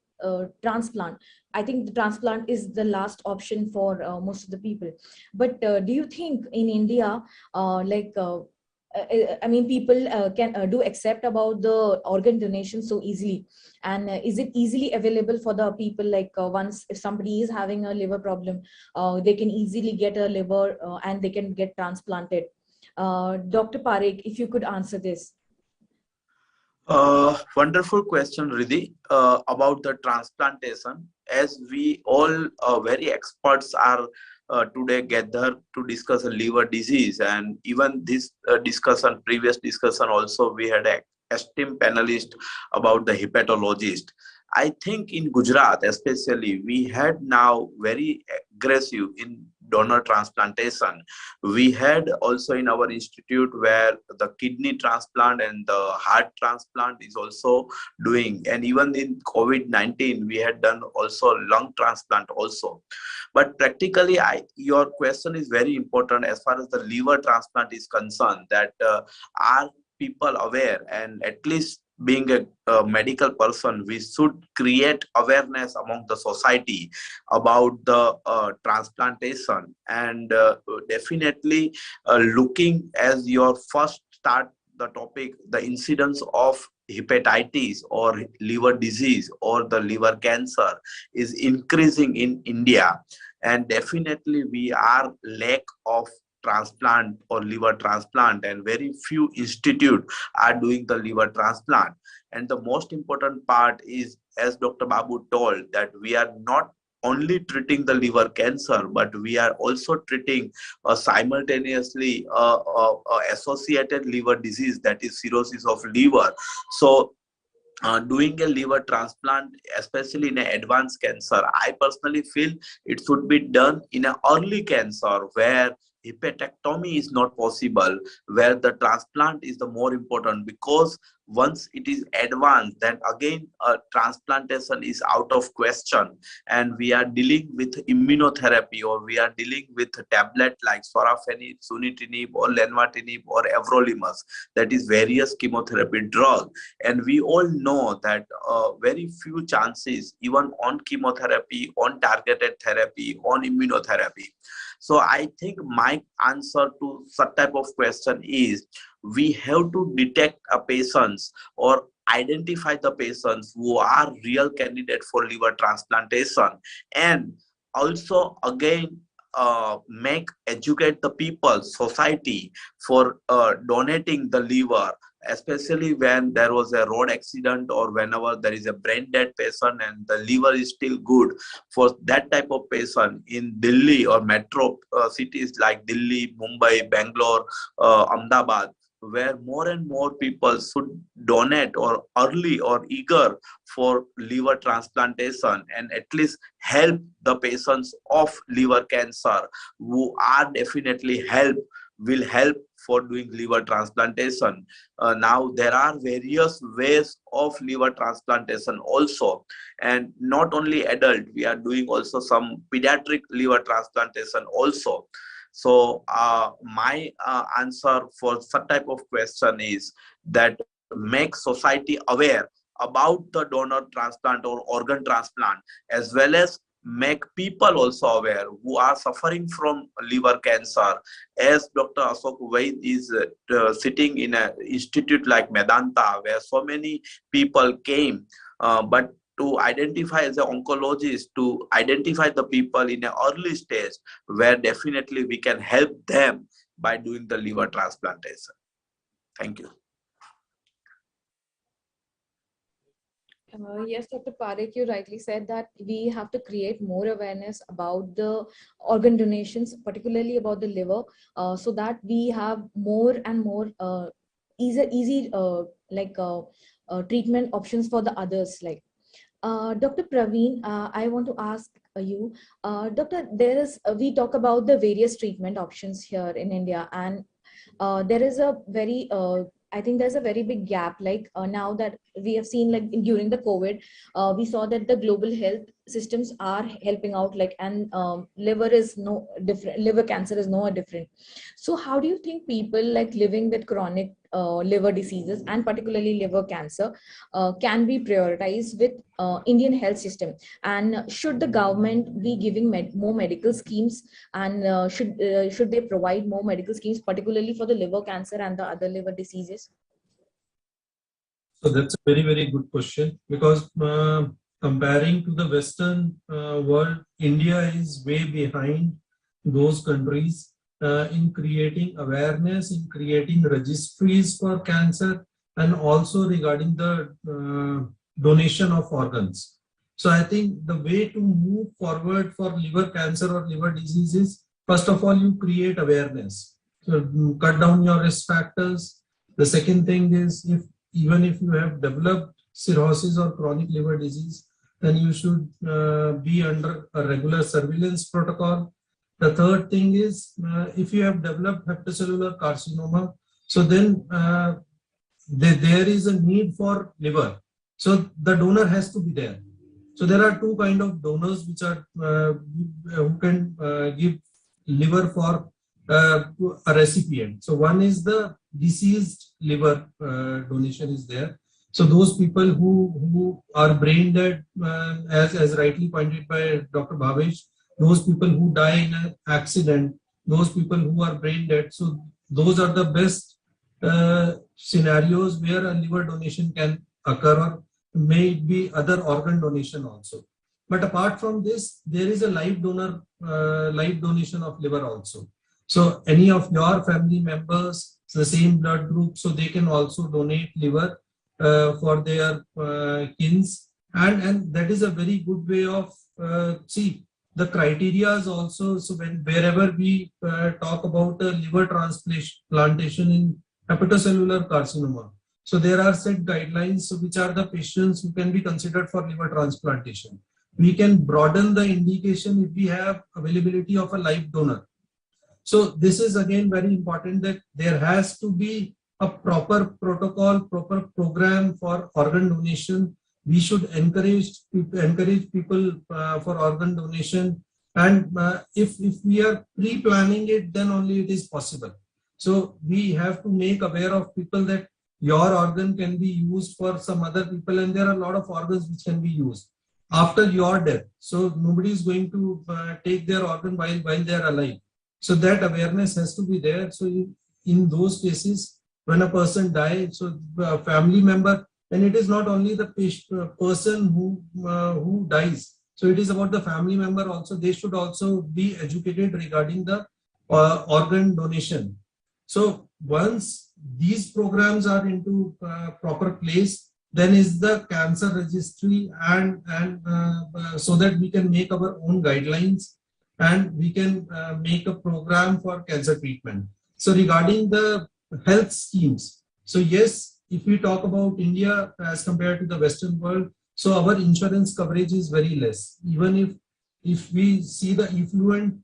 transplant. I think the transplant is the last option for most of the people. But do you think in India, I mean, people can do accept about the organ donation so easily, and is it easily available for the people? Like once if somebody is having a liver problem, they can easily get a liver and they can get transplanted. Dr. Parekh, if you could answer this. Wonderful question, Riddhi, about the transplantation. As we all very experts are today gathered to discuss a liver disease, and even this discussion, previous discussion also, we had a esteemed panelist about the hepatologist. I think in Gujarat especially, we had now very aggressive in donor transplantation. We had also in our institute where the kidney transplant and the heart transplant is also doing, and even in COVID-19 we had done also lung transplant also. But practically your question is very important as far as the liver transplant is concerned, that are people aware, and at least being a medical person, we should create awareness among the society about the transplantation, and definitely looking as your first start the topic, the incidence of hepatitis or liver disease or the liver cancer is increasing in India, and definitely we are lack of transplant or liver transplant, and very few institutes are doing the liver transplant. And the most important part is, as Dr. Babu told, that we are not only treating the liver cancer, but we are also treating simultaneously associated liver disease, that is cirrhosis of liver. So doing a liver transplant, especially in an advanced cancer, I personally feel it should be done in an early cancer where hepatectomy is not possible, where the transplant is the more important, because once it is advanced, then again transplantation is out of question, and we are dealing with immunotherapy, or we are dealing with a tablet like sorafenib, sunitinib, or lenvatinib, or everolimus, that is various chemotherapy drug. And we all know that very few chances, even on chemotherapy, on targeted therapy, on immunotherapy. So I think my answer to such type of question is, we have to detect a patients or identify the patients who are real candidate for liver transplantation, and also again educate the people, society, for donating the liver, especially when there was a road accident or whenever there is a brain dead patient and the liver is still good. For that type of patient in Delhi or metro cities like Delhi, Mumbai, Bangalore, Ahmedabad, where more and more people should donate or early or eager for liver transplantation, and at least help the patients of liver cancer who are definitely will help for doing liver transplantation. Now there are various ways of liver transplantation also, and not only adult, we are doing also some pediatric liver transplantation also. So my answer for such type of question is that make society aware about the donor transplant or organ transplant, as well as make people also aware who are suffering from liver cancer. As Dr. Ashok Vaid is sitting in an institute like Medanta, where so many people came, but to identify as an oncologist, to identify the people in an early stage, where definitely we can help them by doing the liver transplantation. Thank you. Yes, Dr. Parekh, you rightly said that we have to create more awareness about the organ donations, particularly about the liver, so that we have more and more easy treatment options for the others. Like Dr. Praveen, I want to ask you, Doctor, we talk about the various treatment options here in India, and there is a very I think there's a very big gap. Like now that we have seen, like during the COVID, we saw that the global health systems are helping out, like, and liver is no different, liver cancer is no different. So how do you think people like living with chronic liver diseases and particularly liver cancer can be prioritized with Indian health system, and should the government be giving more medical schemes, and should they provide more medical schemes particularly for the liver cancer and the other liver diseases? So that's a very, very good question, because comparing to the Western world, India is way behind those countries in creating awareness, in creating registries for cancer, and also regarding the donation of organs. So I think the way to move forward for liver cancer or liver diseases, first of all, you create awareness. So cut down your risk factors. The second thing is, even if you have developed cirrhosis or chronic liver disease, then you should be under a regular surveillance protocol. The third thing is, if you have developed hepatocellular carcinoma, so then there is a need for liver. So the donor has to be there. So there are two kind of donors which are who can give liver for a recipient. So one is the deceased liver donation is there. So those people who are brain dead, as rightly pointed by Dr. Bhavesh, those people who die in an accident, those people who are brain dead. So those are the best scenarios where a liver donation can occur, or may it be other organ donation also. But apart from this, there is a live donation of liver also. So any of your family members, the same blood group, so they can also donate liver for their kins, and that is a very good way of see the criteria is also. So wherever we talk about a liver transplantation in hepatocellular carcinoma, so there are set guidelines, so which are the patients who can be considered for liver transplantation. We can broaden the indication if we have availability of a live donor. So this is again very important, that there has to be a proper protocol, proper program for organ donation. We should encourage people for organ donation, and if we are pre-planning it, then only it is possible. So we have to make aware of people that your organ can be used for some other people, and there are a lot of organs which can be used after your death. So nobody is going to take their organ while they are alive. So that awareness has to be there. So in those cases, when a person dies, so a family member, then it is not only the person who dies. So it is about the family member also. They should also be educated regarding the organ donation. So once these programs are into proper place, then is the cancer registry, and so that we can make our own guidelines, and we can make a program for cancer treatment. So regarding the health schemes, so yes, if we talk about India as compared to the Western world, so our insurance coverage is very less. Even if we see the affluent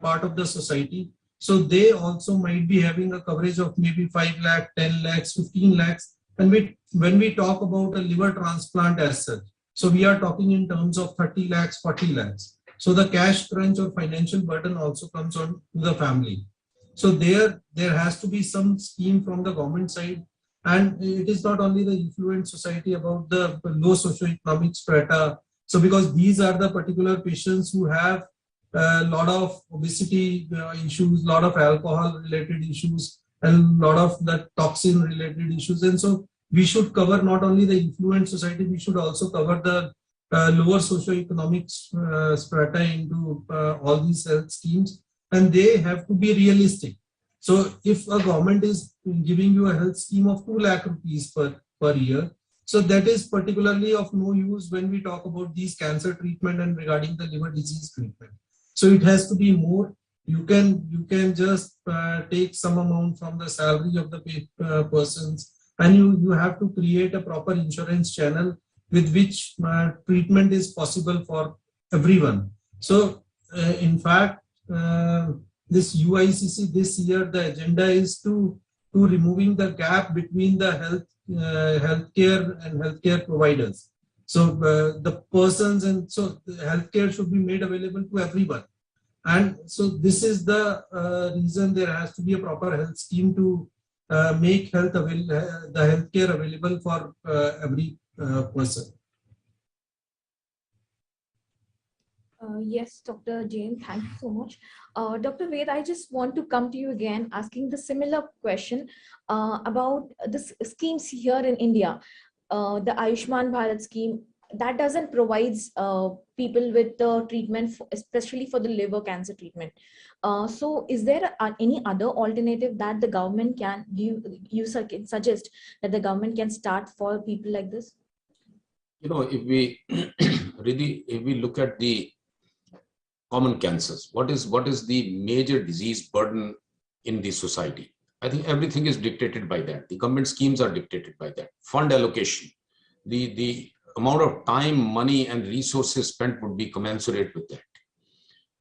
part of the society, so they also might be having a coverage of maybe 5 lakh, 10 lakhs, 15 lakhs. And when we talk about a liver transplant as such, so we are talking in terms of 30 lakhs, 40 lakhs. So the cash crunch or financial burden also comes on to the family. So there has to be some scheme from the government side. And it is not only the affluent society, about the low socioeconomic strata. So because these are the particular patients who have a lot of obesity issues, a lot of alcohol related issues, and a lot of the toxin related issues. And so we should cover not only the affluent society, we should also cover the lower socioeconomic strata into all these health schemes, and they have to be realistic. So if a government is giving you a health scheme of 2 lakh rupees per year, so that is particularly of no use when we talk about these cancer treatment and regarding the liver disease treatment. So it has to be more. You can just take some amount from the salary of the persons, and you have to create a proper insurance channel with which treatment is possible for everyone. So in fact, this UICC this year, the agenda is to removing the gap between the healthcare and healthcare providers. So the persons, and so healthcare should be made available to everyone. And so this is the reason there has to be a proper health scheme to make the healthcare available for every person. Yes, Dr. Jain, thank you so much. Dr. Vaid, I just want to come to you again asking the similar question about the schemes here in India. The Ayushman Bharat scheme, that doesn't provide people with the treatment, especially for the liver cancer treatment. So is there any other alternative that the government can, you suggest that the government can start for people like this? You know, if we if we look at the common cancers, what is the major disease burden in the society? I think everything is dictated by that. The government schemes are dictated by that. Fund allocation, the amount of time, money, and resources spent would be commensurate with that.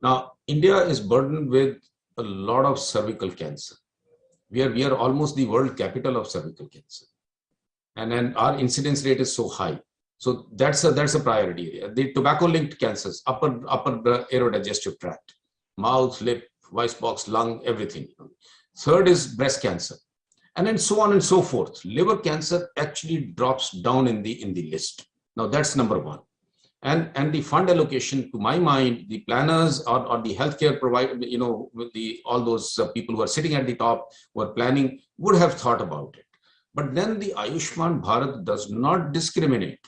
Now, India is burdened with a lot of cervical cancer. We are almost the world capital of cervical cancer, and our incidence rate is so high. So that's a priority area. The tobacco-linked cancers, upper aerodigestive tract, mouth, lip, voice box, lung, everything. Third is breast cancer, and then so on and so forth. Liver cancer actually drops down in the list. Now that's number one. And the fund allocation, to my mind, the planners or the healthcare provider, you know, with all those people who are sitting at the top who are planning would have thought about it. But then the Ayushman Bharat does not discriminate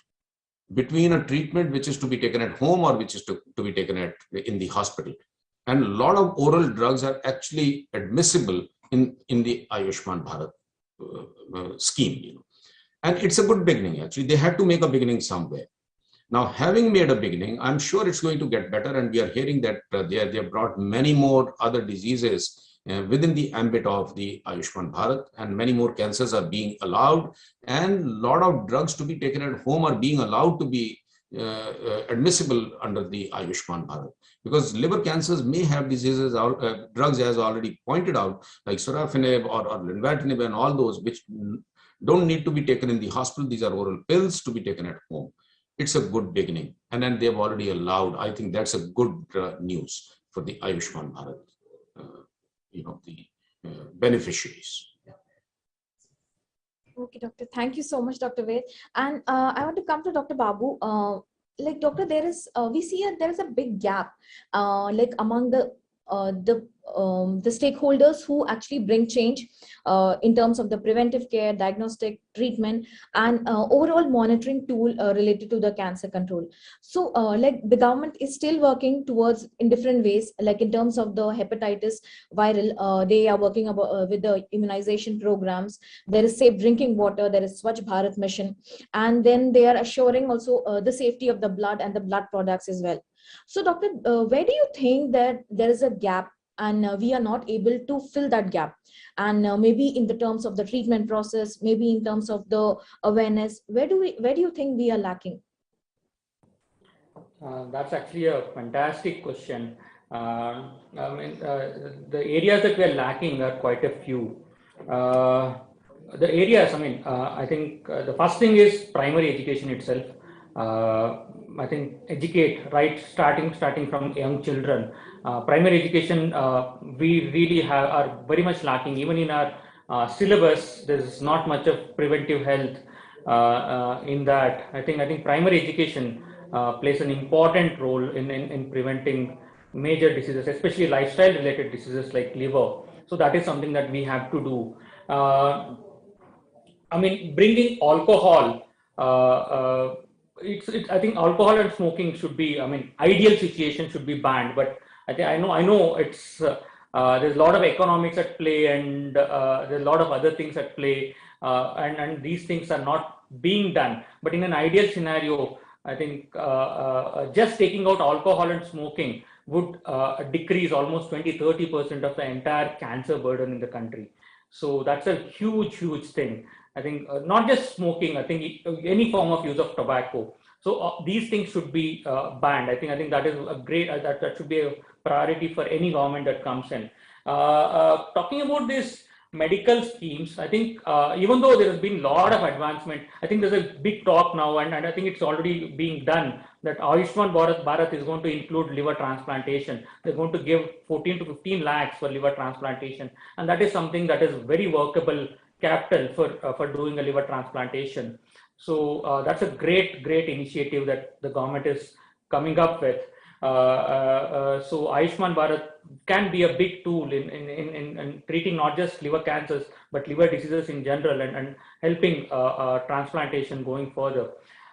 between a treatment which is to be taken at home or which is to be taken in the hospital. And a lot of oral drugs are actually admissible in the Ayushman Bharat scheme. You know. And it's a good beginning, actually. They had to make a beginning somewhere. Now, having made a beginning, I'm sure it's going to get better. And we are hearing that they have brought many more other diseases within the ambit of the Ayushman Bharat, and many more cancers are being allowed, and a lot of drugs to be taken at home are being allowed to be admissible under the Ayushman Bharat. Because liver cancers may have diseases, drugs as already pointed out, like sorafenib or lenvatinib and all those, which don't need to be taken in the hospital. These are oral pills to be taken at home. It's a good beginning. And then they've already allowed, I think that's a good news for the Ayushman Bharat. You know, the beneficiaries. Okay, doctor. Thank you so much, Dr. Vaid. And I want to come to Dr. Babu. Like, doctor, there is we see there is a big gap, like among the stakeholders who actually bring change in terms of the preventive care, diagnostic, treatment, and overall monitoring tool related to the cancer control. So like the government is still working towards in different ways, like in terms of the hepatitis viral, they are working with the immunization programs. There is safe drinking water, there is Swachh Bharat mission, and then they are assuring also the safety of the blood and the blood products as well. So doctor, where do you think that there is a gap and we are not able to fill that gap? And maybe in the terms of the treatment process, maybe in terms of the awareness, where do you think we are lacking? That's actually a fantastic question. I mean, the areas that we are lacking are quite a few. The areas, I mean, I think the first thing is primary education itself. I think educate, right, starting from young children. Primary education, we really are very much lacking. Even in our syllabus, there's not much of preventive health in that. I think primary education plays an important role in preventing major diseases, especially lifestyle related diseases like liver. So that is something that we have to do. I mean, bringing alcohol, I think alcohol and smoking should be, I mean, ideal situation should be banned, but I know it's, there's a lot of economics at play, and there's a lot of other things at play, and these things are not being done. But in an ideal scenario, I think just taking out alcohol and smoking would decrease almost 20-30% of the entire cancer burden in the country. So that's a huge thing. I think not just smoking, I think any form of use of tobacco. So these things should be banned. I think that is a great, that should be a priority for any government that comes in. Talking about this medical schemes, I think even though there has been a lot of advancement, I think there's a big talk now, and I think it's already being done, that Ayushman Bharat is going to include liver transplantation. They're going to give 14 to 15 lakhs for liver transplantation, and that is something that is very workable capital for doing a liver transplantation. So that's a great initiative that the government is coming up with. So Ayushman Bharat can be a big tool in treating not just liver cancers, but liver diseases in general, and helping transplantation going further.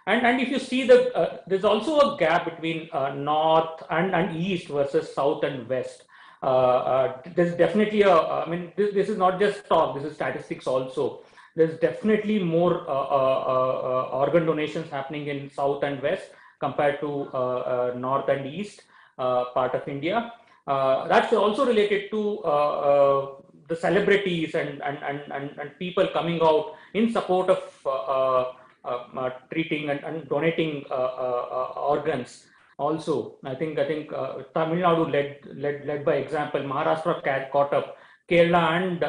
And if you see there's also a gap between north and east versus south and west. There's definitely I mean, this is not just talk, this is statistics also. There's definitely more organ donations happening in south and west compared to north and east part of India. That's also related to the celebrities and people coming out in support of treating and donating organs. Also, I think Tamil Nadu led by example. Maharashtra caught up. Kerala and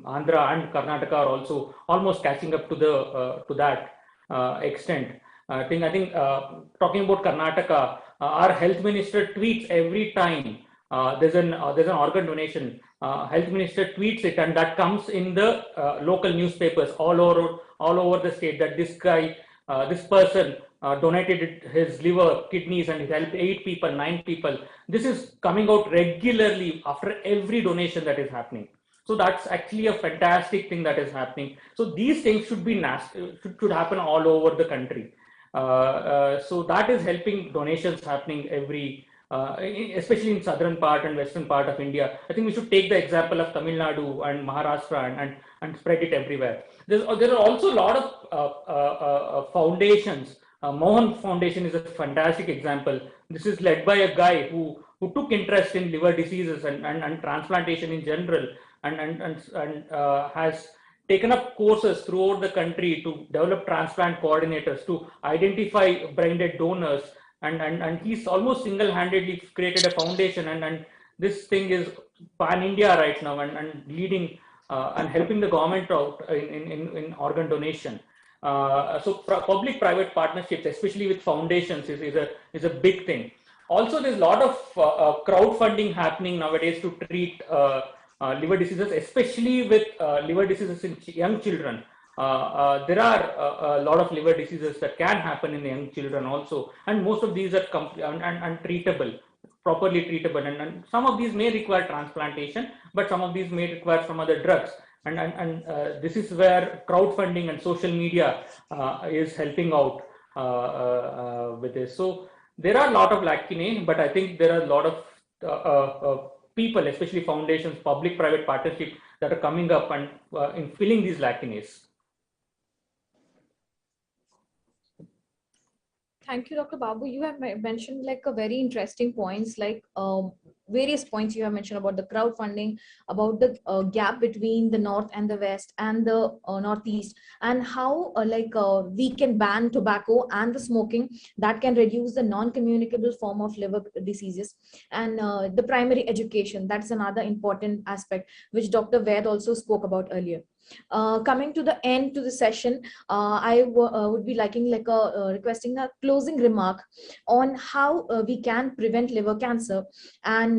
Andhra and Karnataka are also almost catching up to that extent. I think talking about Karnataka, our health minister tweets every time there's an organ donation. Health minister tweets it, and that comes in the local newspapers all over the state, that this guy, this person donated his liver, kidneys, and it helped 8 people, 9 people. This is coming out regularly after every donation that is happening. So that's actually a fantastic thing that is happening. So these things should happen all over the country. So that is helping donations happening especially in southern part and western part of India. I think we should take the example of Tamil Nadu and Maharashtra and spread it everywhere. There are also a lot of foundations. Mohan Foundation is a fantastic example. This is led by a guy who took interest in liver diseases and transplantation in general, and has taken up courses throughout the country to develop transplant coordinators to identify brain dead donors, and he's almost single-handedly created a foundation, and this thing is pan-India right now, and leading and helping the government out in organ donation. So public-private partnerships, especially with foundations, is a big thing. Also, there's a lot of crowdfunding happening nowadays to treat liver diseases, especially with liver diseases in young children. There are a lot of liver diseases that can happen in young children also, and most of these are treatable, properly treatable, and some of these may require transplantation, but some of these may require some other drugs. And this is where crowdfunding and social media is helping out with this. So there are a lot of lacunae, but I think there are a lot of people, especially foundations, public-private partnership, that are coming up and in filling these lacunae. Thank you, Dr. Babu. You have mentioned like a very interesting points, like various points you have mentioned about the crowdfunding, about the gap between the north and the west and the northeast, and how we can ban tobacco and the smoking that can reduce the non-communicable form of liver diseases, and the primary education. That's another important aspect which Dr. Vaid also spoke about earlier. Coming to the end to the session, I would be liking requesting a closing remark on how we can prevent liver cancer, and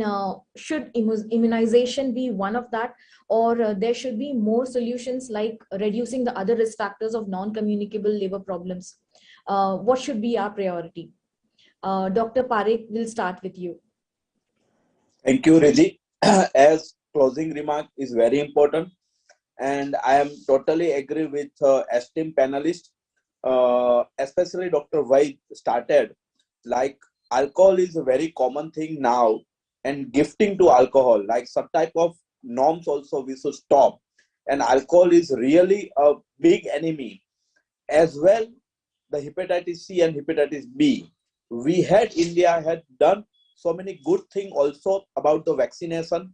should immunization be one of that, or there should be more solutions like reducing the other risk factors of non-communicable liver problems. What should be our priority? Dr. Parekh, we'll start with you. Thank you, Regi. As closing remark is very important, and I am totally agree with esteemed panelists, especially Dr. Vaid started, like alcohol is a very common thing now, and gifting to alcohol, like some type of norms also we should stop. And alcohol is really a big enemy. As well, the hepatitis C and hepatitis B. India had done so many good things also about the vaccination,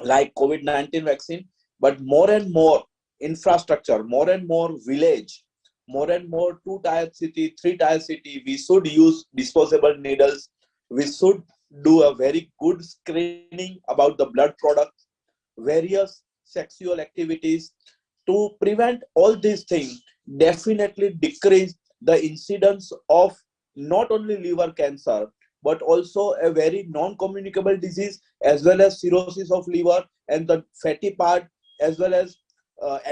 like COVID-19 vaccine, but more and more infrastructure, more and more village, more and more 2-tier city, 3-tier city, we should use disposable needles. We should do a very good screening about the blood products. various sexual activities. To prevent all these things, definitely decrease the incidence of not only liver cancer, but also a very non-communicable disease, as well as cirrhosis of liver and the fatty part, as well as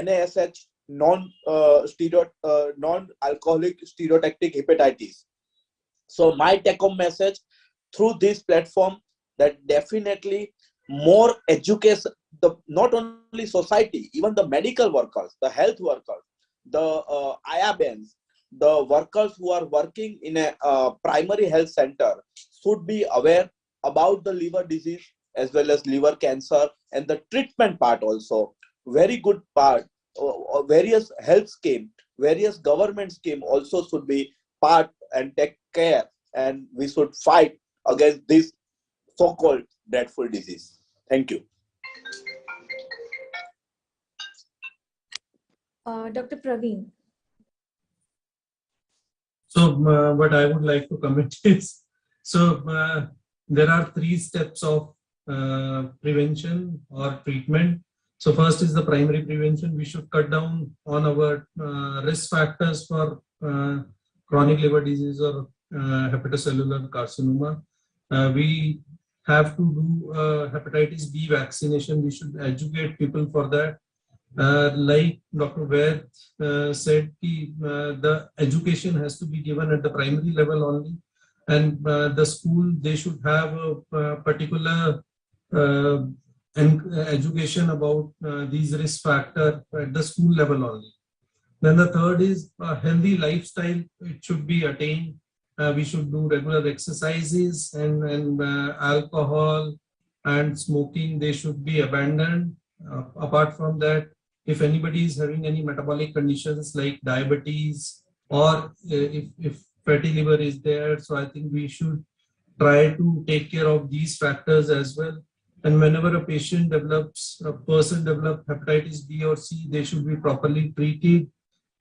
NASH, non-alcoholic stereotactic hepatitis. So my take-home message through this platform, that definitely more education, the not only society, even the medical workers, the health workers, the IABNs, the workers who are working in a primary health center should be aware about the liver disease as well as liver cancer, and the treatment part also. Very good part. Various health scheme, various government scheme also should be part and take care, and we should fight against this so-called dreadful disease. Thank you. Dr. Praveen. So what I would like to comment is, so there are 3 steps of prevention or treatment. So first is the primary prevention. We should cut down on our risk factors for chronic liver disease or hepatocellular carcinoma. We have to do hepatitis B vaccination. We should educate people for that. Like Dr. Vaid said, the education has to be given at the primary level only, and the school, they should have a particular education about these risk factors at the school level only. Then the third is a healthy lifestyle. It should be attained. We should do regular exercises, and alcohol and smoking, they should be abandoned. Apart from that, if anybody is having any metabolic conditions like diabetes, or if fatty liver is there, so I think we should try to take care of these factors as well. And whenever a person develops hepatitis B or C, they should be properly treated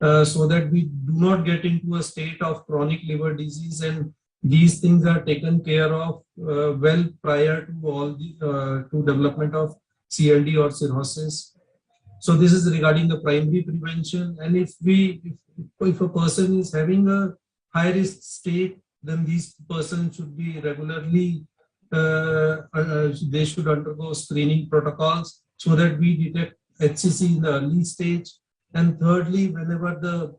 so that we do not get into a state of chronic liver disease, and these things are taken care of well prior to all the to development of CLD or cirrhosis. So this is regarding the primary prevention. And if a person is having a high risk state, then these persons should be regularly they should undergo screening protocols so that we detect HCC in the early stage. And thirdly, whenever the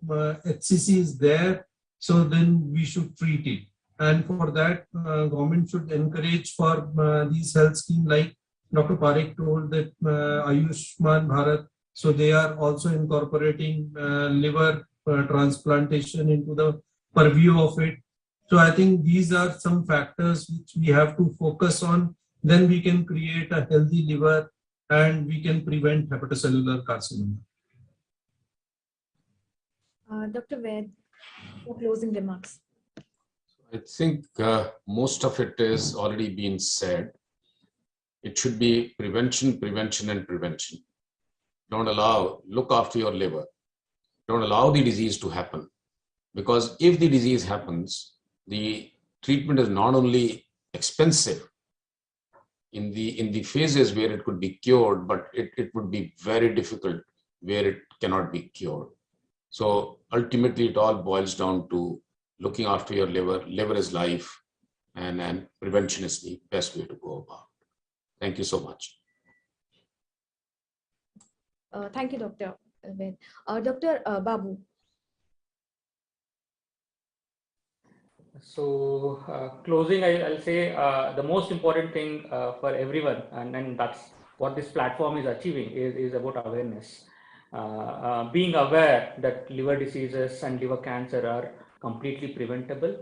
HCC is there, so then we should treat it. And for that, government should encourage for these health schemes, like Dr. Parekh told that Ayushman Bharat, so they are also incorporating liver transplantation into the purview of it. So I think these are some factors which we have to focus on. Then we can create a healthy liver and we can prevent hepatocellular carcinoma. Dr. Vaid, for closing remarks. I think most of it is already been said. It should be prevention, prevention, and prevention. Look after your liver. Don't allow the disease to happen. Because if the disease happens, the treatment is not only expensive in the phases where it could be cured, but it would be very difficult where it cannot be cured. So ultimately, it all boils down to looking after your liver. Liver is life, and prevention is the best way to go about. Thank you so much. Thank you, Dr. Vaid. Dr. Babu. So closing, I'll say the most important thing for everyone, and that's what this platform is achieving, is about awareness. Being aware that liver diseases and liver cancer are completely preventable,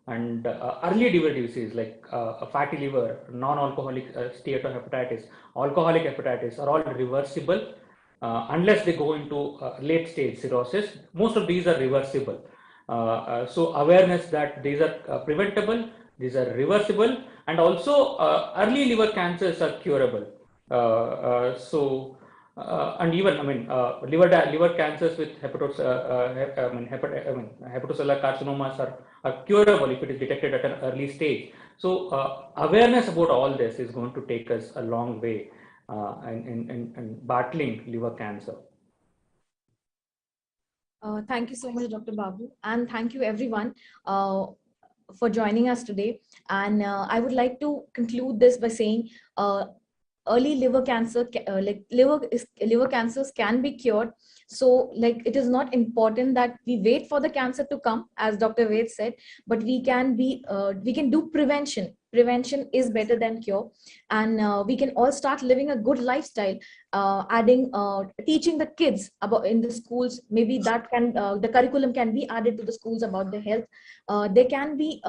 and early liver disease like a fatty liver, non-alcoholic steatohepatitis, alcoholic hepatitis are all reversible unless they go into late stage cirrhosis. Most of these are reversible. So awareness that these are preventable, these are reversible, and also early liver cancers are curable. And even liver cancers with hepatocellular carcinomas are curable if it is detected at an early stage. So awareness about all this is going to take us a long way. in battling liver cancer. Thank you so much, Dr. Babu, and thank you everyone for joining us today. And I would like to conclude this by saying early liver cancer, liver cancers can be cured. So like it is not important that we wait for the cancer to come, as Dr. Vaid said, but we can do prevention. Prevention is better than cure, and we can all start living a good lifestyle, teaching the kids about in the schools. Maybe that can the curriculum can be added to the schools about the health. There can be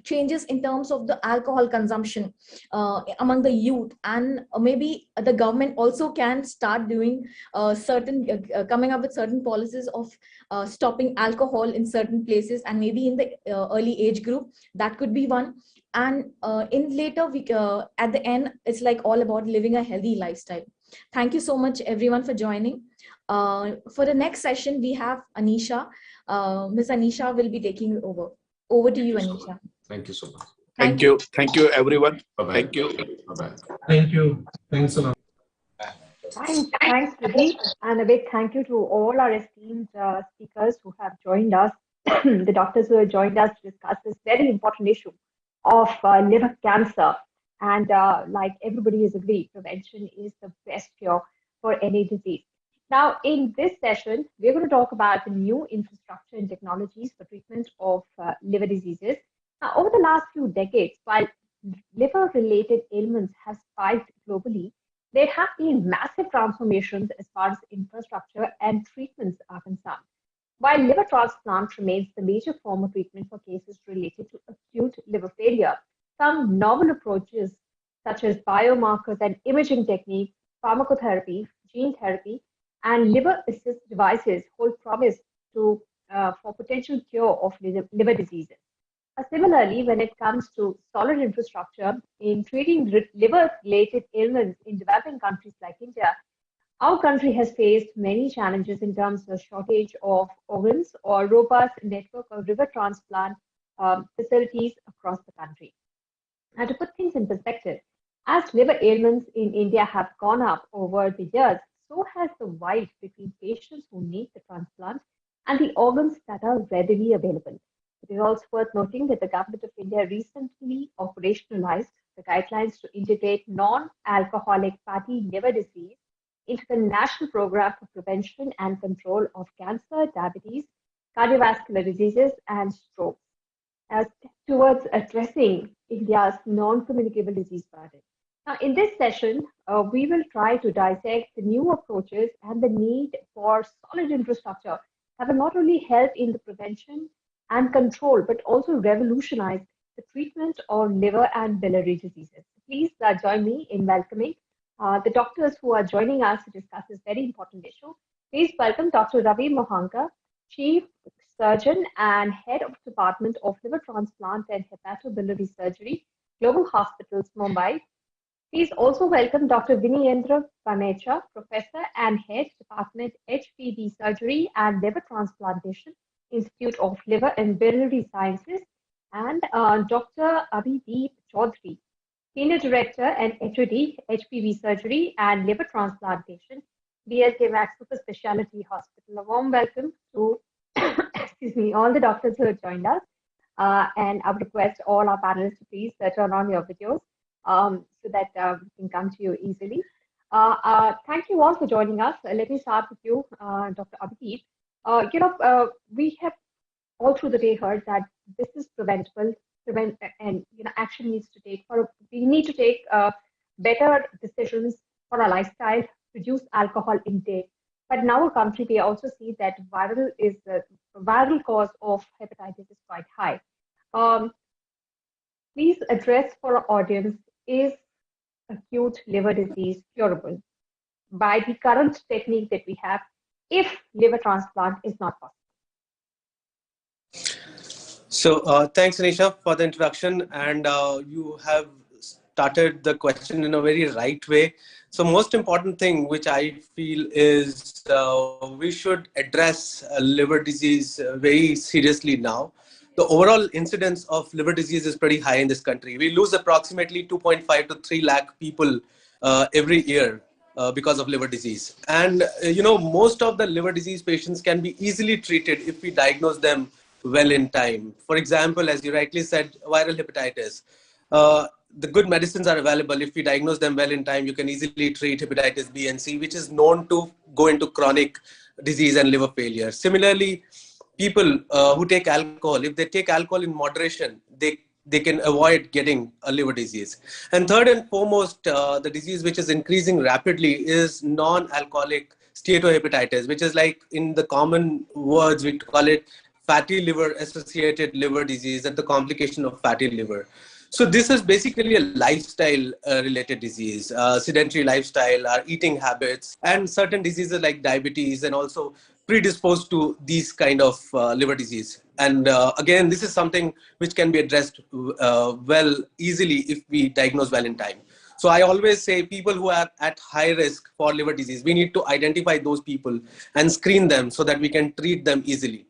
changes in terms of the alcohol consumption among the youth, and maybe the government also can start doing coming up with certain policies of stopping alcohol in certain places, and maybe in the early age group. That could be one. And in later we at the end, it's like all about living a healthy lifestyle. Thank you so much everyone for joining. For the next session we have Anisha. Miss Anisha will be taking over to you, Anisha. Thank you so much. Thank you everyone. Bye-bye. Thank you. Bye-bye. Thank you. Thanks a lot. Thanks, Pradeep, and a big thank you to all our esteemed speakers who have joined us, the doctors who have joined us to discuss this very important issue of liver cancer. And like everybody has agreed, prevention is the best cure for any disease. Now, in this session, we're going to talk about the new infrastructure and technologies for treatment of liver diseases. Now, over the last few decades, while liver-related ailments have spiked globally, there have been massive transformations as far as infrastructure and treatments are concerned. While liver transplant remains the major form of treatment for cases related to acute liver failure, some novel approaches such as biomarkers and imaging techniques, pharmacotherapy, gene therapy, and liver assist devices hold promise for potential cure of liver diseases. Similarly, when it comes to solid infrastructure in treating liver-related ailments in developing countries like India, our country has faced many challenges in terms of shortage of organs or robust network of liver transplant facilities across the country. Now, to put things in perspective, as liver ailments in India have gone up over the years, so has the divide between patients who need the transplant and the organs that are readily available. It is also worth noting that the Government of India recently operationalized the guidelines to integrate non-alcoholic fatty liver disease into the National Program for Prevention and Control of Cancer, Diabetes, Cardiovascular Diseases, and Stroke, as towards addressing India's non-communicable disease burden. Now, in this session, we will try to dissect the new approaches and the need for solid infrastructure that will not only help in the prevention and control, but also revolutionize the treatment of liver and biliary diseases. Please join me in welcoming the doctors who are joining us to discuss this very important issue. Please welcome Dr. Ravi Mohanka, Chief Surgeon and Head of Department of Liver Transplant and Hepatobiliary Surgery, Global Hospitals, Mumbai. Please also welcome Dr. Vinayendra Panecha, Professor and Head Department HPB Surgery and Liver Transplantation, Institute of Liver and Biliary Sciences, and Dr. Abhideep Chaudhary, Senior Director and HOD, HPV Surgery and Liver Transplantation, BSJ Max Super Specialty Hospital. A warm welcome to excuse me, all the doctors who have joined us. And I would request all our panelists to please turn on your videos so that we can come to you easily. Thank you all for joining us. Let me start with you, Dr. Abhideep. We have all through the day heard that this is preventable, and action needs to take. We need to take better decisions for our lifestyle, reduce alcohol intake. But in our country, we also see that viral cause of hepatitis is quite high. Please address for our audience: is acute liver disease curable by the current technique that we have if liver transplant is not possible? So thanks, Anisha, for the introduction. And you have started the question in a very right way. So most important thing which I feel is we should address liver disease very seriously now. The overall incidence of liver disease is pretty high in this country. We lose approximately 2.5 to 3 lakh people every year because of liver disease. And most of the liver disease patients can be easily treated if we diagnose them well in time. For example, as you rightly said, viral hepatitis. The good medicines are available. If we diagnose them well in time, you can easily treat hepatitis B and C, which is known to go into chronic disease and liver failure. Similarly, people who take alcohol, if they take alcohol in moderation, they can avoid getting a liver disease. And third and foremost, the disease which is increasing rapidly is non-alcoholic steatohepatitis, which is like, in the common words, we call it fatty liver associated liver disease, and the complication of fatty liver. So this is basically a lifestyle related disease, sedentary lifestyle, our eating habits, and certain diseases like diabetes, and also predisposed to these kind of liver disease. And again, this is something which can be addressed well easily if we diagnose well in time. So I always say people who are at high risk for liver disease, we need to identify those people and screen them so that we can treat them easily.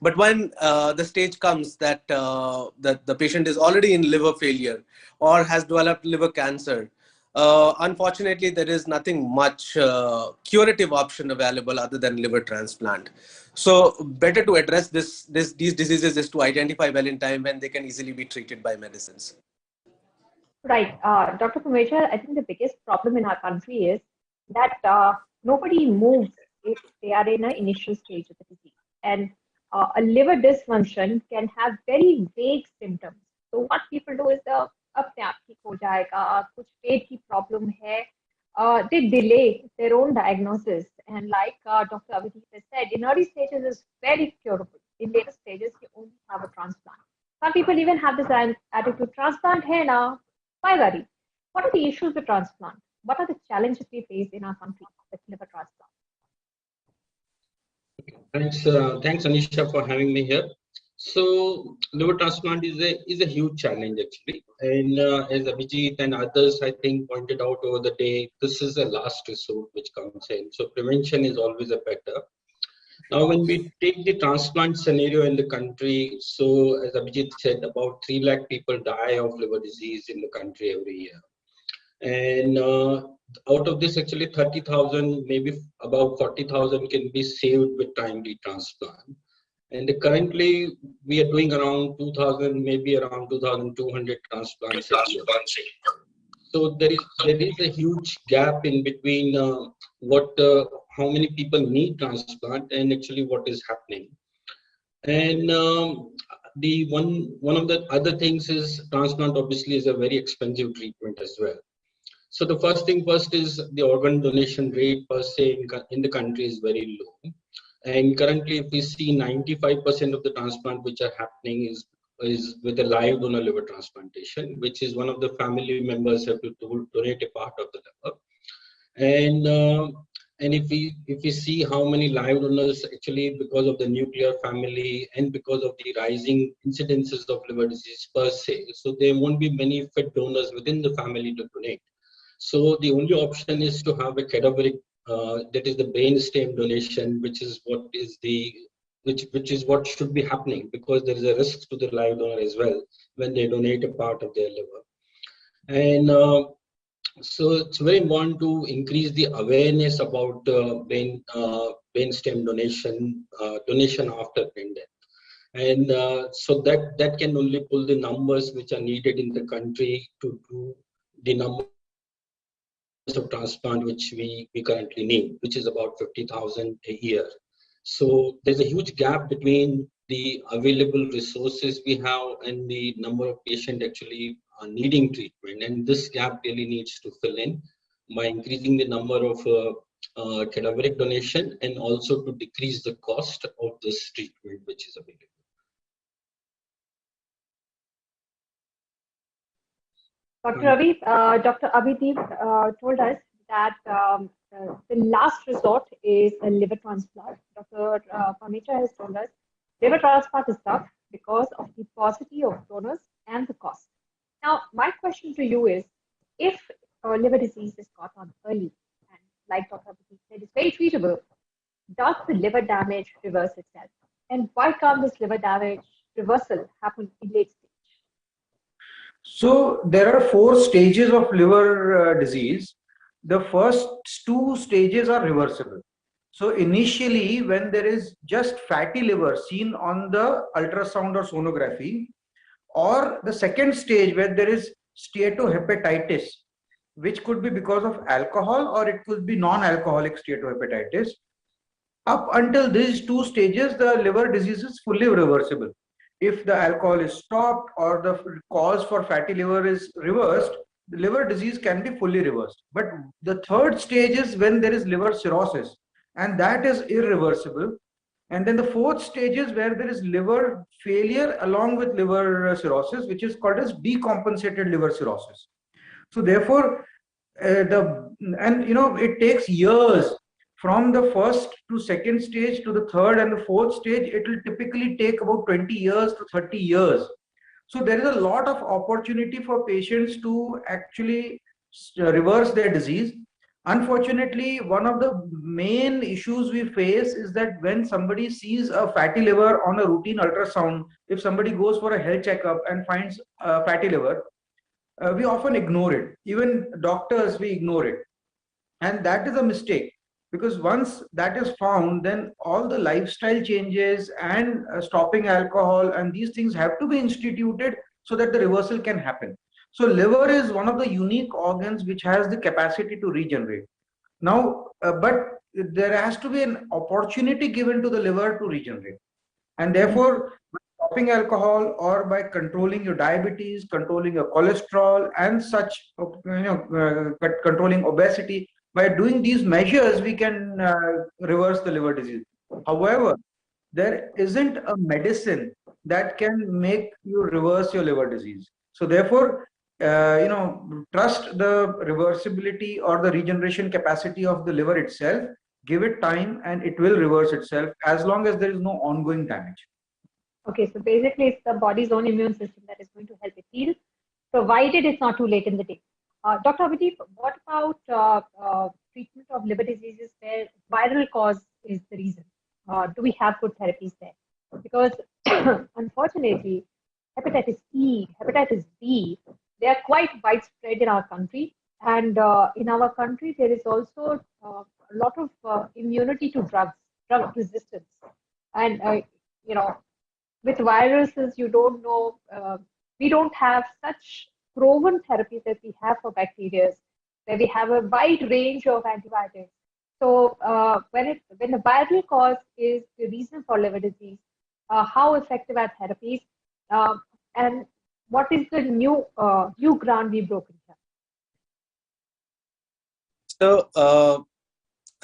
But when the stage comes that the patient is already in liver failure or has developed liver cancer, unfortunately, there is nothing much curative option available other than liver transplant. So better to address these diseases is to identify well in time when they can easily be treated by medicines. Right. Dr. Pamecha, I think the biggest problem in our country is that nobody moves if they are in an initial stage of the disease. And a liver dysfunction can have very vague symptoms. So what people do is अपने आप ठीक हो जाएगा, कुछ पेट की problem है, they delay their own diagnosis. And like Dr. Abhijit has said, in early stages it's very curable. In later stages, you only have a transplant. Some people even have this attitude, transplant hai na, why worry? What are the issues with transplant? What are the challenges we face in our country with liver transplant? Thanks, Anisha, for having me here. So, liver transplant is a huge challenge actually, and as Abhijit and others I think pointed out over the day, this is a last resort which comes in. So, prevention is always a better. Now, when we take the transplant scenario in the country, so as Abhijit said, about 3 lakh people die of liver disease in the country every year, and out of this, actually 30,000, maybe about 40,000 can be saved with timely transplant. And currently, we are doing around 2,000, maybe around 2,200 transplants a year. So there is a huge gap in between how many people need transplant and actually what is happening. And the one of the other things is transplant obviously is a very expensive treatment as well. So the first thing first is the organ donation rate per se in the country is very low. And currently, if we see 95% of the transplant which are happening is with a live donor liver transplantation, which is one of the family members have to donate a part of the liver. And if we see how many live donors actually, because of the nuclear family and because of the rising incidences of liver disease per se, so there won't be many fit donors within the family to donate. So the only option is to have a cadaveric, that is the brainstem donation, which is what should be happening, because there is a risk to the live donor as well when they donate a part of their liver. And so it's very important to increase the awareness about brainstem donation after brain death. And so that can only pull the numbers which are needed in the country to do the number of transplant which we currently need, which is about 50,000 a year. So there's a huge gap between the available resources we have and the number of patients actually needing treatment. And this gap really needs to fill in by increasing the number of cadaveric donation and also to decrease the cost of this treatment which is available. Dr. Abhijit told us that the last resort is a liver transplant. Dr. Pamecha has told us liver transplant is tough because of the paucity of donors and the cost. Now, my question to you is, if liver disease is caught on early, and like Dr. Abhijit said, it's very treatable, does the liver damage reverse itself? And why can't this liver damage reversal happen in late stage? So there are 4 stages of liver disease. the first two stages are reversible. So initially, when there is just fatty liver seen on the ultrasound or sonography, or the second stage where there is steatohepatitis, which could be because of alcohol or it could be non-alcoholic steatohepatitis. Up until these two stages, the liver disease is fully reversible. If the alcohol is stopped or the cause for fatty liver is reversed, the liver disease can be fully reversed. But the third stage is when there is liver cirrhosis, and that is irreversible. And then the fourth stage is where there is liver failure along with liver cirrhosis, which is called as decompensated liver cirrhosis. So therefore, it takes years from the first to second stage to the third and the fourth stage. It will typically take about 20 years to 30 years. So there is a lot of opportunity for patients to actually reverse their disease. Unfortunately, one of the main issues we face is that when somebody sees a fatty liver on a routine ultrasound, if somebody goes for a health checkup and finds a fatty liver, we often ignore it. Even doctors, we ignore it. And that is a mistake, because once that is found, then all the lifestyle changes and stopping alcohol and these things have to be instituted so that the reversal can happen. So liver is one of the unique organs which has the capacity to regenerate. Now, but there has to be an opportunity given to the liver to regenerate. And therefore, by stopping alcohol or by controlling your diabetes, controlling your cholesterol and such, controlling obesity, by doing these measures, we can reverse the liver disease. However, there isn't a medicine that can make you reverse your liver disease. So therefore, trust the reversibility or the regeneration capacity of the liver itself, give it time and it will reverse itself as long as there is no ongoing damage. Okay, so basically it's the body's own immune system that is going to help it heal, provided it's not too late in the day. Dr. Abhijit, what about treatment of liver diseases where viral cause is the reason? Do we have good therapies there? Because unfortunately, hepatitis E, hepatitis B, they are quite widespread in our country. And in our country, there is also a lot of immunity to drugs, drug resistance. And, with viruses, you don't know, we don't have such proven therapies that we have for bacteria, where we have a wide range of antibiotics. So when the viral cause is the reason for liver disease, how effective are therapies, and what is the new ground we've broken here? So,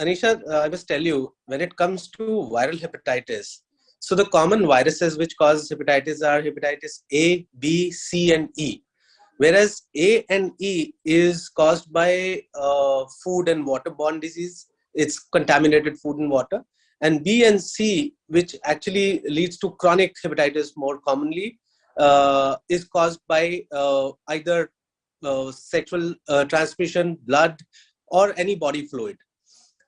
Anisha, I must tell you, when it comes to viral hepatitis, so the common viruses which cause hepatitis are hepatitis A, B, C, and E. Whereas A and E is caused by food and waterborne disease. It's contaminated food and water. And B and C, which actually leads to chronic hepatitis more commonly, is caused by either sexual transmission, blood, or any body fluid.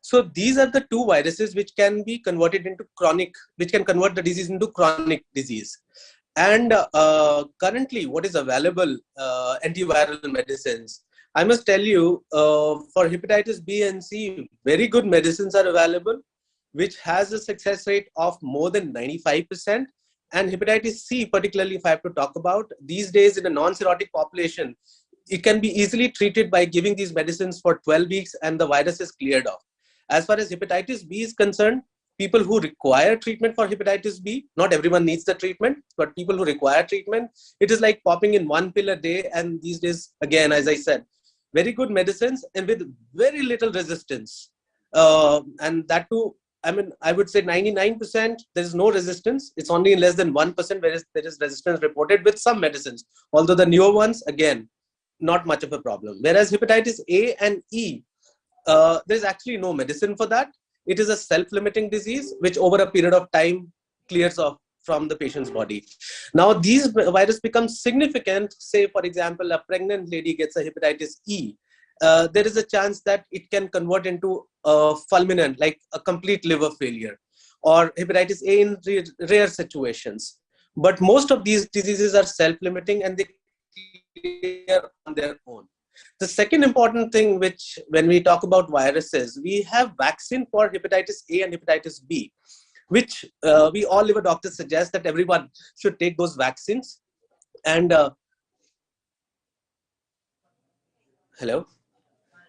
So these are the two viruses which can be converted into chronic, which can convert the disease into chronic disease. And currently, what is available, antiviral medicines, I must tell you, for hepatitis B and C, very good medicines are available, which has a success rate of more than 95%. And hepatitis C, particularly if I have to talk about, these days in a non-cirrhotic population, it can be easily treated by giving these medicines for 12 weeks and the virus is cleared off. As far as hepatitis B is concerned, people who require treatment for hepatitis B, not everyone needs the treatment, but people who require treatment, it is like popping in one pill a day. And these days, again, as I said, very good medicines and with very little resistance. And that too, I mean, I would say 99%, there is no resistance. It's only in less than 1% where there is resistance reported with some medicines. Although the newer ones, again, not much of a problem. Whereas hepatitis A and E, there's actually no medicine for that. It is a self-limiting disease, which over a period of time clears off from the patient's body. Now, these viruses become significant. Say, for example, a pregnant lady gets a hepatitis E. There is a chance that it can convert into fulminant, like a complete liver failure, or hepatitis A in rare situations. But most of these diseases are self-limiting and they clear on their own. The second important thing, which when we talk about viruses, we have vaccine for hepatitis A and hepatitis B, which we all liver doctors suggest that everyone should take those vaccines. And hello?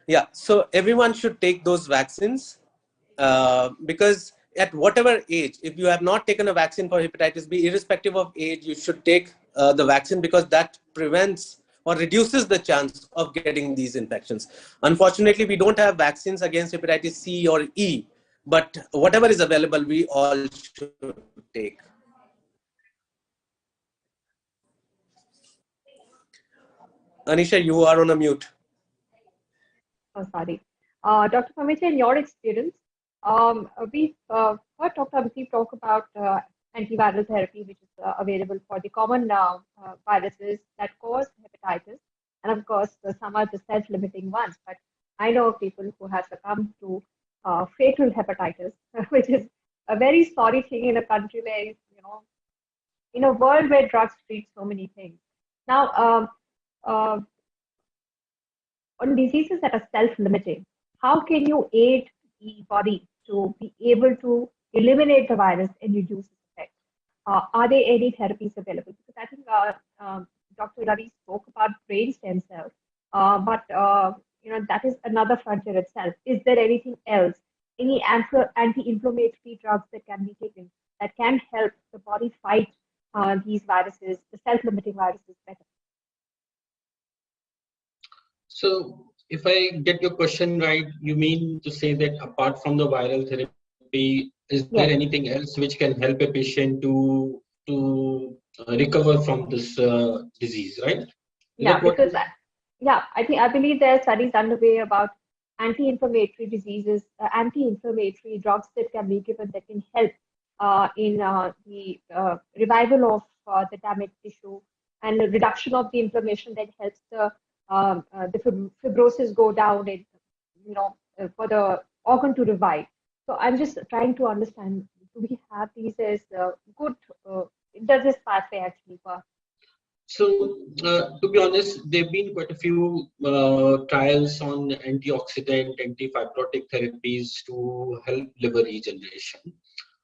Yeah, so everyone should take those vaccines because at whatever age, if you have not taken a vaccine for hepatitis B, irrespective of age, you should take the vaccine because that prevents or reduces the chance of getting these infections. Unfortunately, we don't have vaccines against hepatitis C or E, but whatever is available, we all should take. Anisha, you are on a mute. Oh, sorry. Dr. Pamecha, in your experience, we've heard Dr. Abhijit talk about antiviral therapy, which is available for the common viruses that cause hepatitis. And of course, some are the self-limiting ones. But I know of people who have succumbed to fatal hepatitis, which is a very sorry thing in a country where, you know, in a world where drugs treat so many things. Now, on diseases that are self-limiting, how can you aid the body to be able to eliminate the virus and reduce its effect? Are there any therapies available? Because I think Dr. Ravi spoke about brain stem cells, but you know, that is another frontier itself. Is there anything else? Any anti-inflammatory drugs that can be taken that can help the body fight these viruses, the self-limiting viruses, better? So if I get your question right, you mean to say that apart from the viral therapy, is there anything else which can help a patient to recover from this disease, right? Yeah, because I believe there are studies underway about anti-inflammatory diseases, anti-inflammatory drugs that can be given that can help in the revival of the damaged tissue and the reduction of the inflammation that helps the fibrosis go down and, you know, for the organ to revive. So I'm just trying to understand, do we have these as good, does this pathway actually work? So, to be honest, there have been quite a few trials on antioxidant, antifibrotic therapies to help liver regeneration.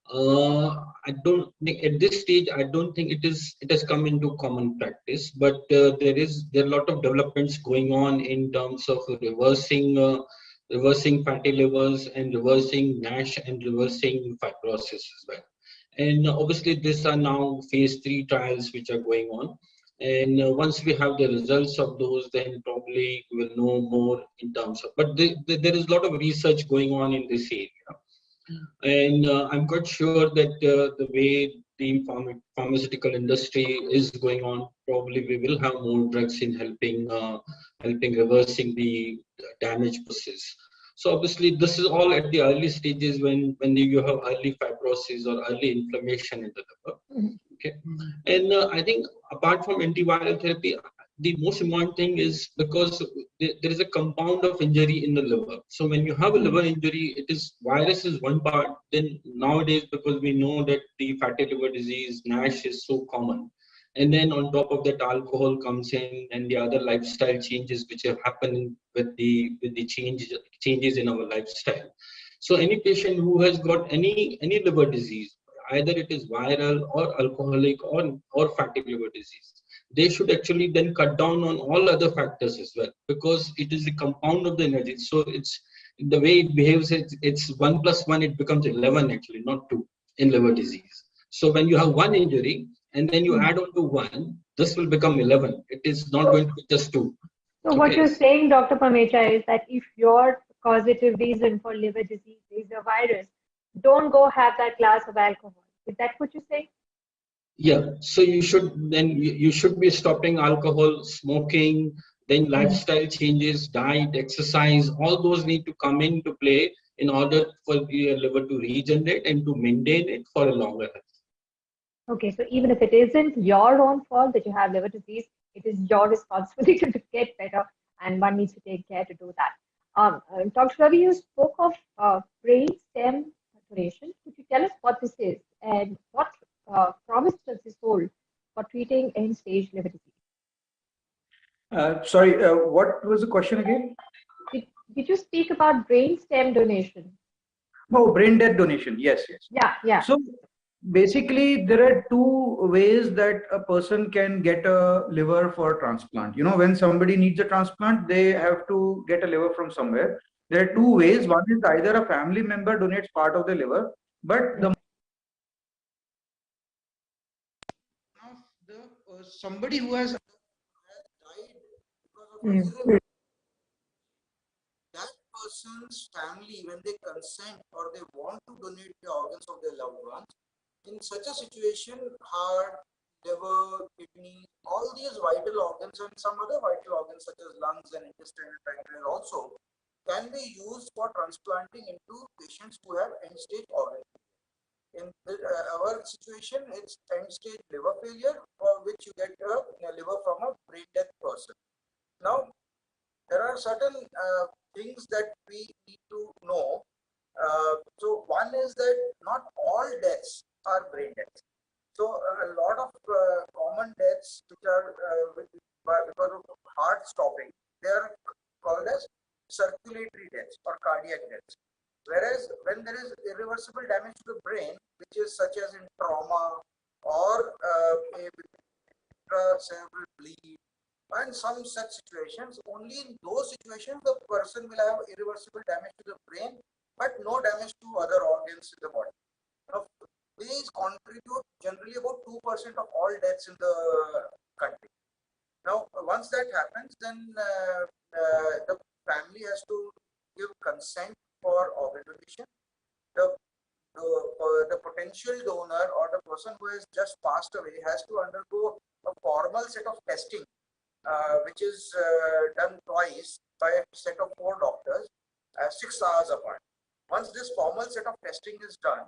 I don't think at this stage, I don't think it has come into common practice, but there are a lot of developments going on in terms of reversing fatty livers and reversing NASH and reversing fibrosis as well. And obviously, these are now phase 3 trials which are going on. And once we have the results of those, then probably we will know more in terms of. But there is a lot of research going on in this area. And I'm quite sure that the way the pharmaceutical industry is going on, probably we will have more drugs in helping reversing the damage process. So obviously, this is all at the early stages when you have early fibrosis or early inflammation in the liver. Okay, and I think apart from antiviral therapy, the most important thing is because there is a compound of injury in the liver. So when you have a liver injury, virus is one part. Then nowadays, because we know that the fatty liver disease, NASH is so common. And then on top of that, alcohol comes in and the other lifestyle changes which have happened with the changes in our lifestyle. So any patient who has got any liver disease, either it is viral or alcoholic or fatty liver disease, they should actually then cut down on all other factors as well, because it is the compound of the energy. So it's the way it behaves, it's 1 + 1, it becomes 11 actually, not 2 in liver disease. So when you have one injury and then you add on to 1, this will become 11. It is not going to be just 2. So what you're saying, Dr. Pamecha, is that if your causative reason for liver disease is a virus, don't go have that glass of alcohol. Is that what you're saying? Yeah. So you should be stopping alcohol, smoking, then lifestyle changes, diet, exercise. All those need to come into play in order for the liver to regenerate and to maintain it for a longer time. Okay, so even if it isn't your own fault that you have liver disease, it is your responsibility to get better, and one needs to take care to do that. Dr. Ravi, you spoke of brain stem donation. Could you tell us what this is and what promise does this hold for treating end-stage liver disease? Sorry, what was the question again? Did you speak about brain stem donation? Oh, brain death donation. Yes, yes. Yeah. So basically, there are two ways that a person can get a liver for transplant. When somebody needs a transplant, they have to get a liver from somewhere. There are two ways. One is either a family member donates part of the liver, but somebody who has died because of a liver, that person's family, when they consent or they want to donate the organs of their loved ones, in such a situation, heart, liver, kidney, all these vital organs and some other vital organs such as lungs and intestine and pancreas also can be used for transplanting into patients who have end-stage organ failure. In our situation, it's end-stage liver failure, for which you get a liver from a brain death person. Now, there are certain things that we need to know. So one is that not all deaths are brain deaths. So a lot of common deaths which are because of heart stopping, they are called as circulatory deaths or cardiac deaths. Whereas when there is irreversible damage to the brain, which is such as in trauma or a intracerebral bleed, and some such situations, only in those situations the person will have irreversible damage to the brain, but no damage to other organs in the body. Now, these contribute generally about 2% of all deaths in the country. Now, once that happens, then the family has to give consent for organ donation. The potential donor or the person who has just passed away has to undergo a formal set of testing, which is done twice by a set of 4 doctors, 6 hours apart. Once this formal set of testing is done,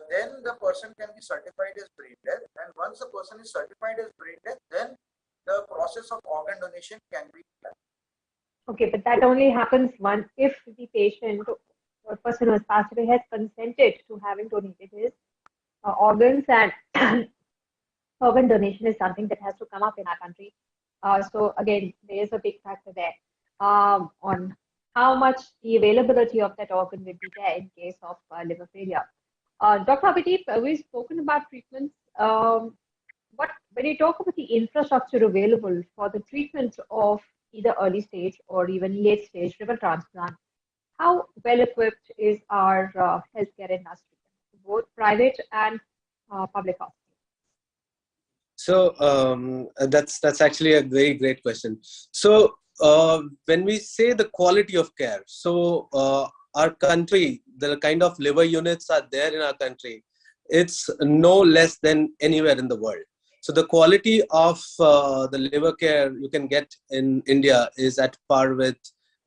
then the person can be certified as brain death. And once the person is certified as brain death, then the process of organ donation can be done. Okay, but that only happens once if the patient or person who has passed away has consented to having donated his organs, and organ donation is something that has to come up in our country. So again, there is a big factor there on how much the availability of that organ will be there in case of liver failure. Dr. Abhijit, we've spoken about treatments. When you talk about the infrastructure available for the treatment of either early stage or even late stage liver transplant, how well equipped is our healthcare industry, both private and public hospitals? So that's actually a very great question. So when we say the quality of care, so our country, the kind of liver units are there in our country, it's no less than anywhere in the world. So the quality of the liver care you can get in India is at par with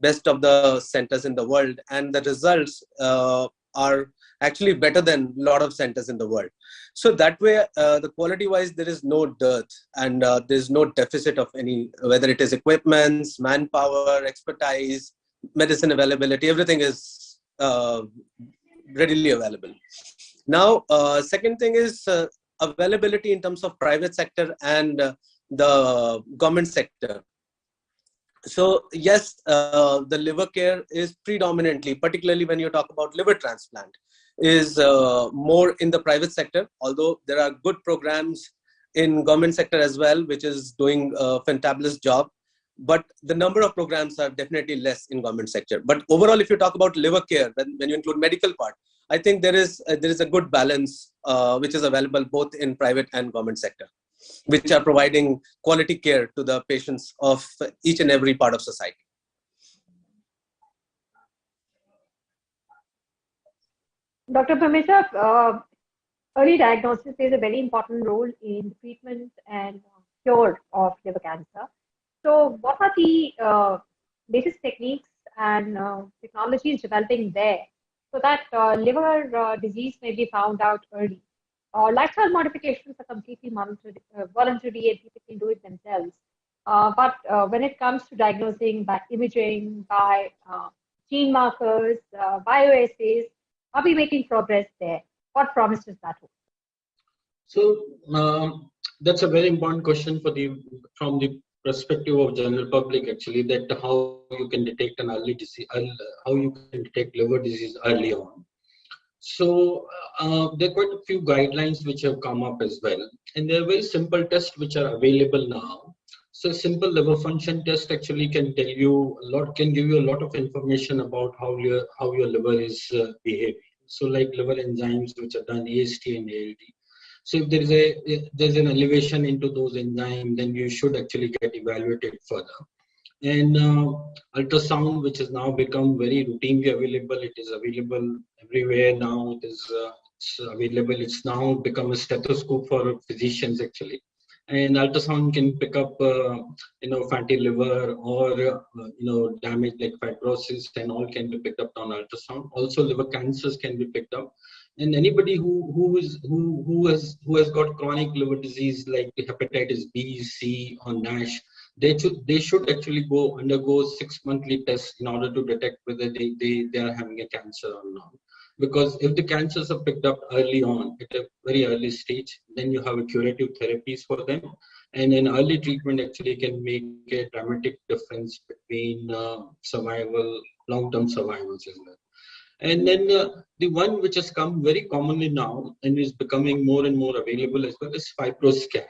best of the centers in the world, and the results are actually better than a lot of centers in the world. So that way, the quality-wise, there is no dearth, and there's no deficit of any, whether it is equipments, manpower, expertise, medicine availability, everything is readily available. Now, second thing is availability in terms of private sector and the government sector. So yes, the liver care is predominantly, particularly when you talk about liver transplant, is more in the private sector, although there are good programs in government sector as well, which is doing a fantabulous job. But the number of programs are definitely less in government sector. But overall, if you talk about liver care, when you include medical part, I think there is a good balance which is available both in private and government sector, which are providing quality care to the patients of each and every part of society. Dr. Parmeshwar, early diagnosis plays a very important role in treatment and cure of liver cancer. So what are the latest techniques and technologies developing there so that liver disease may be found out early? Lifestyle modifications are completely voluntary and people can do it themselves. But when it comes to diagnosing by imaging, by gene markers, bioassays, are we making progress there? What promise does that hold? So that's a very important question from the perspective of general public actually, that how you can detect an early disease, how you can detect liver disease early on. So there are quite a few guidelines which have come up as well, and there are very simple tests which are available now. So a simple liver function test actually can tell you a lot, can give you a lot of information about how your liver is behaving. So like liver enzymes which are done AST and ALT. So if there's an elevation into those enzymes, then you should actually get evaluated further. And ultrasound, which has now become very routinely available, it is available everywhere now. It's available. It's now become a stethoscope for physicians actually. And ultrasound can pick up, fatty liver or damage like fibrosis, and all can be picked up on ultrasound. Also, liver cancers can be picked up. And anybody who has got chronic liver disease like hepatitis B, C, or NASH, they should actually undergo 6 monthly tests in order to detect whether they are having a cancer or not. Because if the cancers are picked up early on at a very early stage, then you have a curative therapies for them, and an early treatment actually can make a dramatic difference between survival, long-term survivals as well. And then the one which has come very commonly now and is becoming more and more available as well is FibroScan,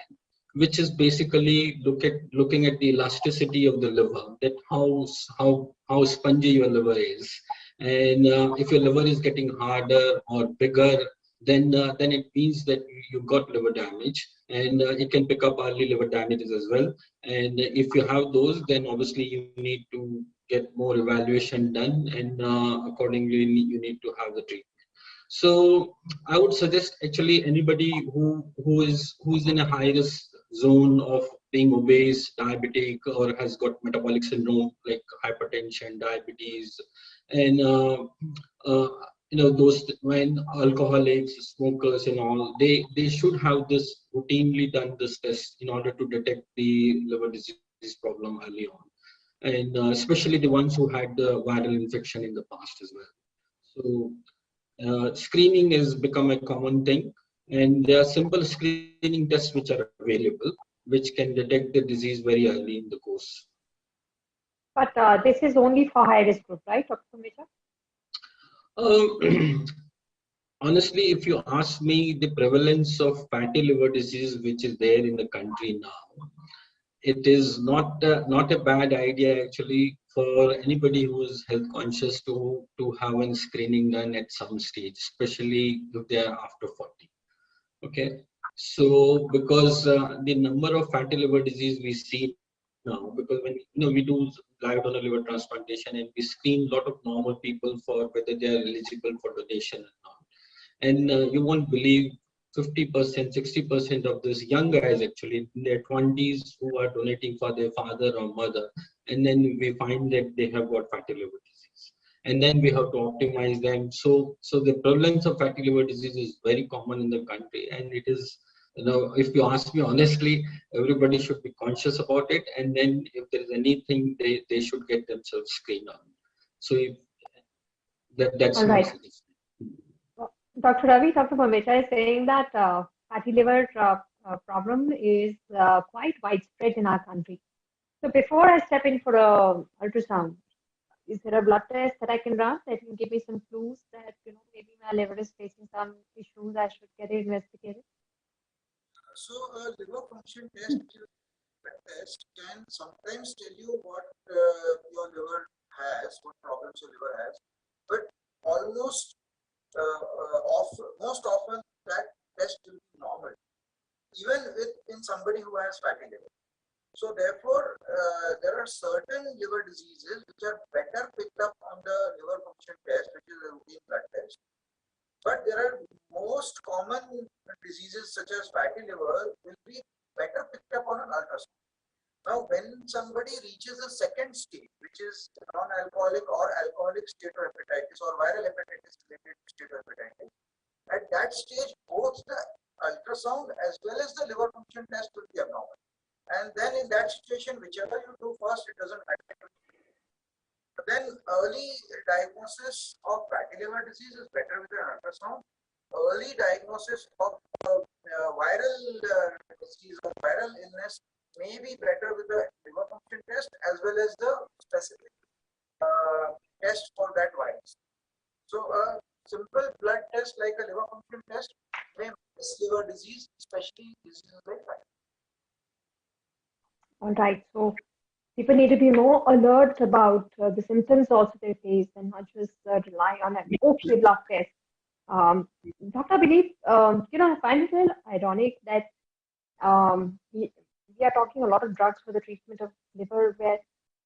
which is basically looking at the elasticity of the liver, that how spongy your liver is, and if your liver is getting harder or bigger, then it means that you've got liver damage, and it can pick up early liver damages as well. And if you have those, then obviously you need to get more evaluation done, and accordingly you need to have the treatment. So I would suggest actually anybody who's in a high risk zone of being obese, diabetic, or has got metabolic syndrome like hypertension, diabetes, and those when alcoholics, smokers, and all, they should have this routinely done this test in order to detect the liver disease problem early on, and especially the ones who had viral infection in the past as well. So screening has become a common thing, and there are simple screening tests which are available, which can detect the disease very early in the course. But this is only for high risk group, right, Dr. Mehta? Honestly, if you ask me, the prevalence of fatty liver disease which is there in the country now, it is not a bad idea actually for anybody who is health conscious to have a screening done at some stage, especially if they are after 40. Okay, so because the number of fatty liver disease we see now, because when we do live donor liver transplantation and we screen a lot of normal people for whether they are eligible for donation or not, and you won't believe 50%, 60% of these young guys actually in their 20s who are donating for their father or mother, and then we find that they have got fatty liver disease, and then we have to optimize them. So the prevalence of fatty liver disease is very common in the country, and it is, if you ask me honestly, everybody should be conscious about it, and then if there is anything, they should get themselves screened on. So that's all my right. suggestion. Dr. Ravi, Dr. Pamecha is saying that fatty liver problem is quite widespread in our country. So before I step in for a ultrasound, is there a blood test that I can run that can give me some clues that maybe my liver is facing some issues, I should get it investigated? So a liver function test, can sometimes tell you what your liver has, what problems your liver has, but almost most often that test will be normal, even in somebody who has fatty liver. So therefore, there are certain liver diseases which are better picked up on the liver function test, which is a routine blood test. But there are most common diseases such as fatty liver will be better picked up on an ultrasound. Now, when somebody reaches a second stage, which is non-alcoholic or alcoholic steatohepatitis or viral hepatitis related to steatohepatitis, at that stage, both the ultrasound as well as the liver function test will be abnormal. And then in that situation, whichever you do first, it doesn't matter. But then early diagnosis of fatty liver disease is better with an ultrasound. Early diagnosis of viral disease or viral illness may be better with the test as well as the specific test for that virus. So a simple blood test like a liver function test may miss liver disease, especially diseases like that. All right. So people need to be more alert about the symptoms also they face and not just rely on an okay blood test. Dr. Believe, I find it a little ironic that we are talking a lot of drugs for the treatment of liver, where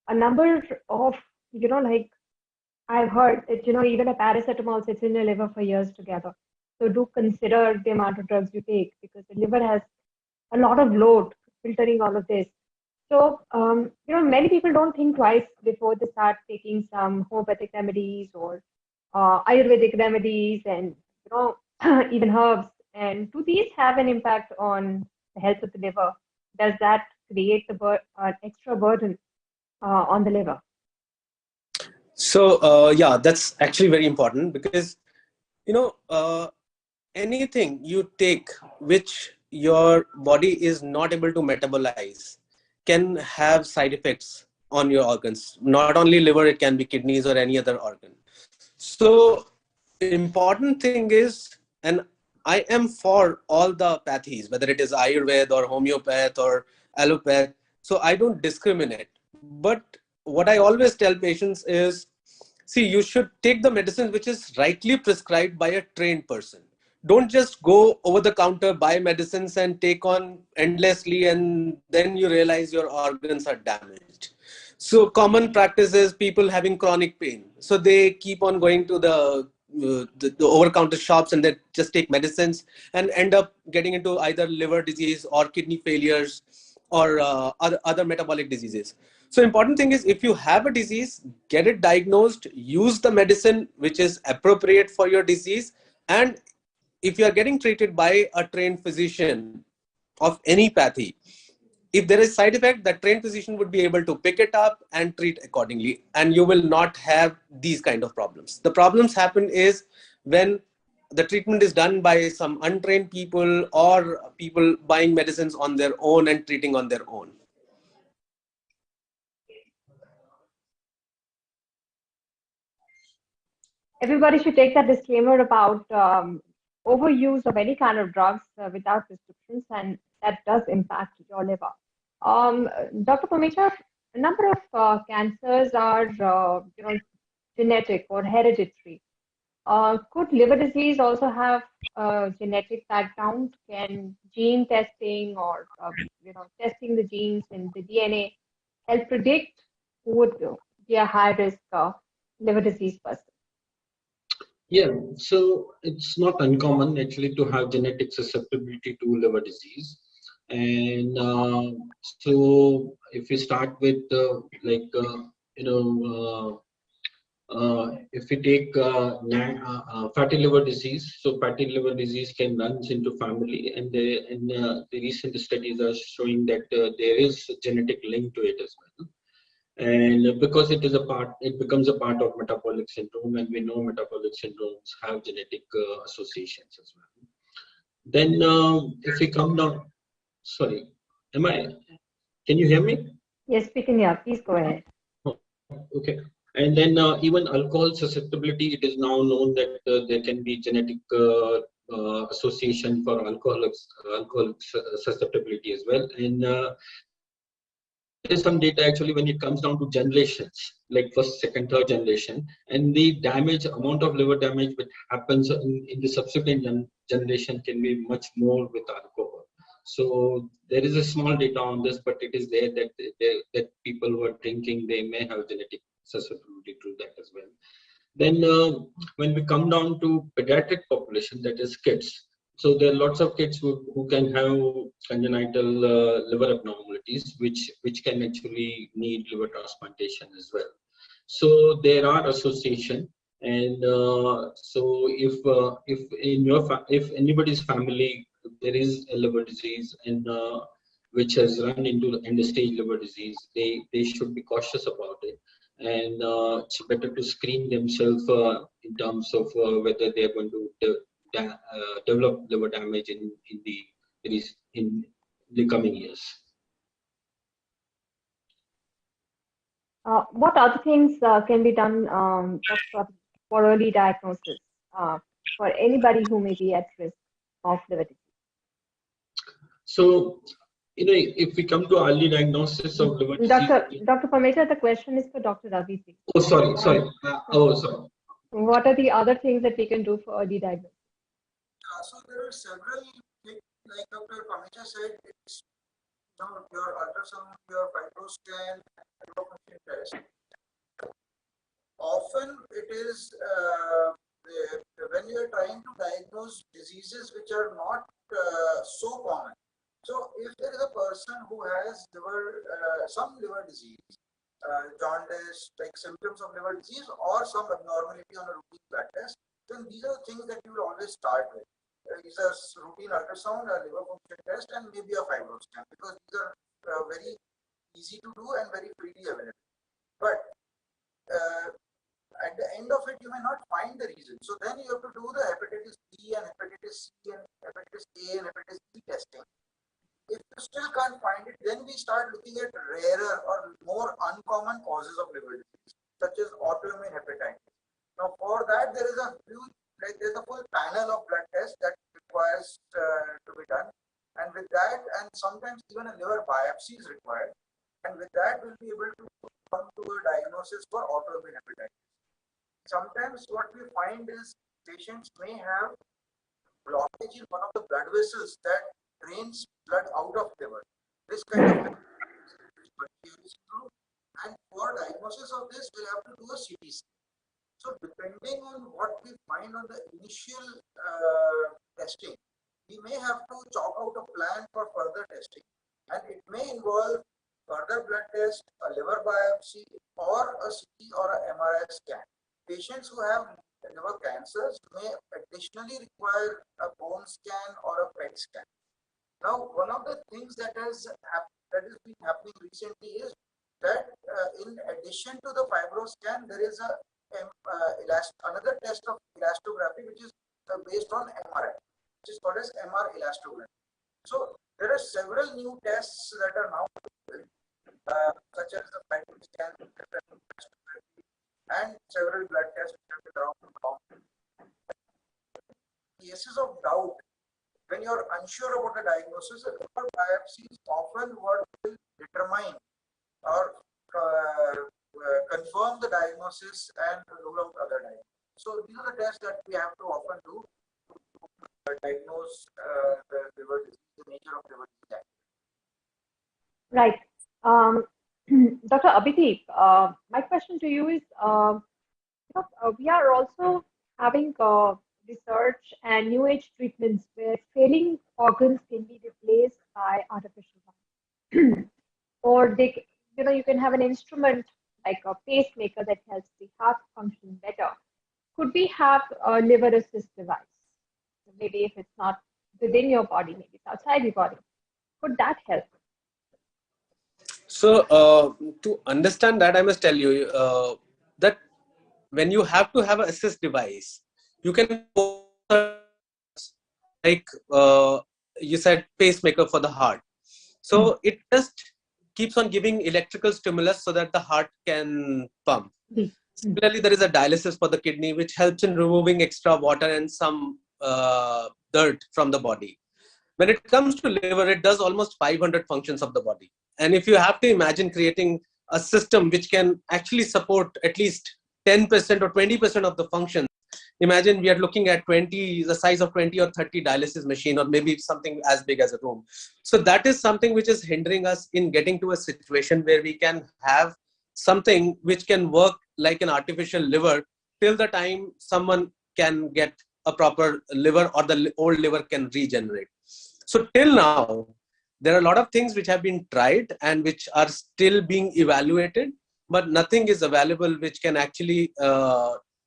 a number of, like I've heard that, even a paracetamol sits in your liver for years together. So do consider the amount of drugs you take, because the liver has a lot of load filtering all of this. So, many people don't think twice before they start taking some homeopathic remedies or Ayurvedic remedies and, even herbs. And do these have an impact on the health of the liver? Does that create an extra burden on the liver? So, yeah, that's actually very important because, anything you take which your body is not able to metabolize can have side effects on your organs. Not only liver, it can be kidneys or any other organ. So important thing is, and I am for all the pathies, whether it is Ayurveda or homeopath or allopath. So I don't discriminate. But what I always tell patients is, see, you should take the medicine which is rightly prescribed by a trained person. Don't just go over the counter, buy medicines and take on endlessly, and then you realize your organs are damaged. So common practice is people having chronic pain. So they keep on going to the over-counter shops and they just take medicines and end up getting into either liver disease or kidney failures or other metabolic diseases. So important thing is, if you have a disease, get it diagnosed, use the medicine which is appropriate for your disease, and if you are getting treated by a trained physician of any pathy, if there is side effect, the trained physician would be able to pick it up and treat accordingly, and you will not have these kind of problems. The problems happen is when the treatment is done by some untrained people or people buying medicines on their own and treating on their own. Everybody should take that disclaimer about overuse of any kind of drugs without prescriptions, and that does impact your liver. Dr. Pamecha, a number of cancers are genetic or hereditary. Could liver disease also have a genetic background? Can gene testing or testing the genes in the DNA help predict who would be a high risk liver disease person? Yeah, so it's not uncommon actually to have genetic susceptibility to liver disease. And so if we start with if we take fatty liver disease, so fatty liver disease can run into family, and the recent studies are showing that there is a genetic link to it as well. And because it becomes a part of metabolic syndrome, and we know metabolic syndromes have genetic associations as well. Then if we come down, sorry, can you hear me? Yes, we can hear. Please go ahead. Oh, okay. And then even alcohol susceptibility, it is now known that there can be genetic association for alcohol susceptibility as well. And there is some data actually when it comes down to generations, like first, second, third generation, and the amount of liver damage which happens in the subsequent generation can be much more with alcohol. So there is a small data on this, but it is there that people who are drinking, they may have genetic susceptibility to that as well. Then when we come down to pediatric population, that is kids. So there are lots of kids who can have congenital liver abnormalities, which can actually need liver transplantation as well. So there are association, and so if anybody's family there is a liver disease and which has run into end-stage liver disease, they should be cautious about it, and it's better to screen themselves in terms of whether they are going to develop liver damage in the coming years. What other things can be done for early diagnosis for anybody who may be at risk of liver disease? So, if we come to early diagnosis of liver disease, Dr. Pamecha, the question is for Dr. Ravi Singh. Oh, sorry. Sorry. What are the other things that we can do for early diagnosis? So there are several things, like Dr. Pamecha said, it's your ultrasound, your fibroscan, liver function test. Often it is when you are trying to diagnose diseases which are not so common. So if there is a person who has some liver disease, jaundice, like symptoms of liver disease, or some abnormality on a routine blood test, then these are the things that you will always start with. Is a routine ultrasound, a liver function test, and maybe a fibroscan, because these are very easy to do and very freely available. But at the end of it, you may not find the reason. So then you have to do the hepatitis B and hepatitis C and hepatitis A and hepatitis B testing. If you still can't find it, then we start looking at rarer or more uncommon causes of liver disease, such as autoimmune hepatitis. Now, for that, there is a huge, there's a full panel of blood tests that requires to be done. And with that, and sometimes even a liver biopsy is required. And with that, we'll be able to come to a diagnosis for autoimmune hepatitis. Sometimes what we find is patients may have blockage in one of the blood vessels that drains blood out of liver. This kind of thing. And for diagnosis of this, we'll have to do a CT scan. So depending on what we find on the initial testing, we may have to chalk out a plan for further testing. And it may involve further blood test, a liver biopsy, or a CT or a MRI scan. Patients who have liver cancers may additionally require a bone scan or a PET scan. Now, one of the things that has been happening recently is that in addition to the fibroscan, there is another test of elastography, which is based on MRI, which is called as MR elastography. So there are several new tests that are now such as the fibroscan and several blood tests which have been around. Cases of doubt, when you are unsure about the diagnosis, a liver biopsy is often what will determine or confirm the diagnosis and rule out other diagnoses. So these are the tests that we have to often do to diagnose the liver disease, the nature of liver disease. Right. Dr. Abhijit, my question to you is, we are also having research and new age treatments where failing organs can be replaced by artificial ones. Or they, you can have an instrument like a pacemaker that helps the heart function better. Could we have a liver assist device? Maybe if it's not within your body, maybe it's outside your body. Could that help? So to understand that, I must tell you that when you have to have an assist device, you can like you said, pacemaker for the heart. So it just keeps on giving electrical stimulus so that the heart can pump. Similarly, there is a dialysis for the kidney, which helps in removing extra water and some dirt from the body. When it comes to liver, it does almost 500 functions of the body. And if you have to imagine creating a system which can actually support at least 10% or 20% of the functions, imagine we are looking at the size of 20 or 30 dialysis machine, or maybe something as big as a room. So that is something which is hindering us in getting to a situation where we can have something which can work like an artificial liver till the time someone can get a proper liver or the old liver can regenerate. So till now, there are a lot of things which have been tried and which are still being evaluated, but nothing is available which can actually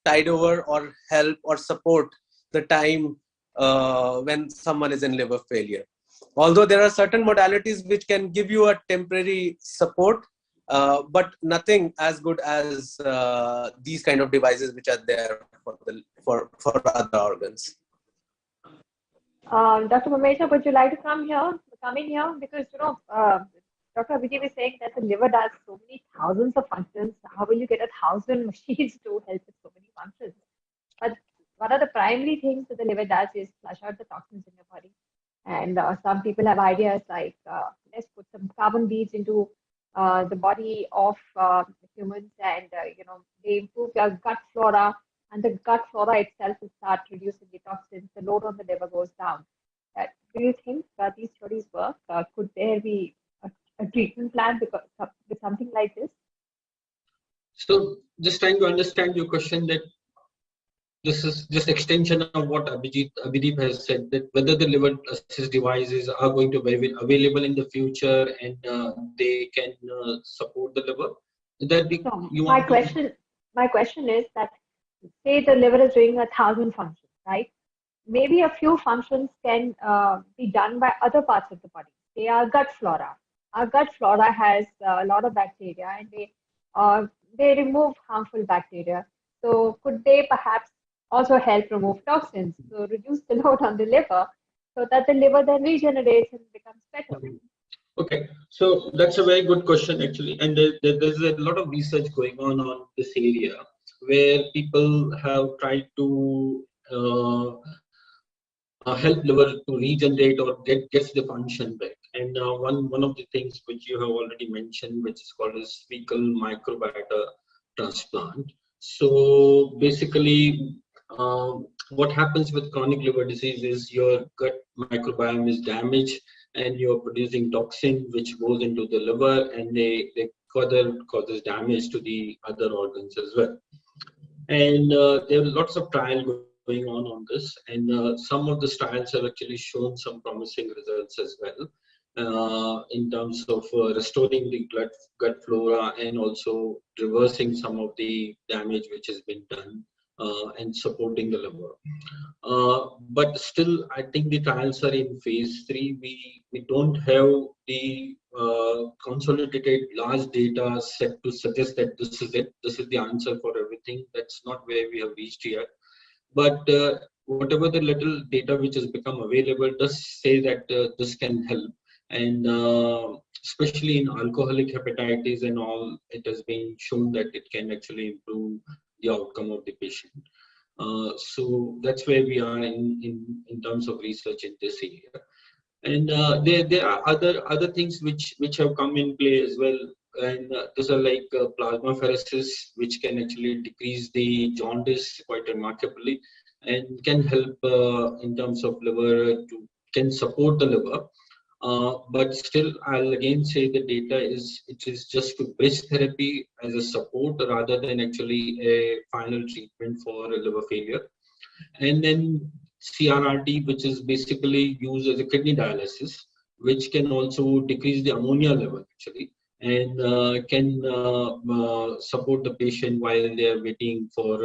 tide over or help or support the time when someone is in liver failure. Although there are certain modalities which can give you a temporary support, but nothing as good as these kind of devices which are there for other organs. Dr. Mamecha, would you like to come in here? Because Dr. Abhijit is saying that the liver does so many thousands of functions. How will you get 1,000 machines to help with so many functions? But one of the primary things that the liver does is flush out the toxins in your body. And some people have ideas like, let's put some carbon beads into the body of humans, and they improve your gut flora, and the gut flora itself will start reducing the toxins. The load on the liver goes down. Do you think these studies work? Could there be a treatment plan with something like this? So just trying to understand your question, that this is just extension of what Abhijit has said, that whether the liver assist devices are going to be available in the future and they can support the liver. That be, so my question is that, say the liver is doing 1,000 functions, right? Maybe a few functions can be done by other parts of the body. Say our gut flora. Our gut flora has a lot of bacteria, and they remove harmful bacteria. So could they perhaps also help remove toxins, so reduce the load on the liver, so that the liver then regenerates and becomes better? Okay, so that's a very good question actually, and there's a lot of research going on this area where people have tried to help liver to regenerate or gets the function back. And one of the things which you have already mentioned, which is called as fecal microbiota transplant. So basically, what happens with chronic liver disease is your gut microbiome is damaged, and you're producing toxin which goes into the liver, and they further causes damage to the other organs as well. And there are lots of trials going on this, and some of the trials have actually shown some promising results as well, in terms of restoring the gut flora and also reversing some of the damage which has been done, and supporting the liver. But still, I think the trials are in phase 3. We don't have the consolidated large data set to suggest that this is it. This is the answer for everything. That's not where we have reached yet. But whatever the little data which has become available does say that this can help. And especially in alcoholic hepatitis and all, it has been shown that it can actually improve the outcome of the patient. So that's where we are in terms of research in this area. And there are other things which have come in play as well. And those are like plasmapheresis, which can actually decrease the jaundice quite remarkably, and can help in terms of liver, can support the liver. But still, I'll again say the data it is just to bridge therapy as a support rather than actually a final treatment for liver failure. And then CRRT, which is basically used as a kidney dialysis, which can also decrease the ammonia level actually, and can support the patient while they are waiting for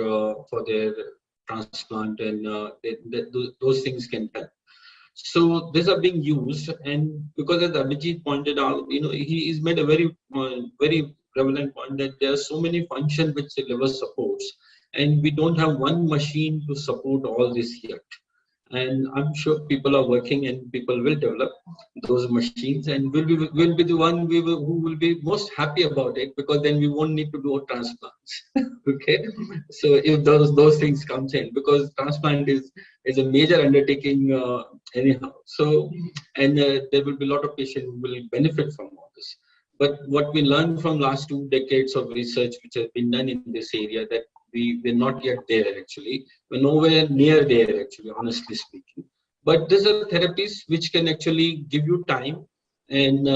their transplant, and those things can help. So these are being used, and because as Abhijit pointed out, he's made a very prevalent point that there are so many functions which the liver supports, and we don't have one machine to support all this yet. And I'm sure people are working, and people will develop those machines, and will be the one who will be most happy about it, because then we won't need to do transplants. Okay, so if those things comes in, because transplant is a major undertaking anyhow. So, and there will be a lot of patients who will benefit from all this. But what we learned from last 2 decades of research which has been done in this area, that we're not yet there actually. We're nowhere near there actually, honestly speaking. But these are therapies which can actually give you time, and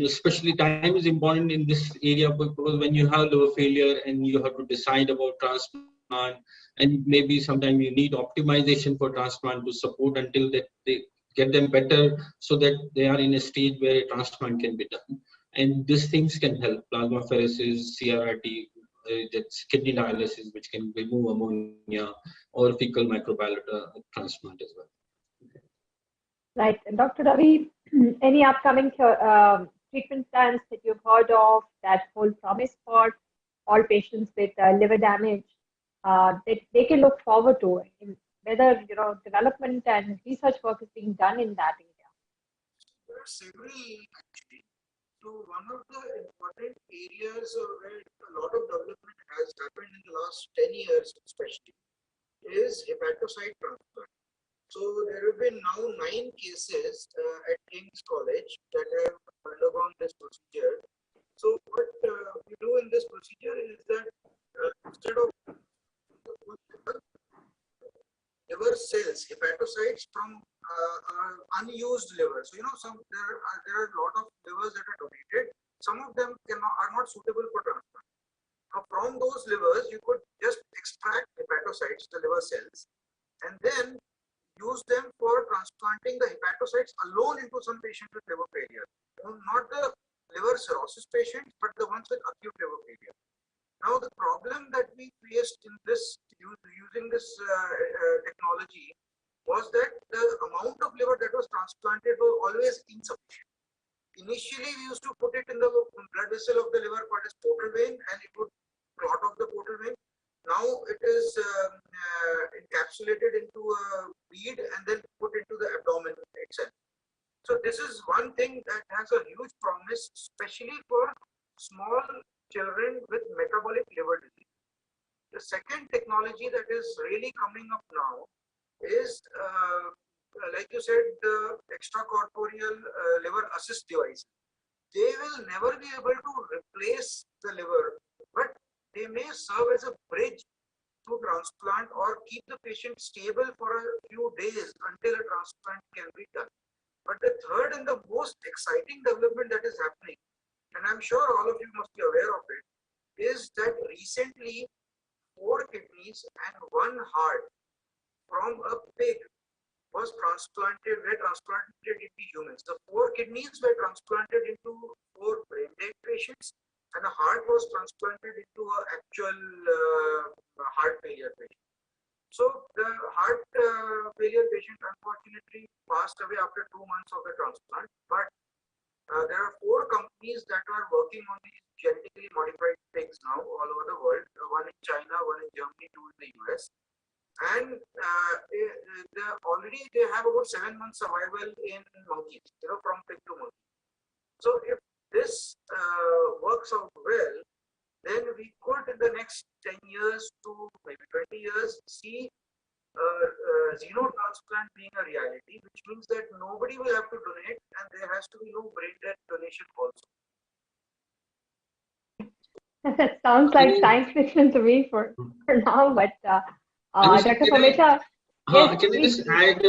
especially time is important in this area, because when you have liver failure and you have to decide about transplant, and maybe sometimes you need optimization for transplant to support until they get them better, so that they are in a stage where a transplant can be done. And these things can help: plasmapheresis, CRRT, that's kidney dialysis, which can remove ammonia, or fecal microbiota transplant as well. Okay. Right. Dr. Ravi, any upcoming treatment plans that you've heard of that hold promise for all patients with liver damage that they can look forward to, whether development and research work is being done in that area? There are several actually. So one of the important areas where a lot of development has happened in the last 10 years especially is hepatocyte transplant. So there have been now 9 cases at King's College that have undergone this procedure. So what we do in this procedure is that instead of liver cells, hepatocytes from unused liver. So there are a lot of livers that are donated. Some of them are not suitable for transplant. Now from those livers, you could just extract hepatocytes, the liver cells, and then use them for transplanting the hepatocytes alone into some patients with liver failure. Not the liver cirrhosis patients, but the ones with acute liver failure. Now the problem that we faced in this using this technology was that the amount of liver that was transplanted was always insufficient. Initially, we used to put it in the blood vessel of the liver called as portal vein, and it would clot off the portal vein. Now it is encapsulated into a bead and then put into the abdomen itself. So this is one thing that has a huge promise, especially for small children with metabolic liver disease. The second technology that is really coming up now is, like you said, the extracorporeal liver assist device. They will never be able to replace the liver, but they may serve as a bridge to transplant or keep the patient stable for a few days until a transplant can be done. But the third and the most exciting development that is happening, and I'm sure all of you must be aware of it, is that recently 4 kidneys and 1 heart from a pig were transplanted into humans. The 4 kidneys were transplanted into 4 brain dead patients, and a heart was transplanted into an actual heart failure patient. So the heart failure patient unfortunately passed away after 2 months of the transplant, but there are 4 companies that are working on these genetically modified pigs now all over the world, one in China, one in Germany, 2 in the US. And already they have about 7 months survival in monkeys, from pig to monkey. So if this works out well, then we could in the next 10 years to maybe 20 years see xenotransplant being a reality, which means that nobody will have to donate and there has to be no brain dead donation also. That sounds like science fiction to me for now, but Dr. Pamecha, yes, can I just add?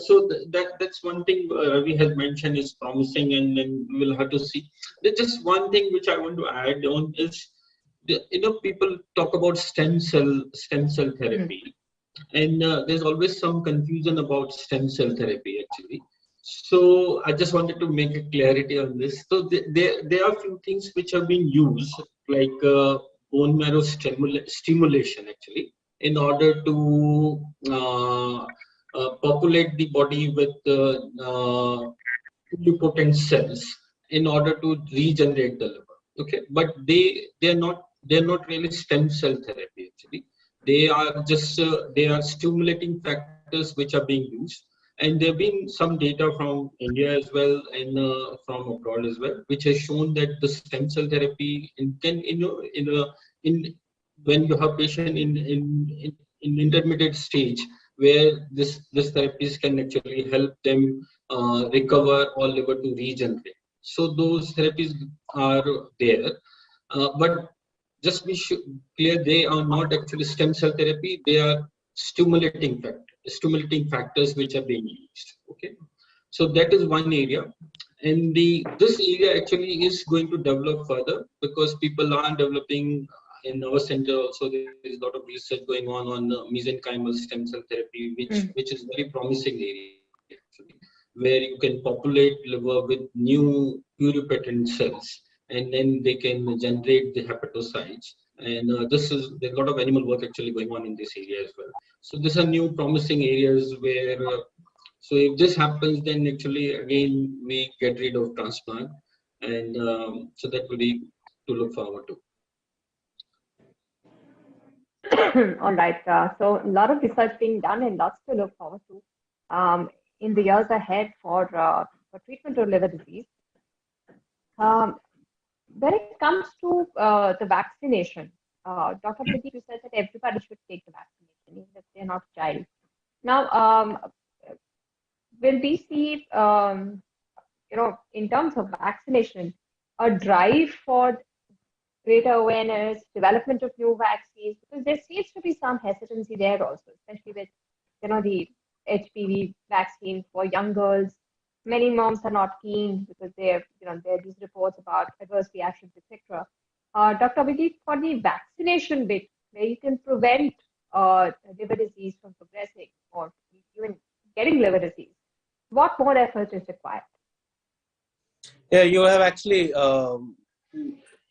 So that's one thing Ravi has mentioned is promising, and then we'll have to see. There's just one thing which I want to add on is, people talk about stem cell therapy, and there's always some confusion about stem cell therapy actually. So I just wanted to make a clarity on this. So there are a few things which have been used, like bone marrow stimulation actually, in order to populate the body with pluripotent cells in order to regenerate the liver. Okay, but they're not really stem cell therapy actually. They are just they are stimulating factors which are being used. And there have been some data from India as well and from abroad as well, which has shown that the stem cell therapy when you have patient in intermediate stage, where this therapies can actually help them recover or liver to regenerate. So those therapies are there, but just be clear, they are not actually stem cell therapy. They are stimulating factors which are being used. Okay, so that is one area, and this area actually is going to develop further because people are developing. In our center also, there is a lot of research going on mesenchymal stem cell therapy, which is very promising area actually, where you can populate liver with new pluripotent cells, and then they can generate the hepatocytes. And there's a lot of animal work actually going on in this area as well. So these are new promising areas where, so if this happens, then actually again we get rid of transplant, and so that will be to look forward to. All right. So a lot of research being done and lots to look forward to in the years ahead for treatment of liver disease. When it comes to the vaccination, Dr. Pradeep, you said that everybody should take the vaccination, even if they're not a child. Now, will we see, in terms of vaccination, a drive for greater awareness, development of new vaccines? Because there seems to be some hesitancy there also, especially with, the HPV vaccine for young girls. Many moms are not keen because there are these reports about adverse reactions, etc. Dr. Abhijit, for the vaccination bit, where you can prevent liver disease from progressing or even getting liver disease, what more effort is required? Yeah, you have actually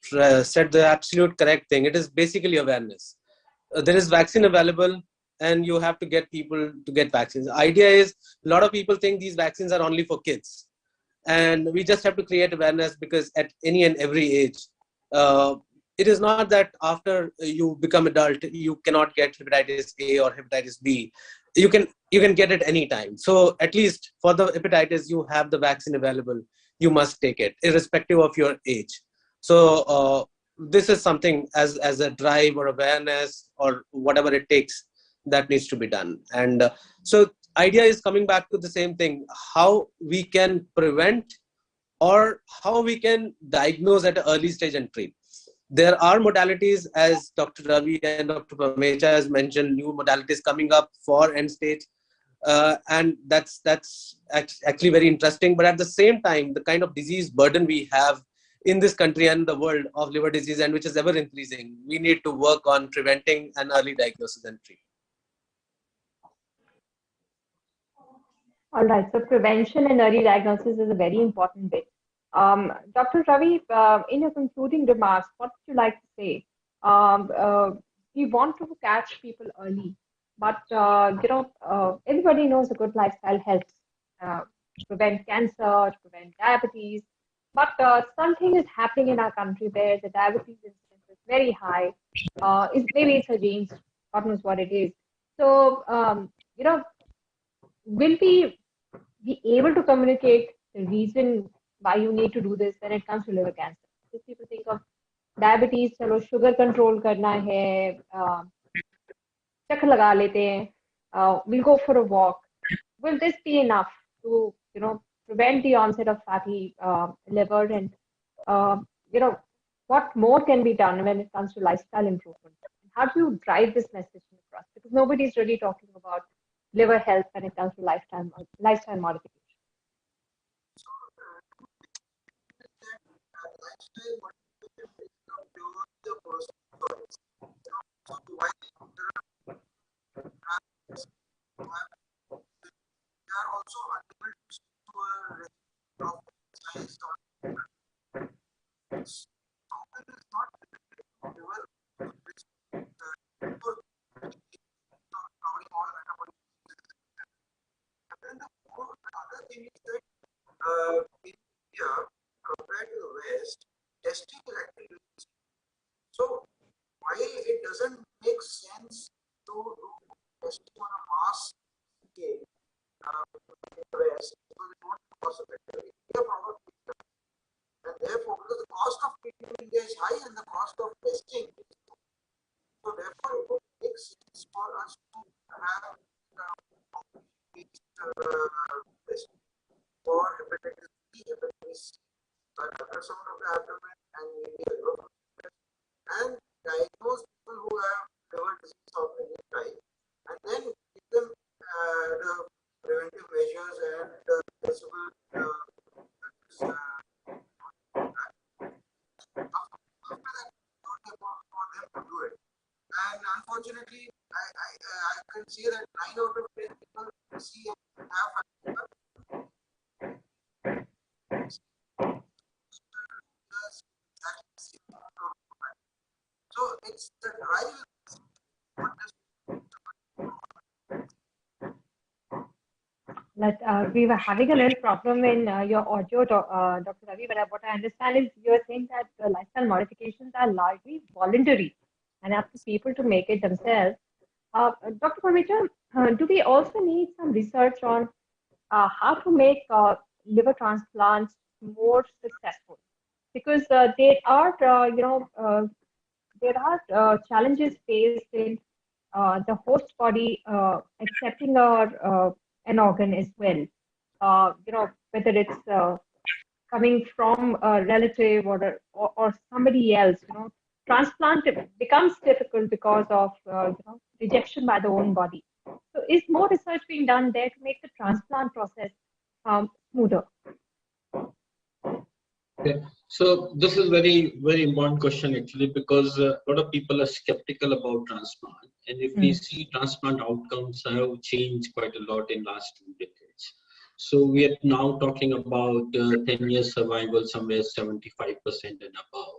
said the absolute correct thing. It is basically awareness. There is vaccine available, and you have to get people to get vaccines. The idea is, a lot of people think these vaccines are only for kids, and we just have to create awareness, because at any and every age, it is not that after you become adult you cannot get hepatitis A or hepatitis B. You can get it any time. So at least for the hepatitis, you have the vaccine available. You must take it irrespective of your age. So this is something as a drive or awareness or whatever it takes that needs to be done. And so idea is coming back to the same thing, how we can prevent or how we can diagnose at an early stage and treat. There are modalities, as Dr. Ravi and Dr. Pamecha has mentioned, new modalities coming up for end stage. And that's actually very interesting. But at the same time, the kind of disease burden we have in this country and the world of liver disease, and which is ever increasing, we need to work on preventing an early diagnosis and treatment. All right, so prevention and early diagnosis is a very important bit. Dr. Ravi, in your concluding remarks, what would you like to say? We want to catch people early, but everybody knows a good lifestyle helps to prevent cancer, to prevent diabetes. But something is happening in our country where the diabetes incidence is very high. Maybe it's a genes, God knows what it is. So, will we be able to communicate the reason why you need to do this when it comes to liver cancer? Because people think of diabetes, chalo sugar control karna hai, chakkar laga lete hain, we'll go for a walk. Will this be enough to, prevent the onset of fatty liver? And, what more can be done when it comes to lifestyle improvement? How do you drive this message across? Because nobody's really talking about liver health when it comes to lifestyle modification. Compared to the West, testing is actually so while it doesn't make sense to do testing on a mass scale in the West, because it won't be cost effective. And therefore, because the cost of treatment in India is high and the cost of testing is low, so therefore it would make sense for us to have testing for hepatitis B, hepatitis C, ultrasound of the abdomen, and maybe a liver function, and diagnose people who have liver disease of any type, and then give them the preventive measures and the possible after that, for them to do it. And unfortunately, I can see that 9 out of 10 people see and have so it's the drive. We were having a little problem in your audio, Dr. Ravi, but what I understand is you're saying that the lifestyle modifications are largely voluntary and up to people to make it themselves. Dr. Pamecha, do we also need some research on how to make liver transplants more successful? because there are, there are challenges faced in the host body accepting an organ as well. Whether it's coming from a relative or somebody else, transplant becomes difficult because of rejection by the own body. So is more research being done there to make the transplant process smoother? Okay. So this is very important question actually, because a lot of people are skeptical about transplant, and if we see transplant outcomes have changed quite a lot in last 2 decades. So we are now talking about 10 years survival, somewhere 75% and above.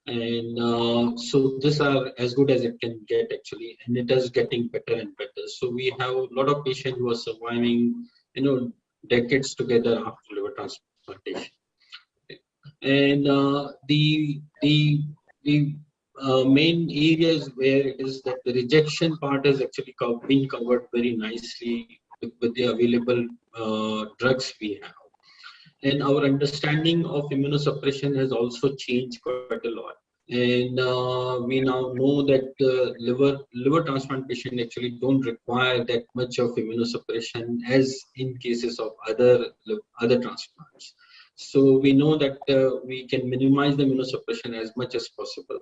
And so these are as good as it can get actually, and it is getting better and better. So we have a lot of patients who are surviving, decades together after liver transplantation. And the main areas where it is that the rejection part is actually being covered very nicely with the available drugs we have. And our understanding of immunosuppression has also changed quite a lot. And we now know that liver transplant patients actually don't require that much of immunosuppression as in cases of other transplants. So we know that we can minimize the immunosuppression as much as possible.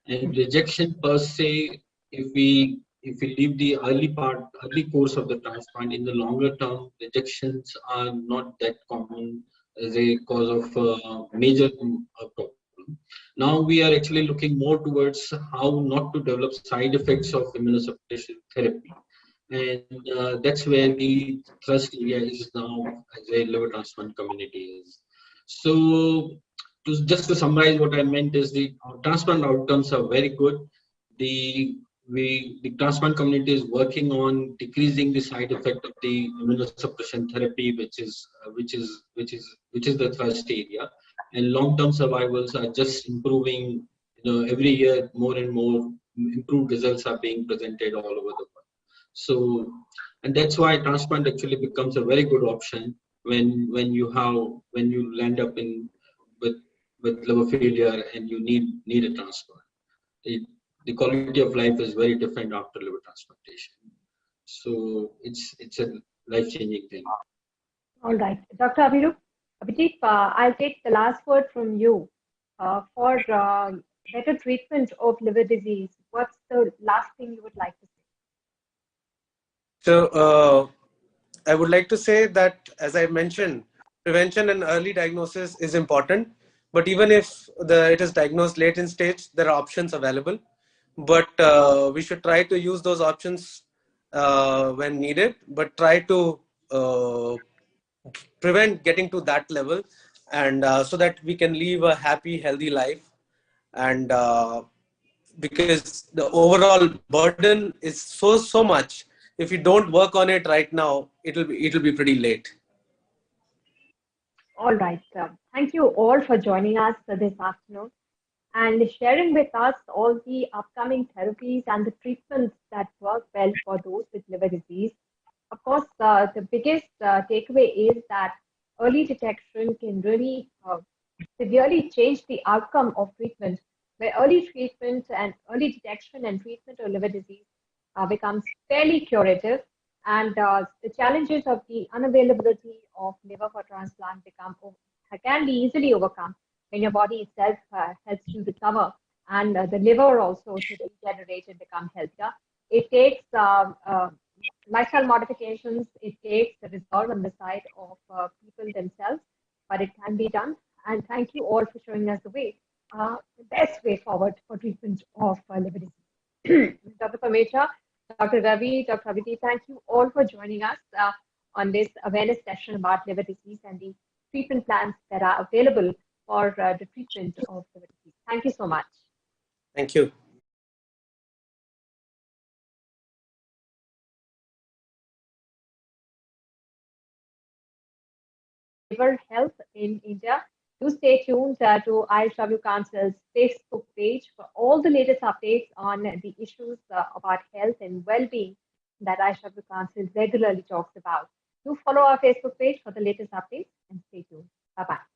And rejection per se, if we leave the early course of the transplant, in the longer term, rejections are not that common as a cause of major problem. Now we are actually looking more towards how not to develop side effects of immunosuppression therapy. And that's where the thrust area is now as a liver transplant community is. So just to summarize, what I meant is the transplant outcomes are very good. The transplant community is working on decreasing the side effect of the immunosuppression therapy, which is the thrust area. And long-term survivals are just improving. Every year more and more improved results are being presented all over the world. So, and that's why transplant actually becomes a very good option when you land up with liver failure and you need a transplant. The quality of life is very different after liver transplantation. So it's a life-changing thing. All right, Dr. Abhijit, I'll take the last word from you. For better treatment of liver disease, what's the last thing you would like to say? So I would like to say that, as I mentioned, prevention and early diagnosis is important. But even if it is diagnosed late in stage, there are options available. But we should try to use those options when needed, but try to prevent getting to that level, and so that we can live a happy, healthy life. And because the overall burden is so much, if you don't work on it right now, it'll be pretty late. All right. Thank you all for joining us this afternoon and sharing with us all the upcoming therapies and the treatments that work well for those with liver disease. Of course, the biggest takeaway is that early detection can really severely change the outcome of treatment, where early treatment and early detection and treatment of liver disease becomes fairly curative, and the challenges of the unavailability of liver for transplant can be easily overcome when your body itself helps you recover, and the liver also to regenerate and become healthier. It takes lifestyle modifications, it takes the resolve on the side of people themselves, but it can be done. And thank you all for showing us the way, the best way forward for treatment of liver disease. Dr. Pamecha, Dr. Ravi, Dr. Abhijit, thank you all for joining us on this awareness session about liver disease and the treatment plans that are available for the treatment of liver disease. Thank you so much. Thank you. Liver health in India. Do stay tuned to IHW Council's Facebook page for all the latest updates on the issues about health and well-being that IHW Council regularly talks about. Do follow our Facebook page for the latest updates and stay tuned. Bye-bye.